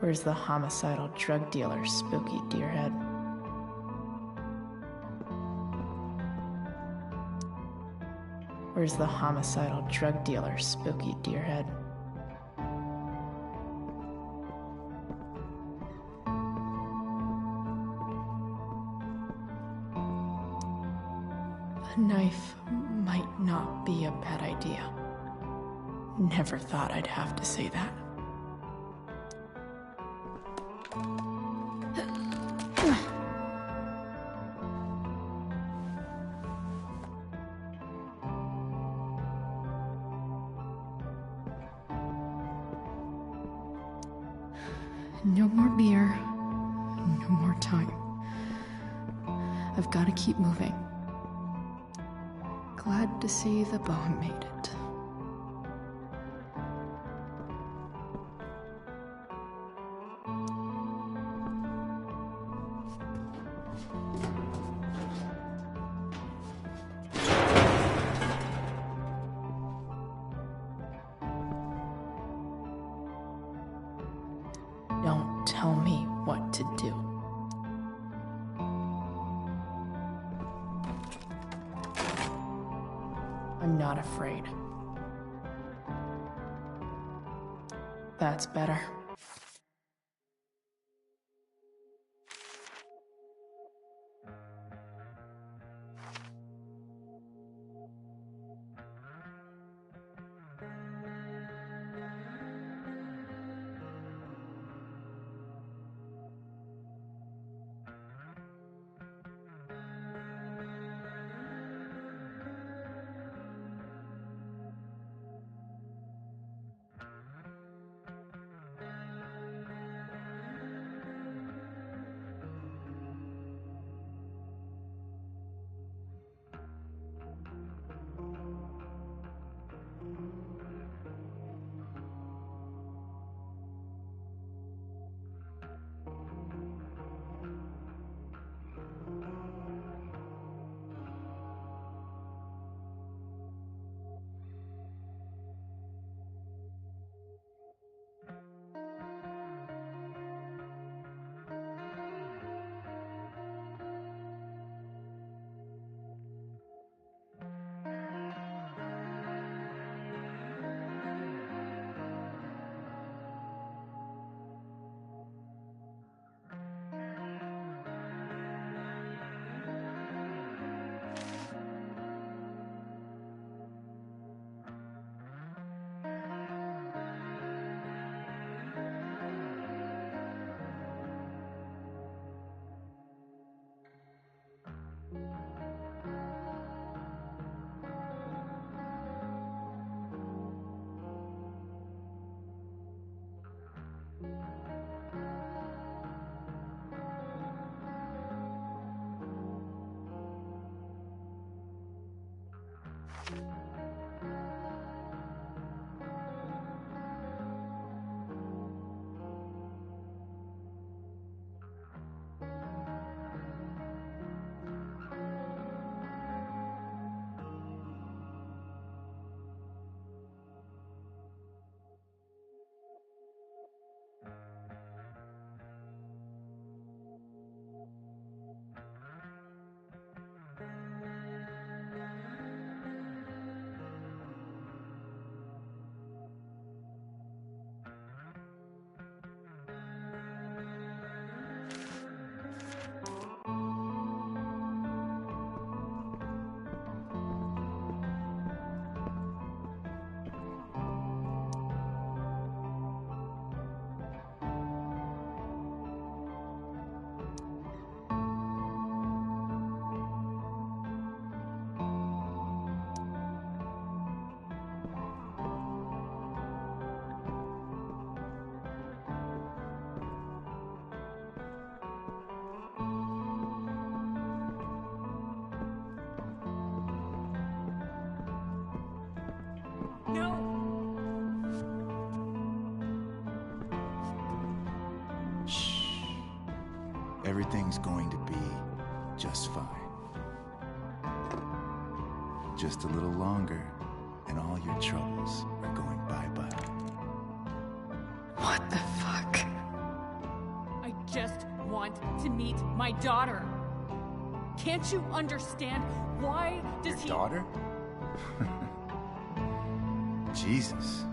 Where's the homicidal drug dealer, Spooky Deerhead? Where's the homicidal drug dealer, Spooky Deerhead? A knife might not be a bad idea. Never thought I'd have to say that. No more beer. No more time. I've got to keep moving. Glad to see the bone made it. Don't tell me what to do. I'm not afraid. That's better. Everything's going to be just fine. Just a little longer, and all your troubles are going bye-bye. What the fuck? I just want to meet my daughter. Can't you understand? Why does he... Daughter? Jesus.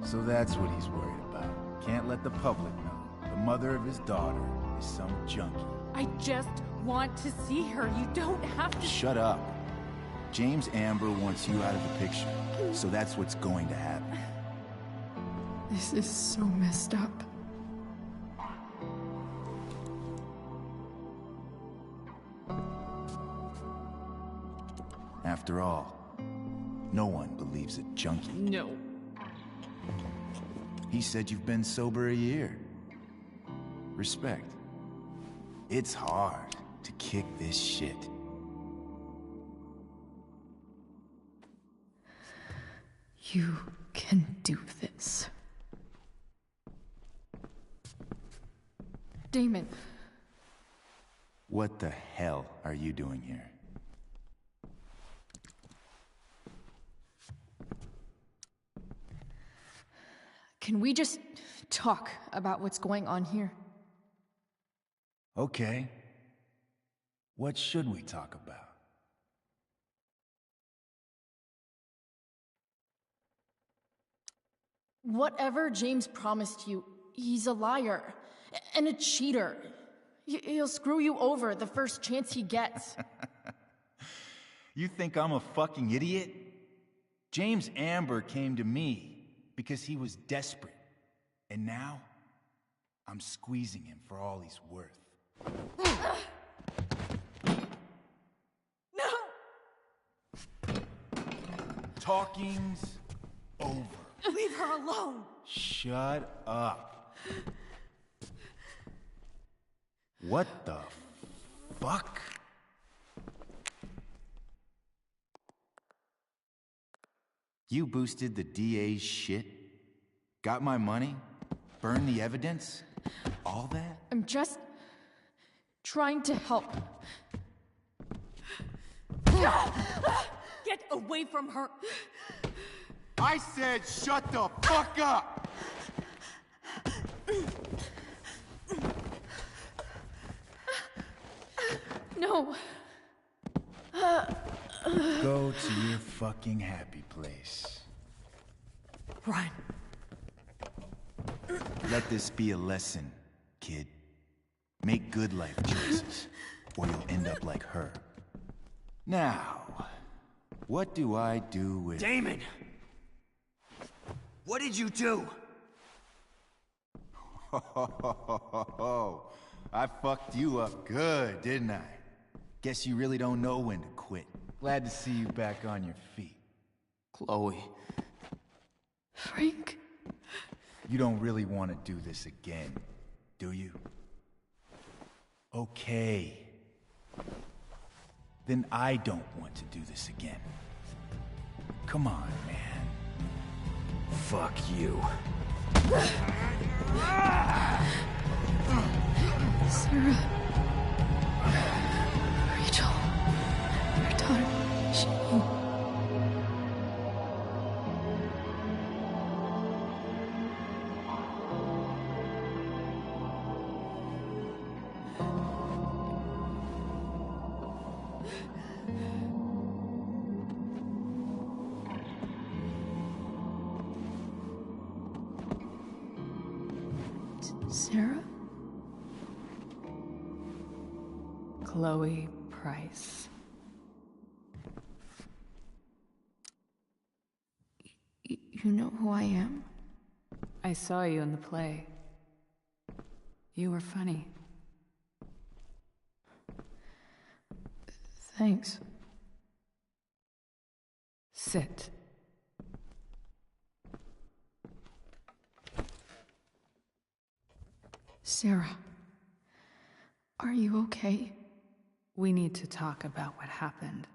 So that's what he's worried about. Can't let the public know. The mother of his daughter is some junkie. I just want to see her. You don't have to... Shut up. James Amber wants you out of the picture, so that's what's going to happen. This is so messed up. After all, no one believes a junkie. No. He said you've been sober a year. Respect. It's hard to kick this shit. You can do this. Damon. What the hell are you doing here? Can we just talk about what's going on here? Okay. What should we talk about? Whatever James promised you, he's a liar and a cheater. He'll screw you over the first chance he gets. You think I'm a fucking idiot? James Amber came to me because he was desperate. And now, I'm squeezing him for all he's worth. No! Talking's over. Leave her alone! Shut up. What the fuck? You boosted the DA's shit? Got my money? Burned the evidence? All that? I'm just trying to help. Get away from her! I said shut the fuck up! No. Go to your fucking happy place. Run. Let this be a lesson, kid. Make good life choices, or you'll end up like her. Now, what do I do with... Damon! What did you do? I fucked you up good, didn't I? Guess you really don't know when to quit. Glad to see you back on your feet. Chloe. Frank? You don't really want to do this again, do you? Okay. Then I don't want to do this again. Come on, man. Fuck you. Sarah. Rachel. Your daughter. She... Sarah? Chloe Price. You know who I am? I saw you in the play. You were funny. Thanks. Sit. Sarah, are you okay? We need to talk about what happened.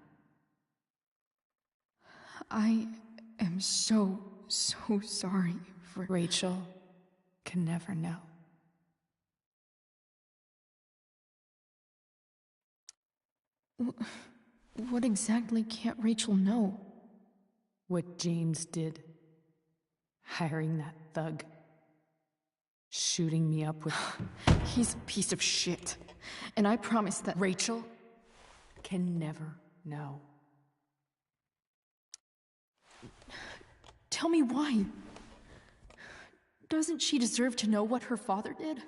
I am so sorry for... Rachel can never know. What exactly can't Rachel know? What James did. Hiring that thug. Shooting me up with... He's a piece of shit. And I promise that... Rachel can never know. Tell me why. Doesn't she deserve to know what her father did?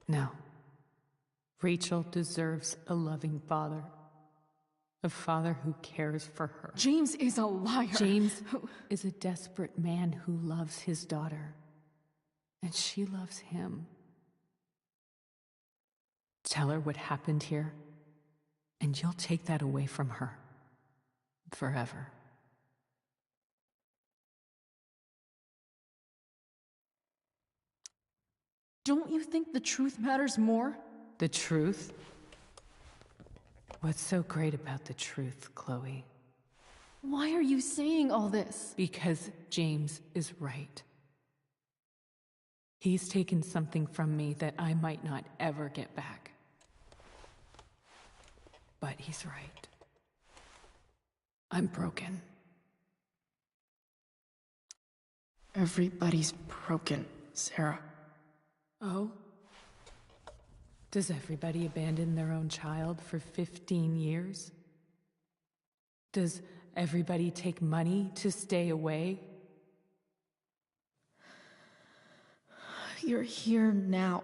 No. Rachel deserves a loving father. A father who cares for her. James is a liar. James is a desperate man who loves his daughter. And she loves him. Tell her what happened here, and you'll take that away from her. Forever. Don't you think the truth matters more? The truth? What's so great about the truth, Chloe? Why are you saying all this? Because James is right. He's taken something from me that I might not ever get back. But he's right. I'm broken. Everybody's broken, Sarah. Oh? Does everybody abandon their own child for 15 years? Does everybody take money to stay away? You're here now.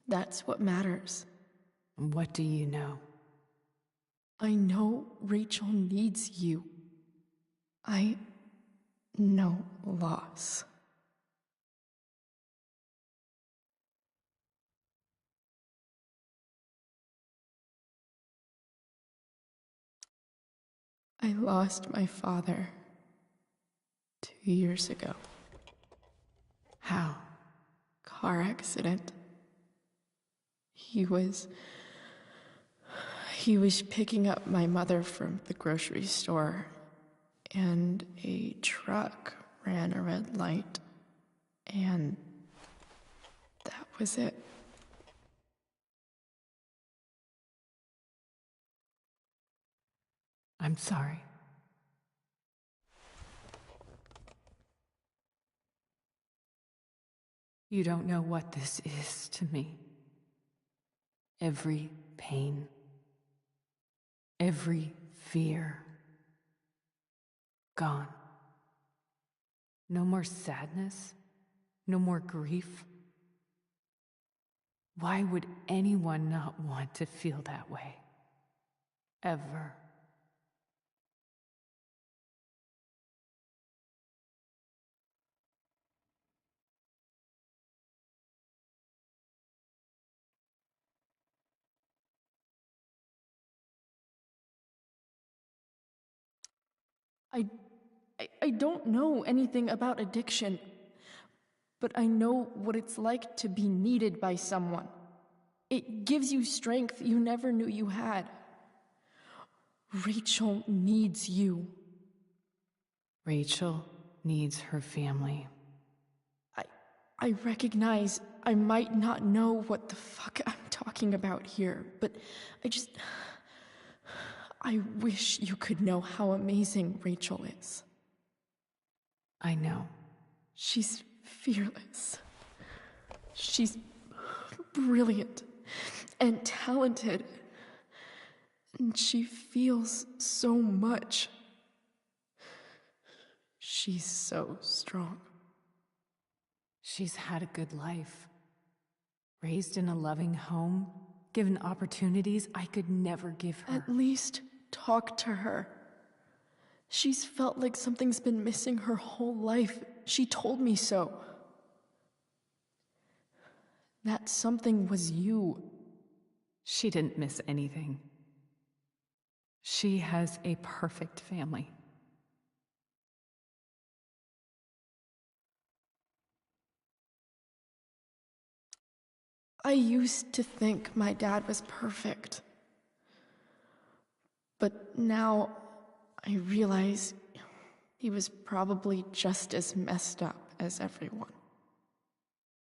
That's what matters. What do you know? I know Rachel needs you. I know loss. I lost my father 2 years ago. How? Car accident. He was picking up my mother from the grocery store, and a truck ran a red light, and that was it. I'm sorry. You don't know what this is to me. Every pain, every fear, gone. No more sadness, no more grief. Why would anyone not want to feel that way? Ever. I don't know anything about addiction, but I know what it's like to be needed by someone. It gives you strength you never knew you had. Rachel needs you. Rachel needs her family. I recognize I might not know what the fuck I'm talking about here, but I wish you could know how amazing Rachel is. I know. She's fearless. She's brilliant and talented. And she feels so much. She's so strong. She's had a good life. Raised in a loving home, given opportunities I could never give her. At least talk to her. She's felt like something's been missing her whole life. She told me so. That something was you. She didn't miss anything. She has a perfect family. I used to think my dad was perfect. But now I realize he was probably just as messed up as everyone.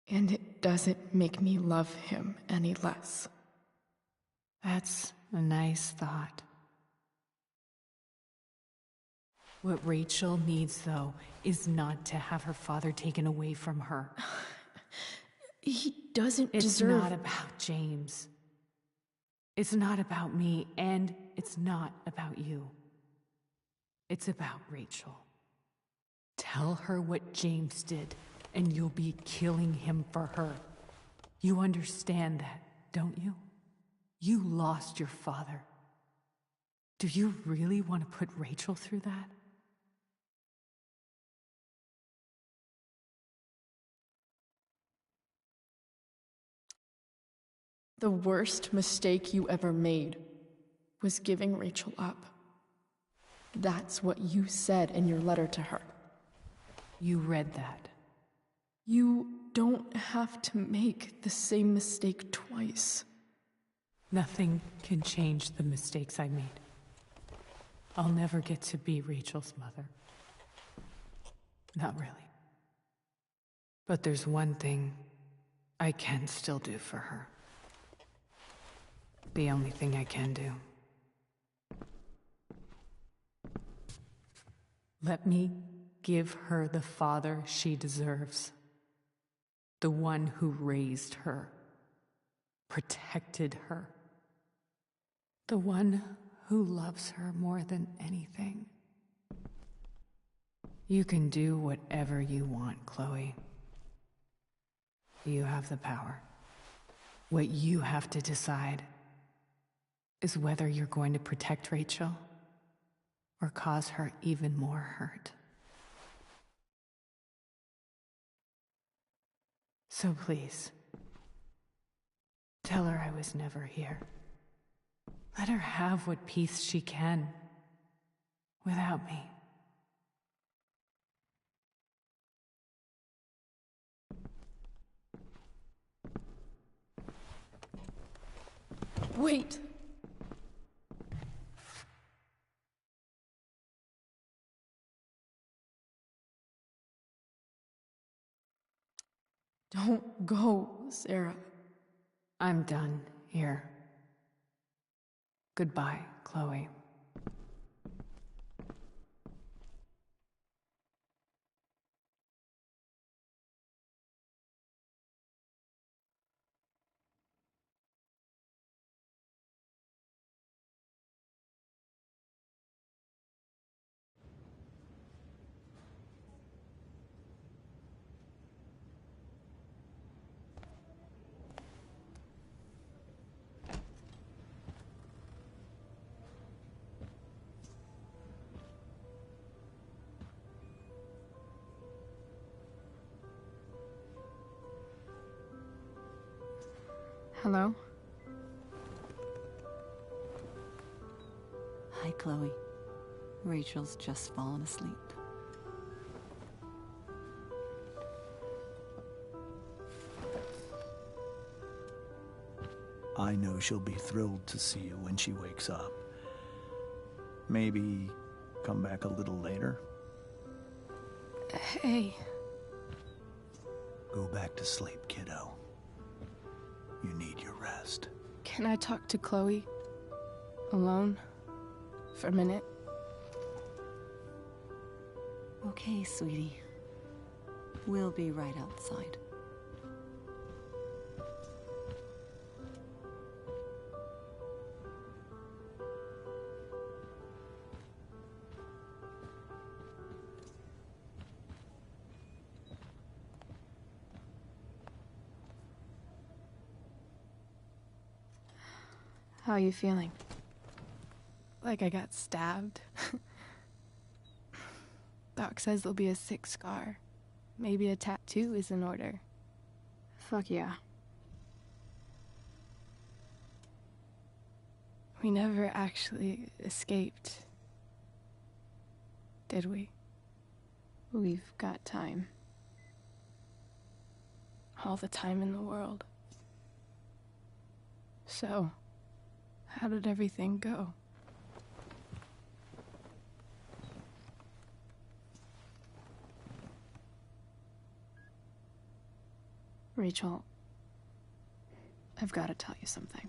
And it doesn't make me love him any less. That's a nice thought. What Rachel needs, though, is not to have her father taken away from her. He doesn't deserve... It's not about James. It's not about me, and it's not about you. It's about Rachel. Tell her what James did, and you'll be killing him for her. You understand that, don't you? You lost your father, Do you really want to put Rachel through that? The worst mistake you ever made was giving Rachel up. That's what you said in your letter to her. You read that. You don't have to make the same mistake twice. Nothing can change the mistakes I made. I'll never get to be Rachel's mother. Not really. But there's one thing I can still do for her. The only thing I can do. Let me give her the father she deserves. The one who raised her, protected her. The one who loves her more than anything. You can do whatever you want, Chloe. You have the power. What you have to decide is whether you're going to protect Rachel or cause her even more hurt. So please, tell her I was never here. Let her have what peace she can without me. Wait! Don't go, Sarah. I'm done here. Goodbye, Chloe. Hello? Hi, Chloe. Rachel's just fallen asleep. I know she'll be thrilled to see you when she wakes up. Maybe come back a little later? Hey. Go back to sleep, kiddo. You need your rest. Can I talk to Chloe? Alone? For a minute? Okay, sweetie. We'll be right outside. How are you feeling? Like I got stabbed? Doc says there'll be a sick scar. Maybe a tattoo is in order. Fuck yeah. We never actually escaped, did we? We've got time. All the time in the world. So, how did everything go? Rachel, I've got to tell you something.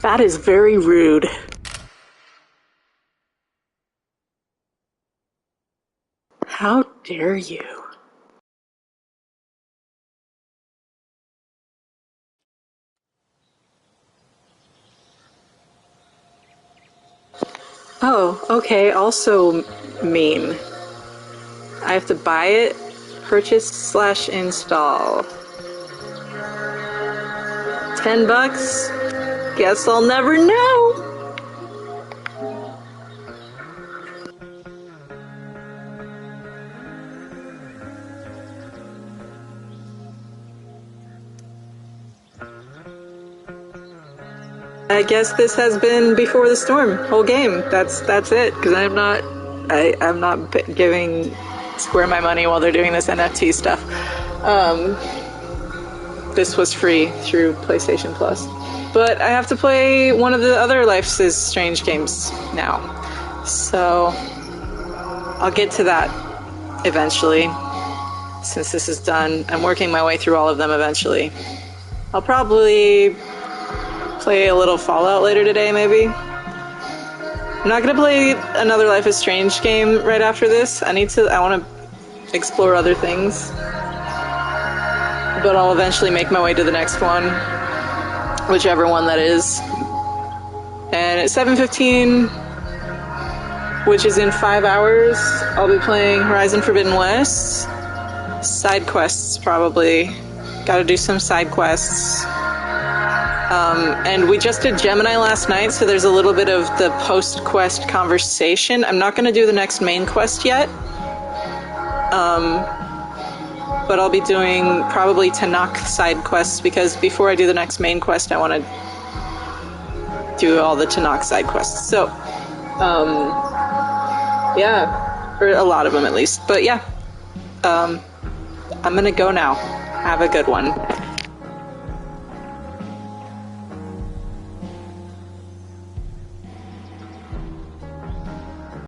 That is very rude. How dare you? Oh, okay, also mean. I have to buy it, purchase/install. $10? Guess I'll never know! I guess this has been Before the Storm, whole game. That's it, because I'm not giving Square my money while they're doing this NFT stuff. This was free through PlayStation Plus. But I have to play one of the other Life is Strange games now. So I'll get to that eventually. Since this is done, I'm working my way through all of them eventually. I'll probably play a little Fallout later today, maybe. I'm not gonna play another Life is Strange game right after this. I want to explore other things. But I'll eventually make my way to the next one, whichever one that is. And at 7:15, which is in 5 hours, I'll be playing Horizon Forbidden West. Side quests, probably. Gotta do some side quests. And we just did Gemini last night, so there's a little bit of the post-quest conversation. I'm not gonna do the next main quest yet. But I'll be doing probably Tanakh side quests, because before I do the next main quest, I want to do all the Tanakh side quests. So, yeah, or a lot of them at least. But yeah, I'm gonna go now. Have a good one.